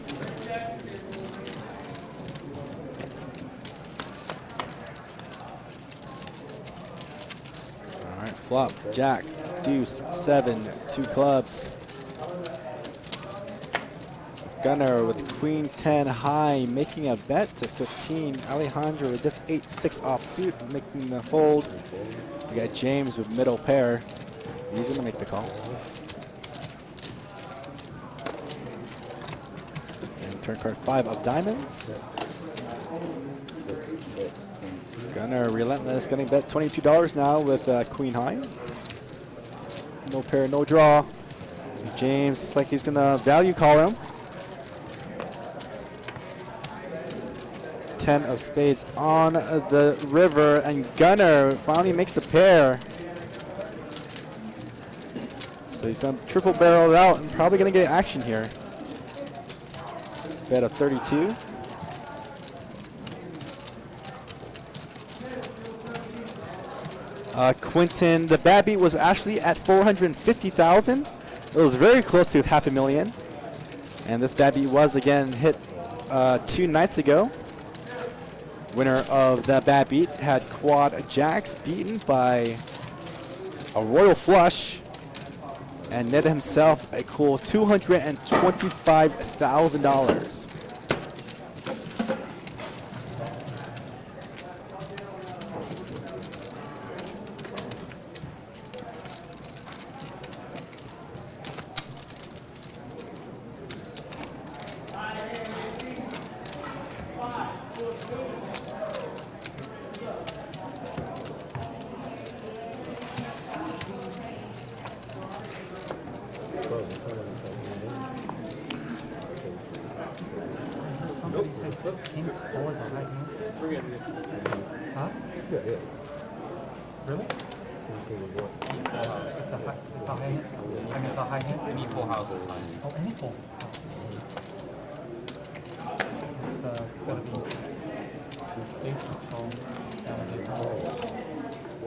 Speaker 2: All right, flop, jack, deuce, 7, 2 clubs. Gunner with queen 10 high, making a bet to 15. Alejandro with just 8-6 offsuit, making the fold. We got James with middle pair. He's gonna make the call. Turn card 5 of diamonds. Gunner relentless, getting bet $22 now with queen high. No pair, no draw. James, it's like he's gonna value call him. 10 of spades on the river, and Gunner finally makes a pair. So he's gonna triple barrel it out and probably gonna get action here. Bet of 32. Quinton, the bad beat was actually at 450,000. It was very close to $500,000. And this bad beat was again hit 2 nights ago. Winner of that bad beat had quad jacks beaten by a royal flush and netted himself a cool $225,000.
Speaker 14: King's 4 is a high hand. Huh?
Speaker 5: Yeah, yeah.
Speaker 14: Really? It's a high hand. I mean, it's a high hand.
Speaker 6: Any full house.
Speaker 14: Oh, any full. It's gotta be ace control.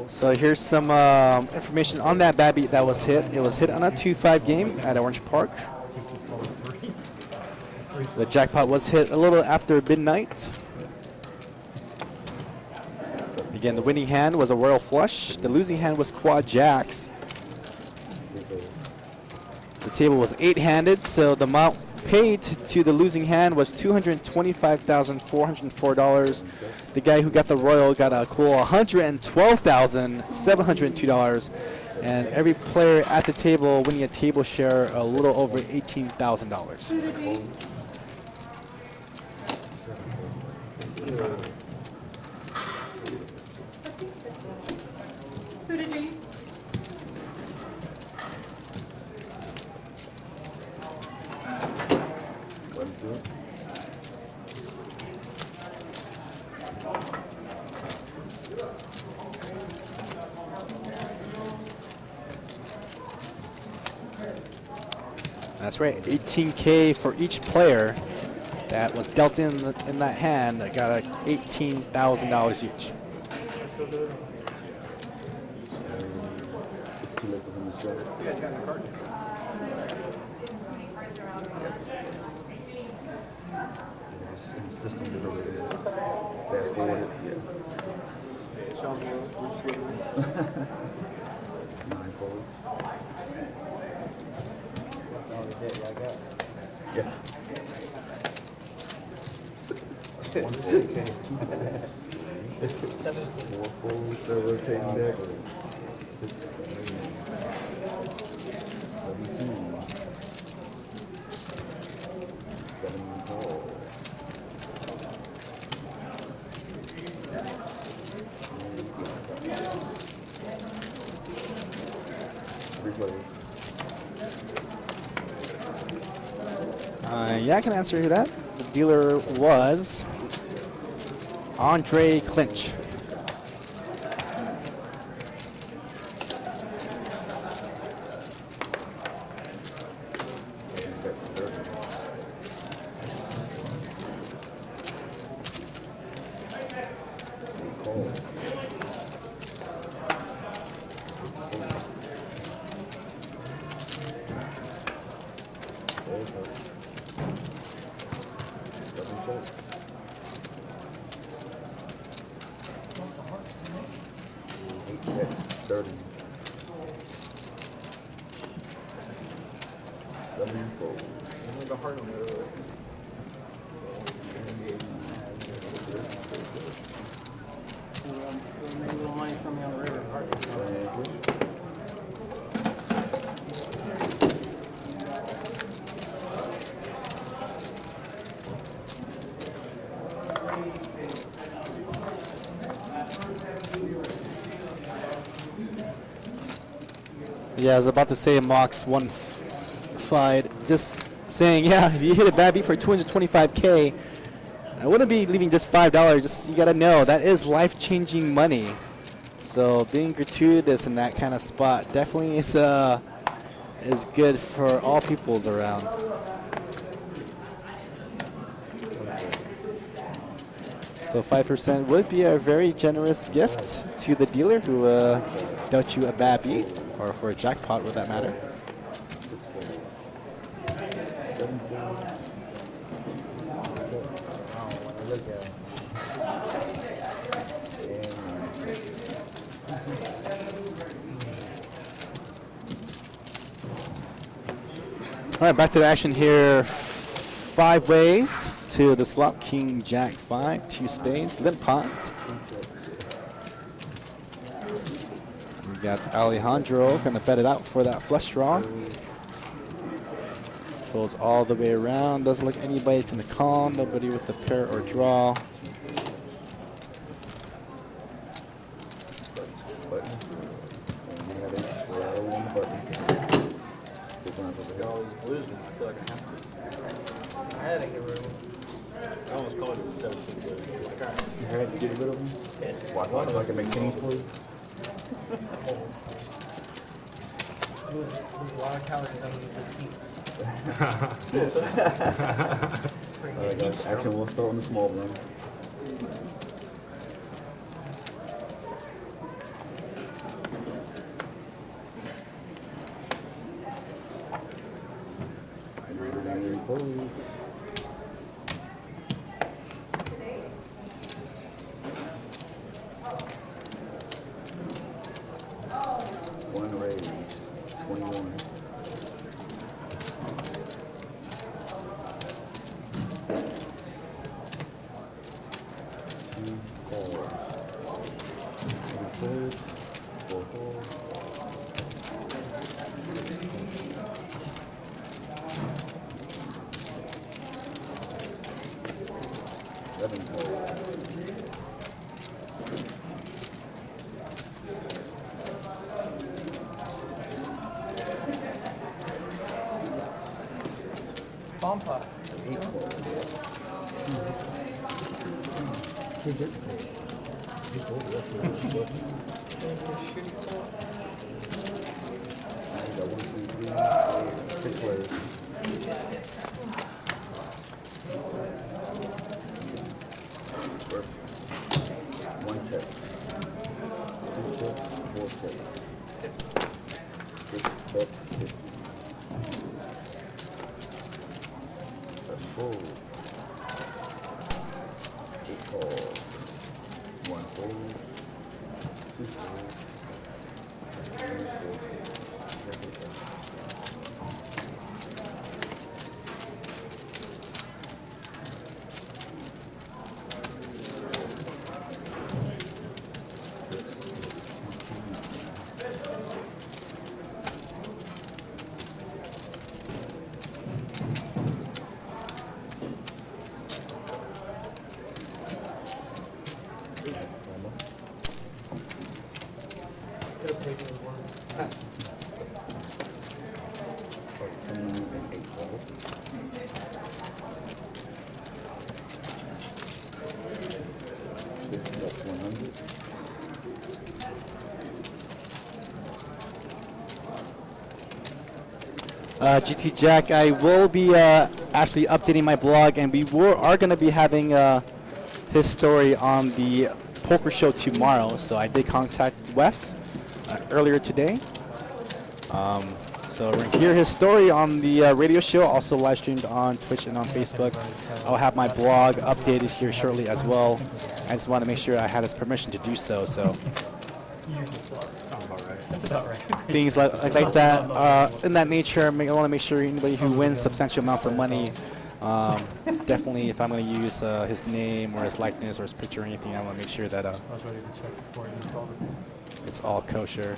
Speaker 2: So here's some information on that bad beat that was hit. It was hit on a 2-5 game at Orange Park. The jackpot was hit a little after midnight. Again, the winning hand was a royal flush. The losing hand was quad jacks. The table was 8-handed, so the amount paid to the losing hand was $225,404. The guy who got the royal got a cool $112,702. And every player at the table winning a table share a little over $18,000.
Speaker 13: Who did you?
Speaker 2: That's right, 18K for each player that was dealt in that hand. That got $18,000 each.
Speaker 7: System fast forward it. Yeah. Nine folds. Yeah. Four folds, rotating deck. 6, 17. 7 calls.
Speaker 2: Yeah, I can answer that. The dealer was Andre Clinch.
Speaker 3: Make a little money from me on the river.
Speaker 2: Yeah, I was about to say Mox won fight. Just saying, yeah, if you hit a bad beat for 225K, I wouldn't be leaving just $5. Just you gotta know that is life-changing money. So being gratuitous in that kind of spot definitely is good for all peoples around. So 5% would be a very generous gift to the dealer who dealt you a bad beat, or for a jackpot, for that matter. All right, back to the action here. 5 ways to this flop. King, Jack, 5, 2 spades, limp pots. We got Alejandro gonna bet it out for that flush draw. Folds all the way around. Doesn't look anybody's gonna call. Nobody with a pair or draw.
Speaker 3: I had to get rid of him.
Speaker 7: I almost called it 17 good. You had to get rid of him? Yeah. Watch so I can make change for you?
Speaker 3: There's a lot of calories on this seat.
Speaker 7: Alright guys, action will start on the small one.
Speaker 3: Bomb pot.
Speaker 5: 8 balls. He gets paid. He told me that's what he was working. Now he got 1, 2, 3, 6 players. First, 1 check. 2 checks, 4 checks. 6 bets, 50. That's full. 8 calls. 1 fold. 2 folds. 3, 4 folds. That's it.
Speaker 2: GT Jack, I will be actually updating my blog, and are going to be having his story on the poker show tomorrow. So I did contact Wes earlier today. So we're going to hear his story on the radio show, also live streamed on Twitch and on Facebook. I'll have my blog updated here shortly as well. I just want to make sure I had his permission to do so. So things like that, in that nature, I want to make sure anybody who wins substantial amounts of money, definitely if I'm going to use his name or his likeness or his picture or anything, I want to make sure that it's all kosher.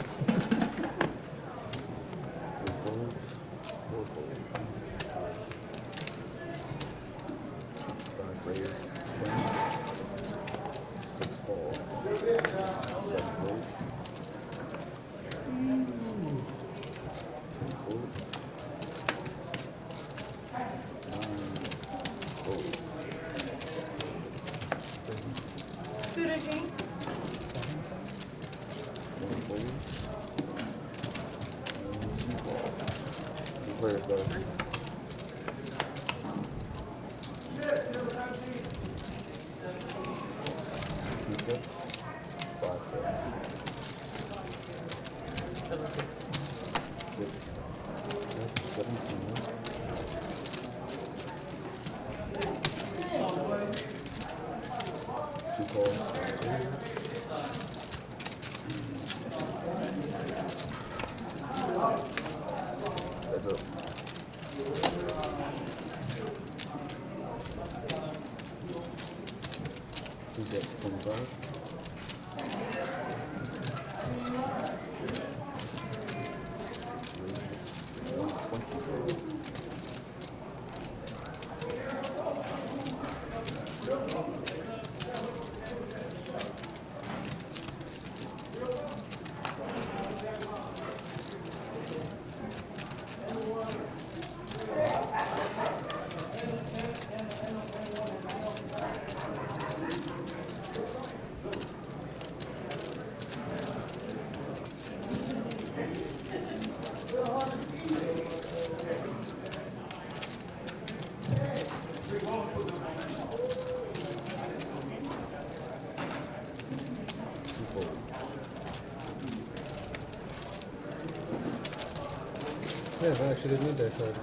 Speaker 5: Yeah, I actually didn't need that card.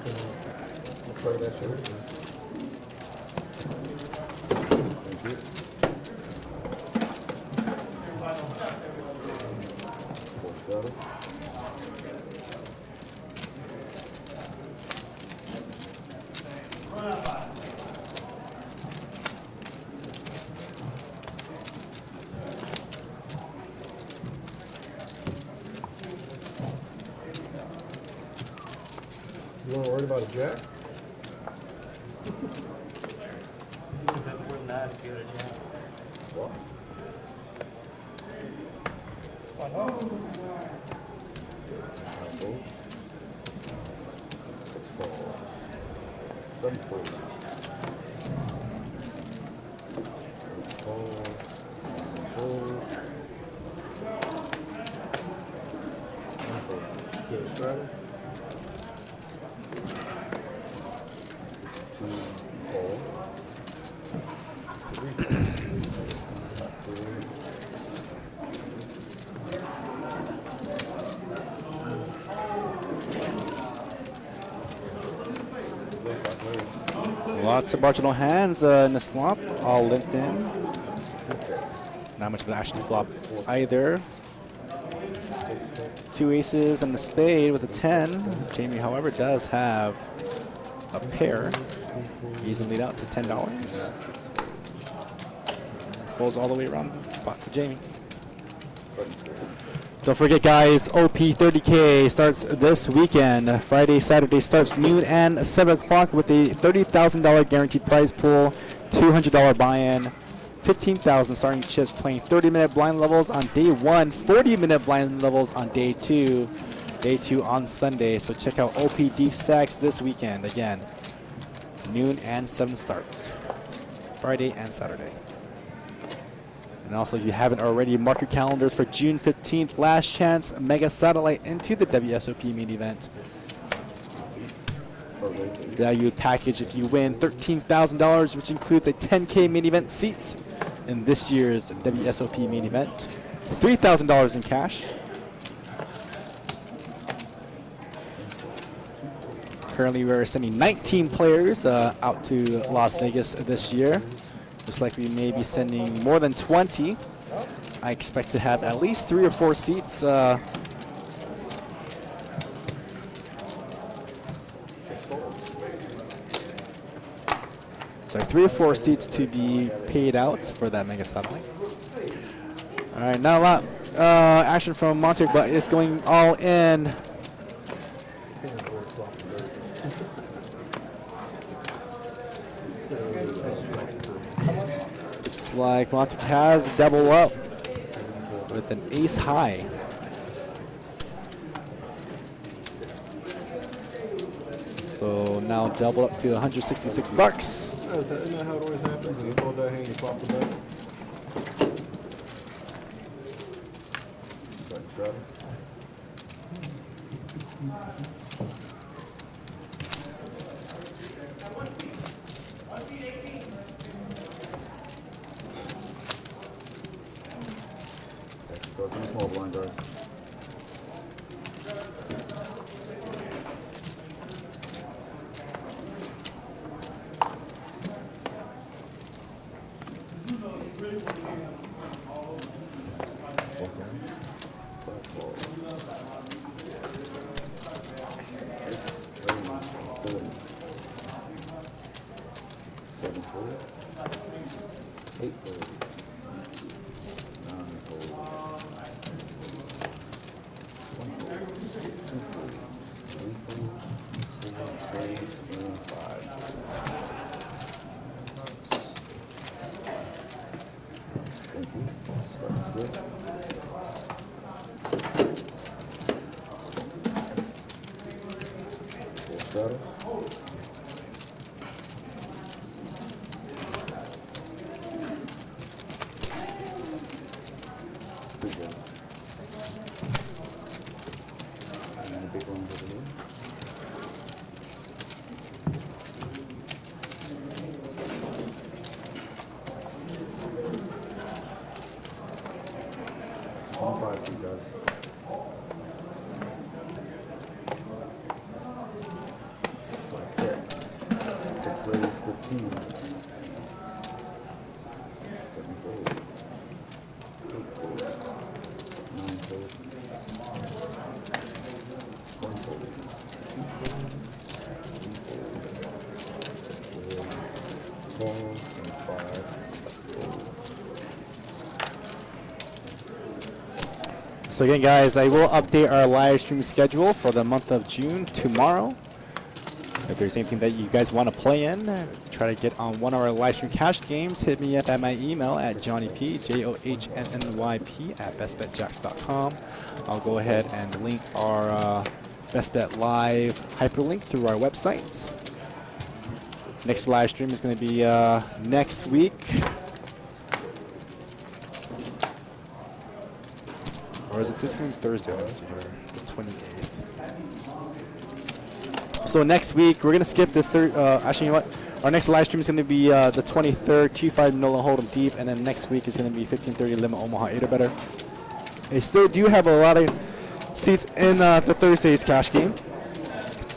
Speaker 5: I'll try that shit. Thank you. 4 shadow. You weren't worried about a jack?
Speaker 3: More than that if you had a jam.
Speaker 5: What?
Speaker 3: Why not?
Speaker 5: 5 balls. 6 balls. 7-4.
Speaker 2: Lots of marginal hands in the swamp, all linked in. Not much of an action flop either. 2 aces and the spade with a 10. Jamie, however, does have a pair. He's in lead out to $10. Folds all the way around spot to Jamie. Don't forget, guys, OP 30K starts this weekend. Friday, Saturday starts noon and 7 o'clock with a $30,000 guaranteed prize pool, $200 buy-in, 15,000 starting chips, playing 30-minute blind levels on day 1, 40-minute blind levels on day 2 on Sunday. So check out OP Deep Stacks this weekend. Again, noon and 7 starts, Friday and Saturday. And also, if you haven't already, mark your calendars for June 15th, last chance mega satellite into the WSOP main event. Value package if you win $13,000, which includes a 10K main event seats in this year's WSOP main event. $3,000 in cash. Currently, we're sending 19 players out to Las Vegas this year. Looks like we may be sending more than 20. I expect to have at least 3 or 4 seats. Sorry, 3 or 4 seats to be paid out for that mega satellite. All right, not a lot action from Montek, but it's going all in. Like Montek has double up with an ace high. So now double up to $166.
Speaker 5: Isn't that how it always happens? When you hold that hand, you flop the bet? Small blind guys.
Speaker 2: So again, guys, I will update our live stream schedule for the month of June tomorrow. If there's anything that you guys want to play in, try to get on one of our live stream cash games, hit me up at my email at johnnyp, JOHNNYP at bestbetjacks.com. I'll go ahead and link our Best Bet Live hyperlink through our website. Next live stream is going to be next week. Or is it this coming Thursday? Let's see here. The 28th. So next week, we're going to skip this third. Actually, you know what? Our next live stream is going to be the 23rd, 2-5 Nolan Hold'em Deep. And then next week is going to be 15:30 Limit Omaha 8 or better. They still do have a lot of seats in the Thursday's cash game.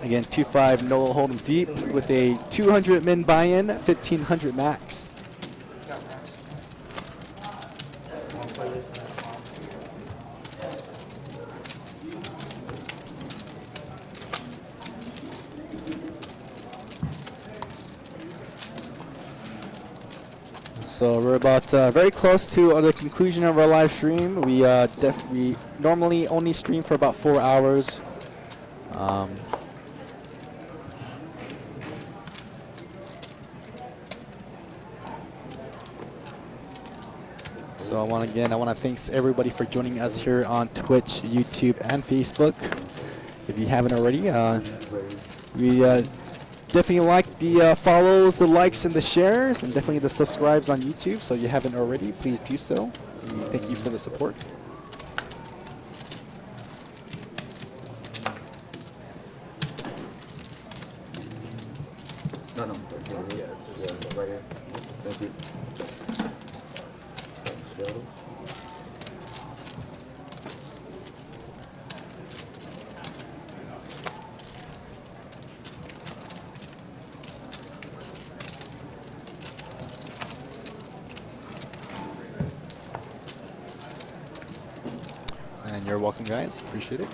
Speaker 2: Again, 2-5 Nolan Hold'em Deep with a 200 min buy-in, 1,500 max. So we're about very close to the conclusion of our live stream. We normally only stream for about 4 hours. So I want to thank everybody for joining us here on Twitch, YouTube, and Facebook. If you haven't already, we definitely like the follows, the likes, and the shares, and definitely the subscribes on YouTube. So if you haven't already, please do so. We thank you for the support.
Speaker 5: No, no. Yeah, right here. Thank you.
Speaker 2: And you're welcome, guys. Appreciate it.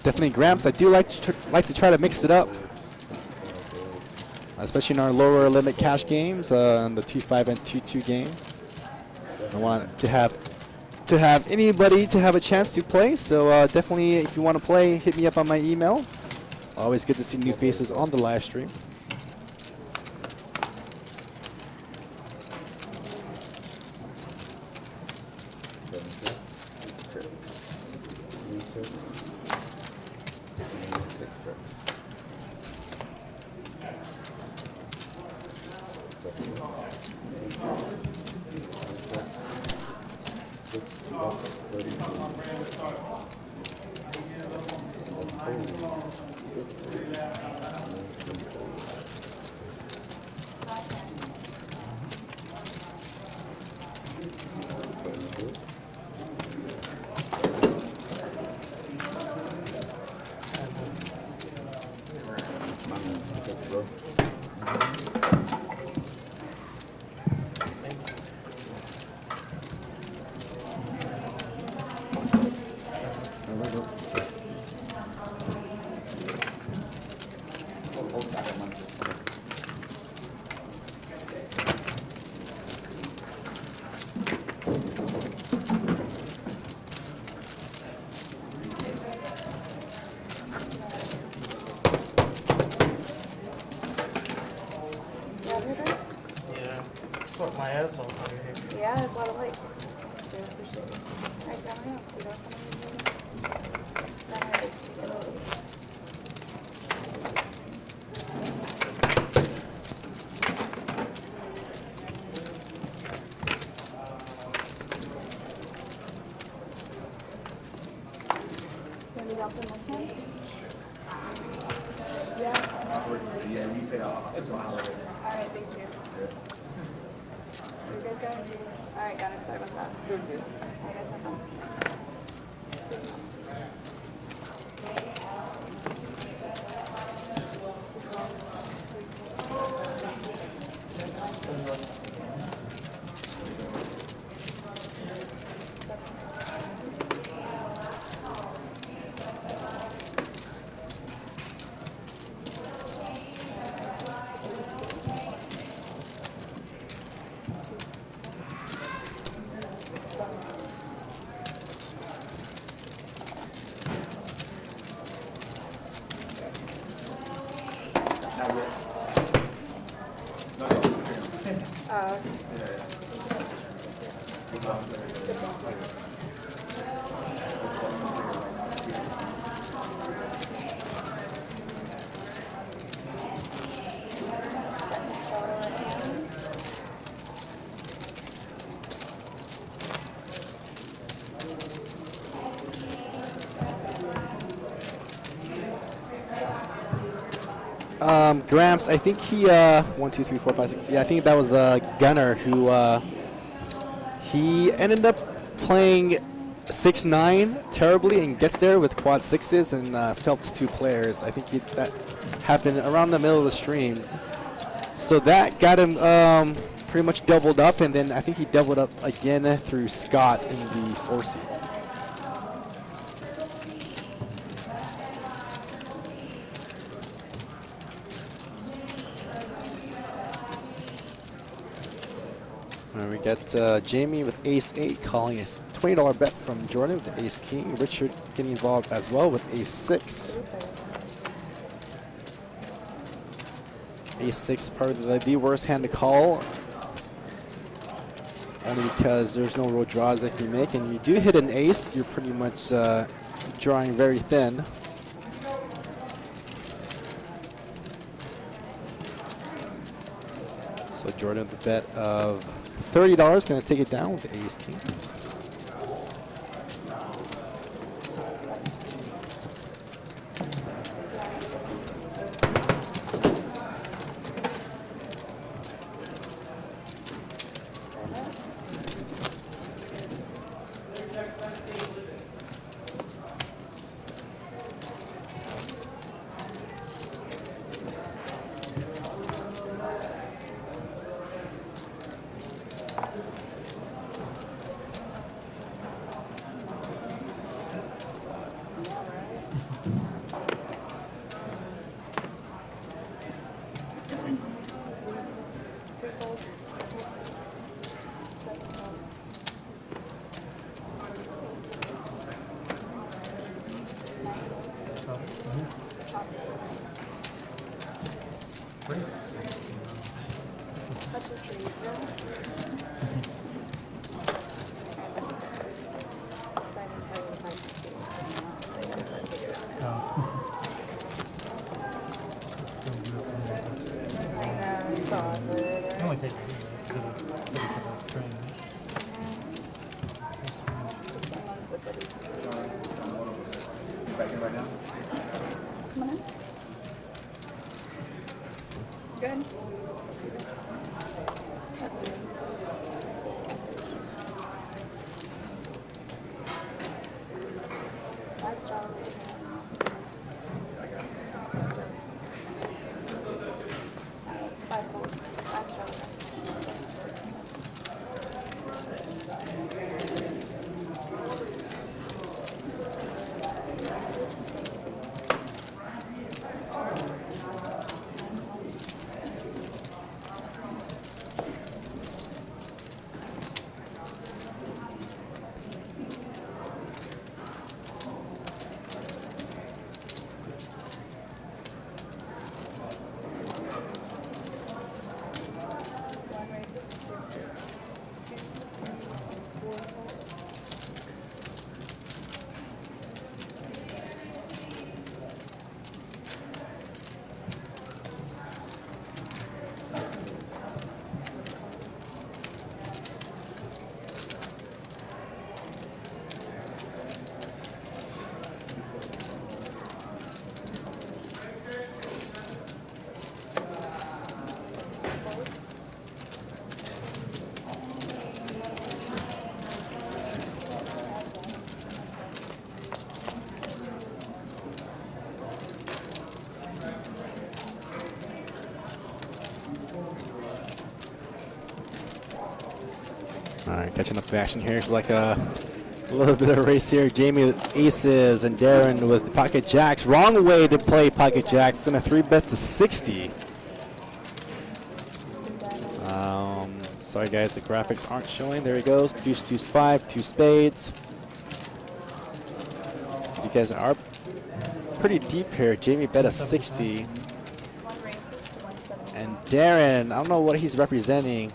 Speaker 2: Definitely Gramps. I do like to try to mix it up, especially in our lower limit cash games, in the 2-5 and 2-2 game. I want to have anybody to have a chance to play. So definitely, if you want to play, hit me up on my email. Always good to see new faces on the live stream.
Speaker 8: Yeah, there's a lot of lights. So appreciate it. Alright, down else. We don't Anything else in this one? Yeah. Alright, thank you. You good, guys? Alright, got it. Sorry about that. Alright, guys, have fun. See you.
Speaker 2: Gramps, I think he 1, 2, 3, 4, 5, 6. Yeah, I think that was Gunner who he ended up playing 6-9 terribly and gets there with quad sixes and felts 2 players. I think that happened around the middle of the stream. So that got him pretty much doubled up, and then I think he doubled up again through Scott in the 4 seed. And we got Jamie with ace-8 calling a $20 bet from Jordan with the ace-king. Richard getting involved as well with ace-6. Ace-6 probably the worst hand to call, only because there's no real draws that you make, and you do hit an ace, you're pretty much drawing very thin. So Jordan with a bet of $30, going to take it down with the ace-king. All right, catching up to action here. It's like a little bit of a race here. Jamie with aces and Darren with pocket jacks. Wrong way to play pocket jacks. Gonna 3-bet to 60. Sorry guys, the graphics aren't showing. There he goes. Deuce, deuce, 5, 2 spades. You guys are pretty deep here. Jamie bet a 60. And Darren, I don't know what he's representing.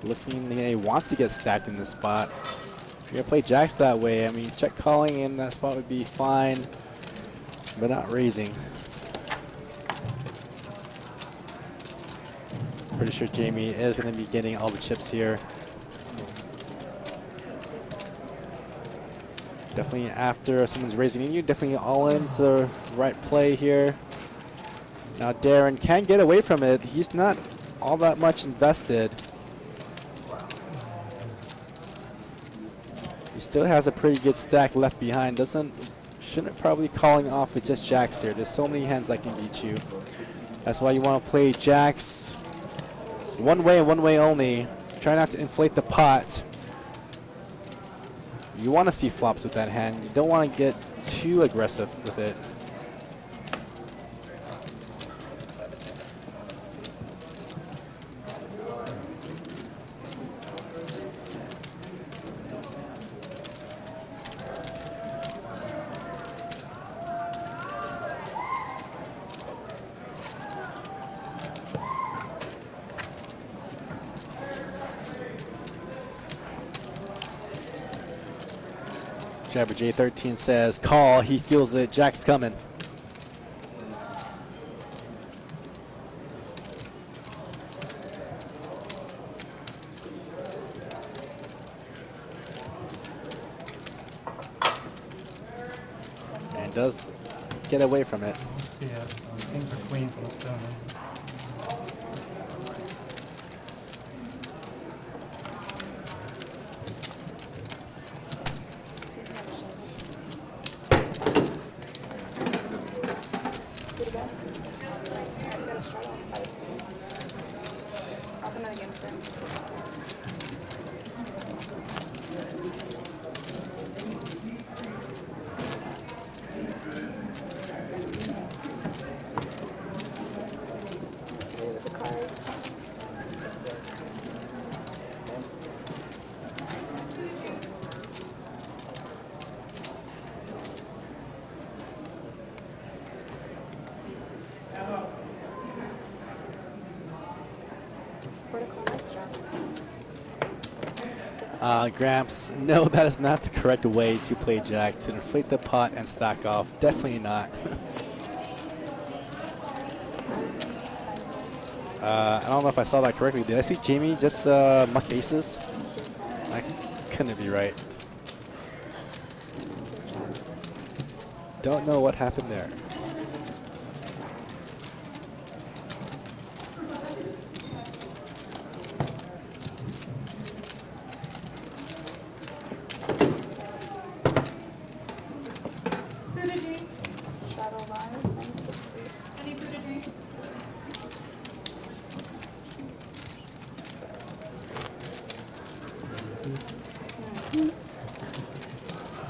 Speaker 2: Looking, he wants to get stacked in this spot. If you're gonna play jacks that way, I mean, check calling in that spot would be fine, but not raising. Pretty sure Jamie is gonna be getting all the chips here. Definitely after someone's raising in you, definitely all in's the right play here. Now Darren can get away from it. He's not all that much invested. He still has a pretty good stack left behind. Shouldn't probably calling off with just jacks here. There's so many hands that can beat you. That's why you want to play jacks one way and one way only. Try not to inflate the pot. You want to see flops with that hand. You don't want to get too aggressive with it. Jabber J13 says, call, he feels it, jack's coming. And does get away from it.
Speaker 14: Yeah, kings or queens on the stone.
Speaker 2: Gramps, no, that is not the correct way to play jacks, to inflate the pot and stack off. Definitely not. I don't know if I saw that correctly. Did I see Jamie just muck aces? That couldn't be right. Don't know what happened there.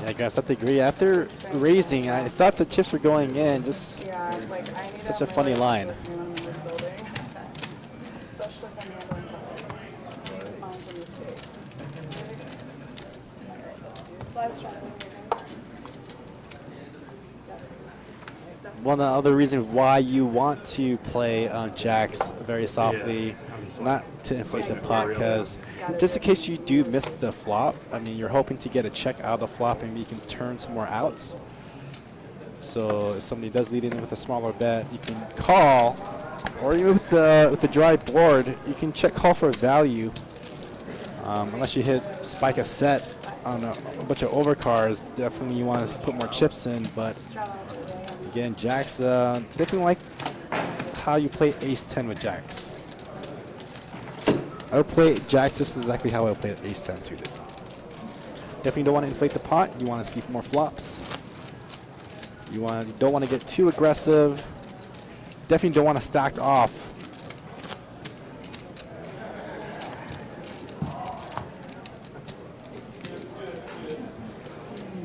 Speaker 2: Yeah, guys, I have to agree. After raising, I thought the chips were going in. Just such a funny line. One of the other reasons why you want to play jacks very softly, not to inflate the pot, because just in case you do miss the flop, I mean, you're hoping to get a check out of the flop and you can turn some more outs. So if somebody does lead in with a smaller bet, you can call, or even with the dry board, you can check call for value. Unless you hit spike a set on a bunch of overcards, definitely you want to put more chips in, but again, jacks, definitely like how you play ace-10 with jacks. I would play jacks just exactly how I would play ace-10 suited. Definitely don't want to inflate the pot. You want to see more flops. You don't want to get too aggressive. Definitely don't want to stack off.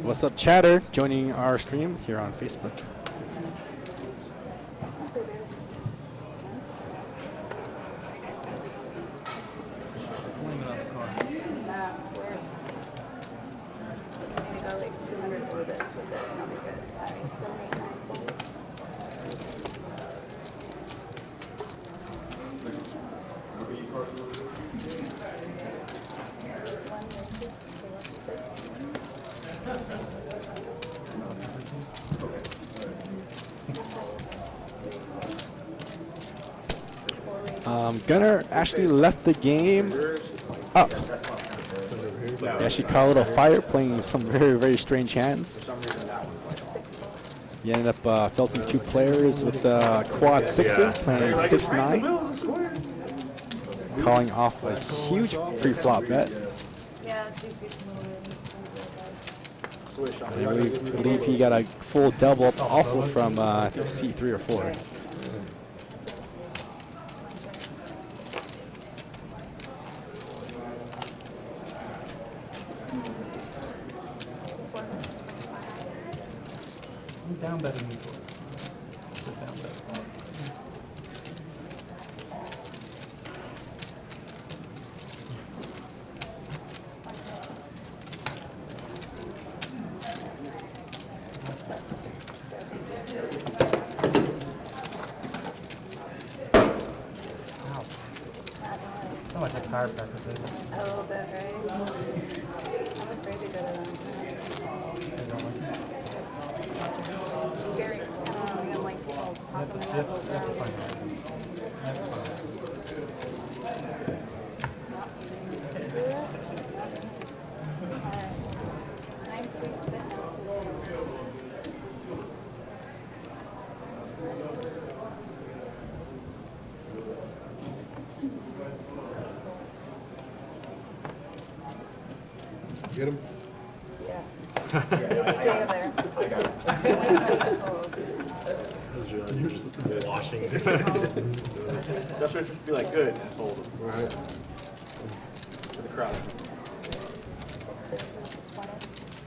Speaker 2: What's up, chatter? Joining our stream here on Facebook.
Speaker 8: Just need to go like 200 orbits with it and I'll be good.
Speaker 2: Gunner actually left the game up. Yeah, she caught a little fire playing some very, very strange hands. He ended up felting 2 players with quad sixes, playing 6-9. Calling off a huge pre-flop bet.
Speaker 8: Yeah, GC's
Speaker 2: And we believe he got a full double up also from I think C3 or 4.
Speaker 14: I'm down betting me. Just down bet. Oh, like a chiropractor thing.
Speaker 8: A little bit, right? I'm afraid to go to them. It's scary. I don't know, you know, like people popping their elbows around. Nice seat sitting.
Speaker 5: Get him?
Speaker 8: Yeah. DJ over there.
Speaker 4: You're just washing.
Speaker 7: That's what it's be like good and hold them.
Speaker 5: Right.
Speaker 7: For the crowd.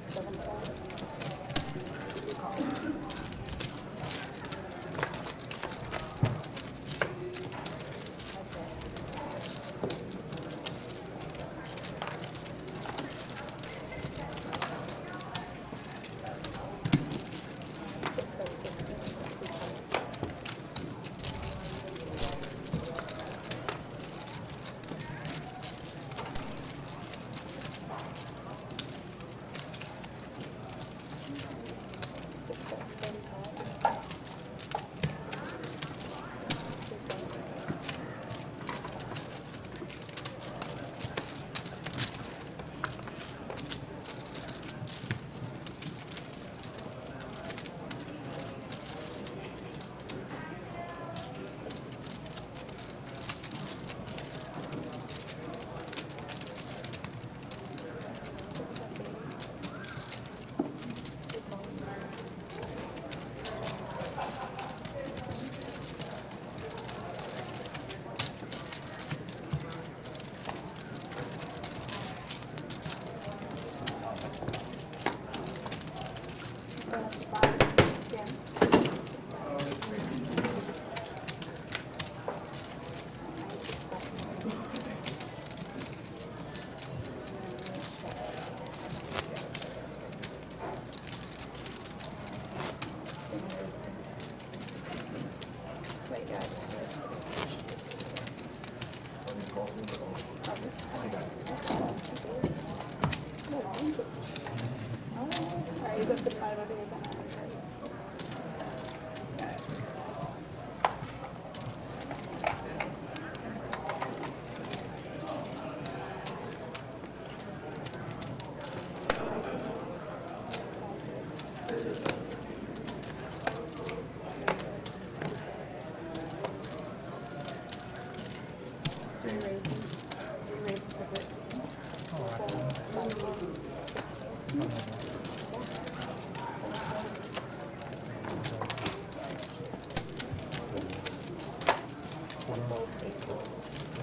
Speaker 8: 7 points.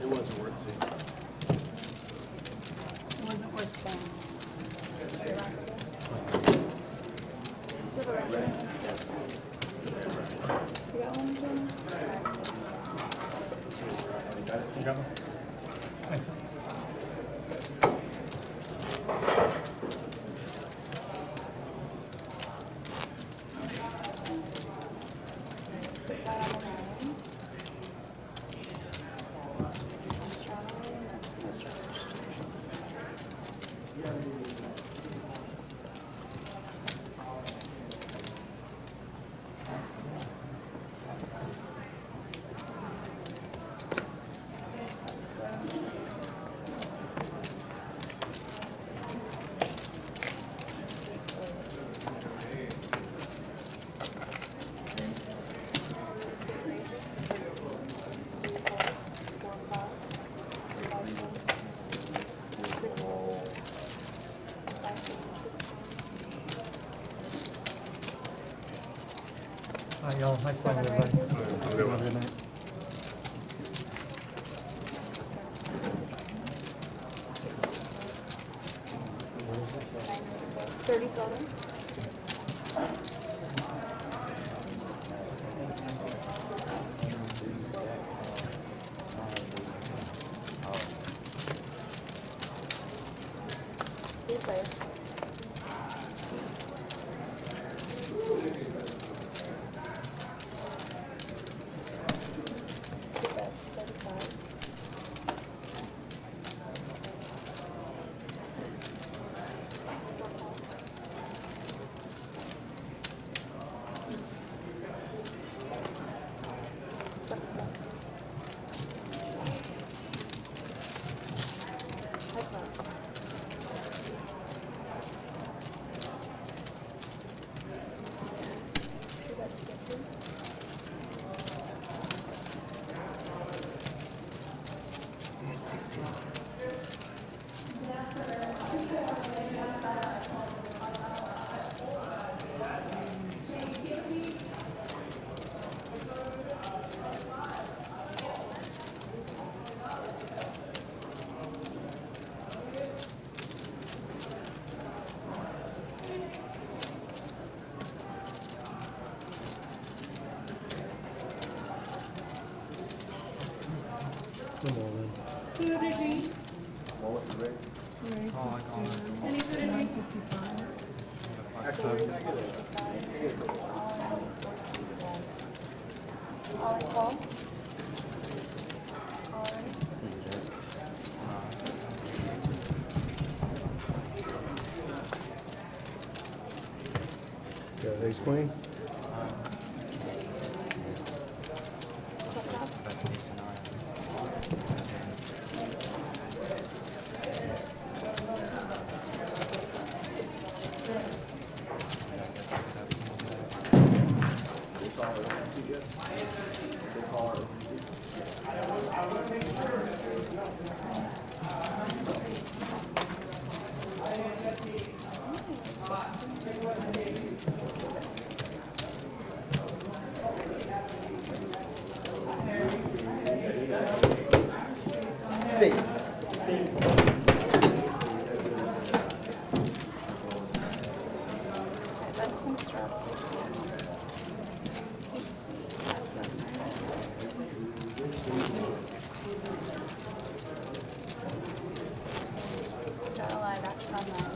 Speaker 7: It wasn't worth it.
Speaker 8: It wasn't worth staying. You got one, Jim?
Speaker 14: You got one? Thanks. Alright, y'all. Nice talking,
Speaker 8: Seven
Speaker 14: everybody.
Speaker 8: races.
Speaker 4: Have a good one.
Speaker 14: Good night.
Speaker 8: Nice. 30 total. Replace. Two bets, 35. Seven bets. Heads up. Two bets, 50.
Speaker 4: Come on, man.
Speaker 13: Food or drink?
Speaker 5: What was the rate?
Speaker 13: Any food or drink?
Speaker 8: All in call? All in.
Speaker 4: Got ace queen.
Speaker 8: That's my straddle. PC. Straddle live action on that.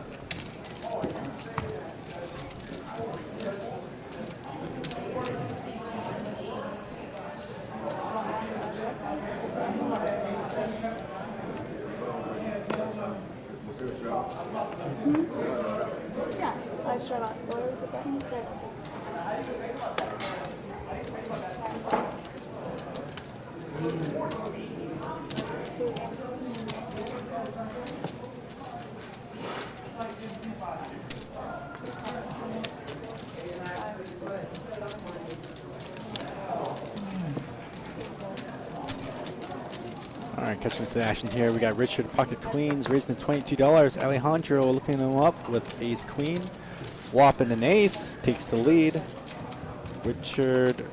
Speaker 8: Yeah, live straddle. What are the buttons? Two aces.
Speaker 2: All right, catching to the action here. We got Richard pocket queens raising to $22. Alejandro looking him up with ace queen. Flopping an ace takes the lead. Richard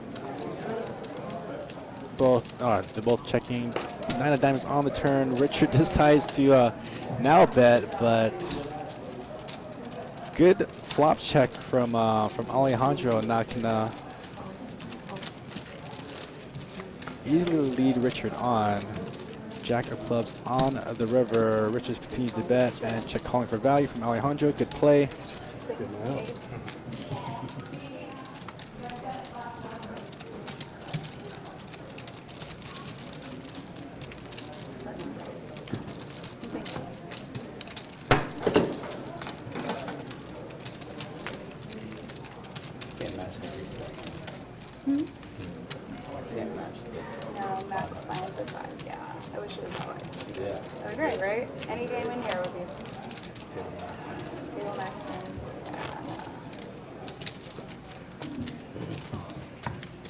Speaker 2: they're both checking. Nine of diamonds on the turn. Richard decides to now bet, but good flop check from Alejandro. Not gonna easily lead Richard on. Jack of clubs on the river. Richard continues to bet and check calling for value from Alejandro. Good play.
Speaker 9: Can't match the reset.
Speaker 8: Hmm?
Speaker 9: Can't match the
Speaker 8: No, Matt's fine with the 5, yeah. I wish it was that way.
Speaker 9: Yeah.
Speaker 8: That would be great, right? Any game in here would be
Speaker 9: Table maximum.
Speaker 8: table maximums.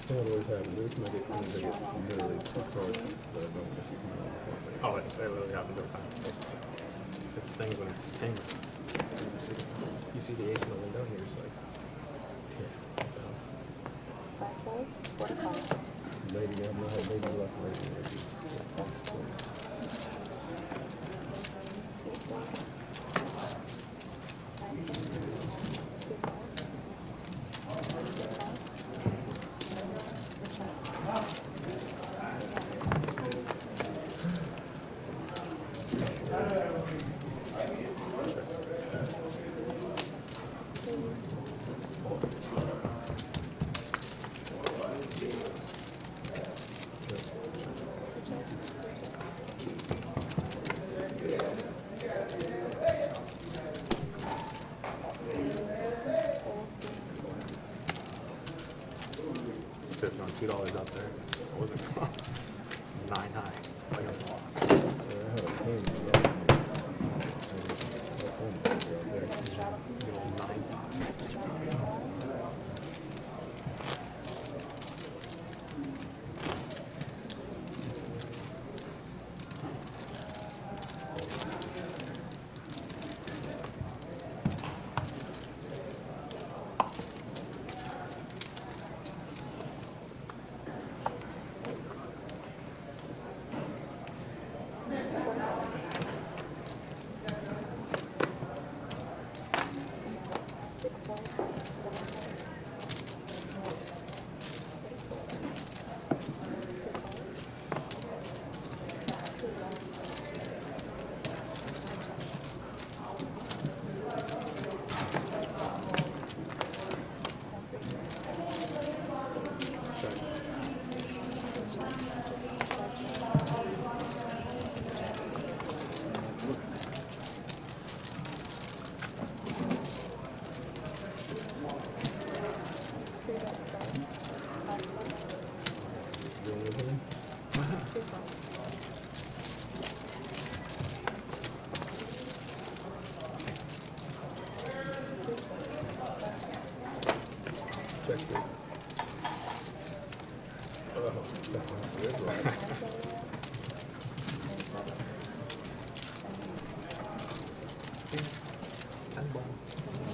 Speaker 4: That always happens. Every time I get queens, I get literally 2 cards that I don't actually come out. Oh, it literally happens every time. It's things when it's kings. You see the ace in the window, and you're just like, yeah.
Speaker 8: folds, 4 to 5.
Speaker 5: Lady gambler, her baby left lady.
Speaker 8: 6 folds. 8 folds. 9 folds. 2 folds. 2 folds.
Speaker 4: Just throwing $2 out there. What was it? 9 high. Like a loss.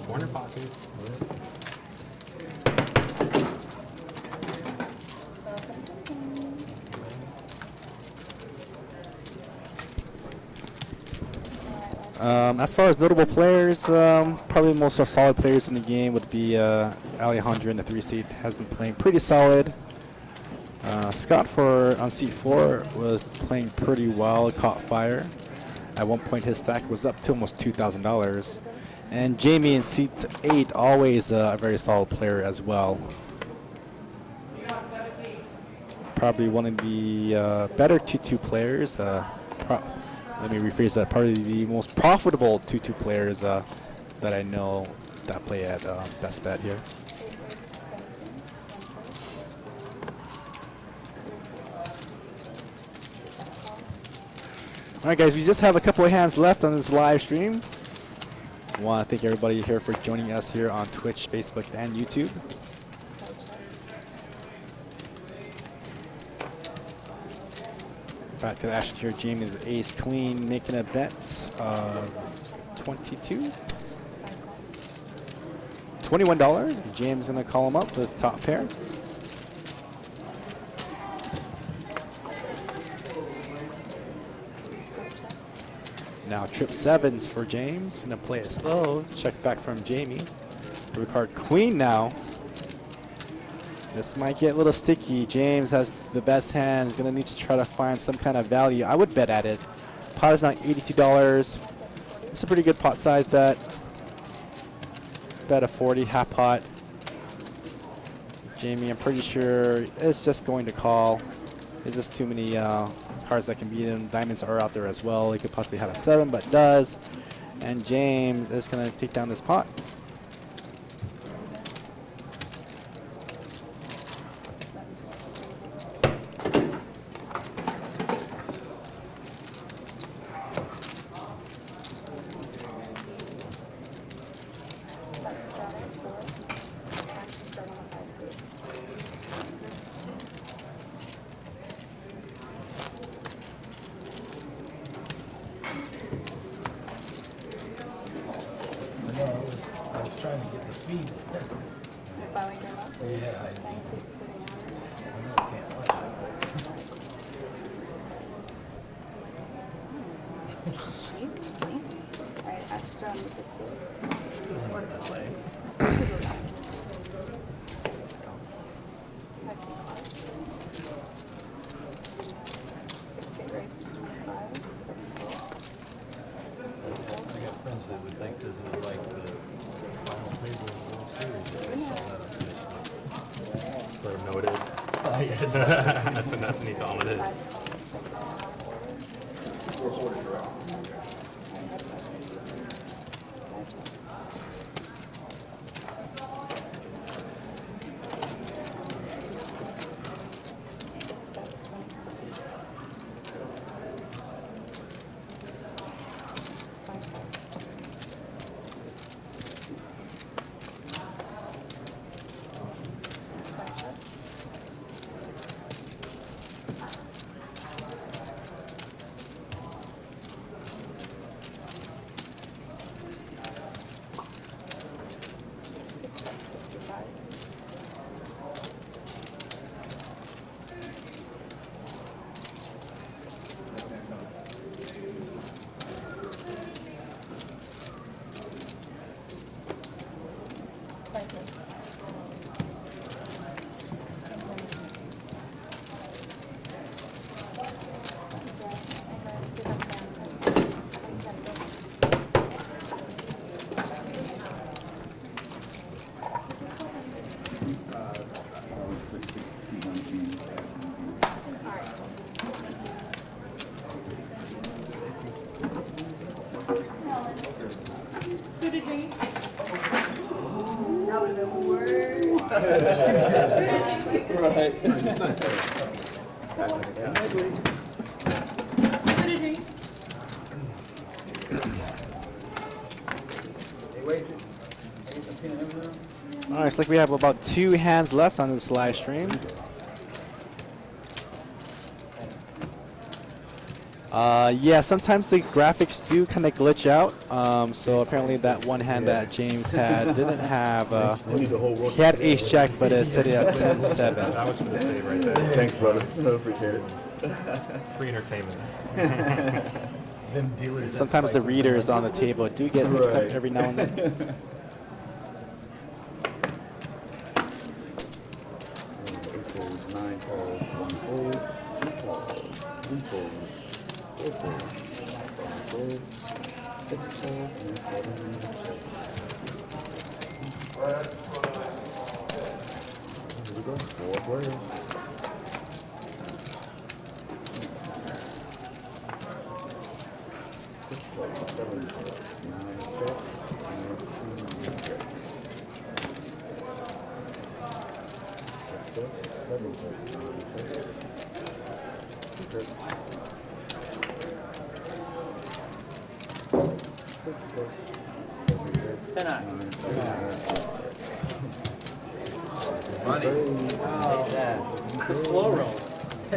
Speaker 4: Corner pocket.
Speaker 2: As far as notable players, probably the most solid players in the game would be Alejandro in the 3 seat. Has been playing pretty solid. Scott on seat 4 was playing pretty well, caught fire. At one point his stack was up to almost $2,000. And Jamie in seat 8, always a very solid player as well. Probably one of the better 2-2 players. Let me rephrase that. Probably the most profitable 2-2 players that I know that play at Best Bet here. All right, guys, we just have a couple of hands left on this live stream. I want to thank everybody here for joining us here on Twitch, Facebook, and YouTube. Back to the action here. Jamie's ace queen making a bet of 22. $21. James gonna call him up with top pair. Now trip 7s for James. Gonna play it slow. Check back from Jamie. We card queen now. This might get a little sticky. James has the best hand. He's gonna need to try to find some kind of value. I would bet at it. Pot is now $82. It's a pretty good pot size bet. Bet a 40, half pot. Jamie, I'm pretty sure it's just going to call. There's just too many cards that can beat him. Diamonds are out there as well. He could possibly have a 7, but does. And James is gonna take down this pot.
Speaker 8: Finally came up? Yeah. Sitting Alright, extra on the two. Have some cards. 6-8 race 25, 7-4.
Speaker 9: I got friends that would think this is like the final table of the World Series. If they saw that officially.
Speaker 4: Let him know it is. That's when he tell him it is.
Speaker 2: All right, it's like we have about 2 hands left on this live stream. Yeah, sometimes the graphics do kind of glitch out. So apparently that one hand that James had didn't have. He had ace jack, but it set it at 10-7.
Speaker 4: That was for the save right there.
Speaker 5: Thanks, brother. No, appreciate it.
Speaker 4: Free entertainment.
Speaker 2: Sometimes the readers on the table do get mixed up every now and then.
Speaker 3: Slow roll.
Speaker 5: I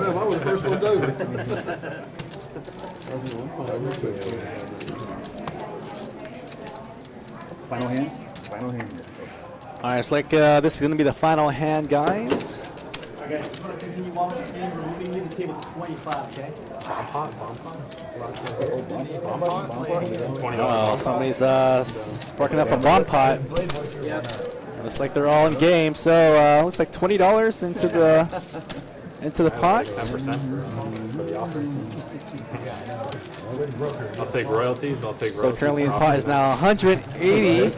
Speaker 5: know, mine was the first one's over.
Speaker 7: Final hand? Final hand.
Speaker 2: All right, it's like this is going to be the final hand, guys.
Speaker 3: Okay, just want to continue walking this game. We're moving to the table 25, okay?
Speaker 2: Well, somebody's sparking up a bomb pot. Looks like they're all in game. So looks like $20 into the pot.
Speaker 4: 10% for the offer. I'll take royalties.
Speaker 2: So currently the pot is now 180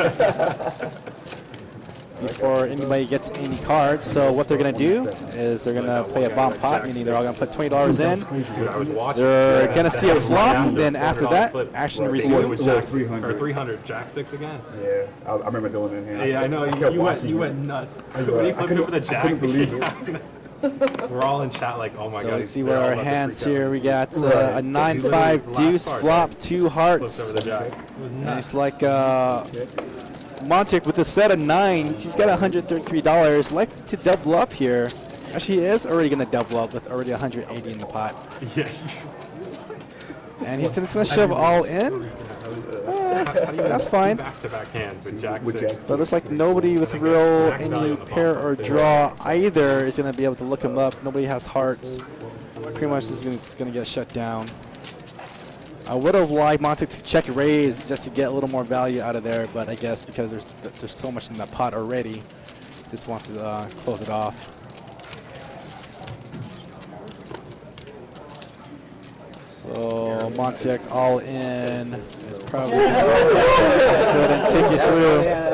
Speaker 2: before anybody gets any cards. So what they're going to do is they're going to play a bomb pot, meaning they're all going to put $20 in. They're going to see a flop, and then after that, action resumes.
Speaker 4: Or 300, jack 6 again.
Speaker 5: Yeah, I remember doing it in here.
Speaker 4: Yeah, I know. You went nuts. When he flipped over the jack,
Speaker 5: I couldn't believe it.
Speaker 4: We're all in chat like, oh my god.
Speaker 2: So let's see what our hands here. We got a 9-5 deuce flop, 2 hearts. And it's like Montic with a set of 9s. He's got $133. Like to double up here. Actually, he is already going to double up with already 180 in the pot.
Speaker 4: Yeah.
Speaker 2: And he's just going to shove all in. That's fine.
Speaker 4: Back-to-back hands with Jack
Speaker 5: With
Speaker 4: 6.
Speaker 5: Jack
Speaker 2: So it looks like nobody with real any pair or draw either is going to be able to look him up. Nobody has hearts. Pretty much this is going to get shut down. I would have liked Monte to check raise just to get a little more value out of there, but I guess because there's so much in that pot already, just wants to close it off. So Montiek all in is probably going to go ahead and take you through.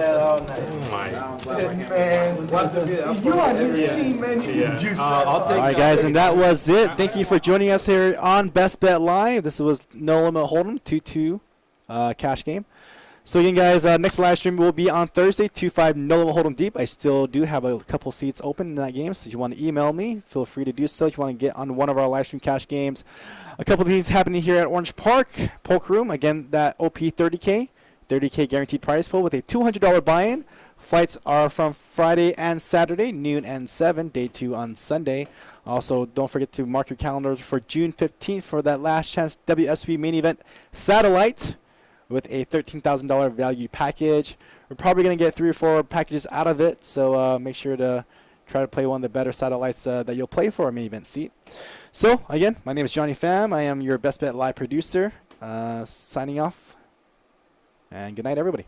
Speaker 5: You on this team, man. You can juice that.
Speaker 2: All right, guys, and that was it. Thank you for joining us here on Best Bet Live. This was No Limit Hold'em 2-2 cash game. So again, guys, next live stream will be on Thursday, 2-5 No Limit Hold'em Deep. I still do have a couple seats open in that game, so if you want to email me, feel free to do so. If you want to get on one of our live stream cash games, a couple of these happening here at Orange Park Poke Room. Again, that OP 30K guaranteed prize pool with a $200 buy-in. Flights are from Friday and Saturday, noon and 7, day 2 on Sunday. Also, don't forget to mark your calendars for June 15th for that last chance WSB main event satellite with a $13,000 value package. We're probably going to get 3 or 4 packages out of it, so make sure to try to play one of the better satellites that you'll play for a main event seat. So, again, my name is Johnny Pham. I am your Best Bet Live producer. Signing off, and good night, everybody.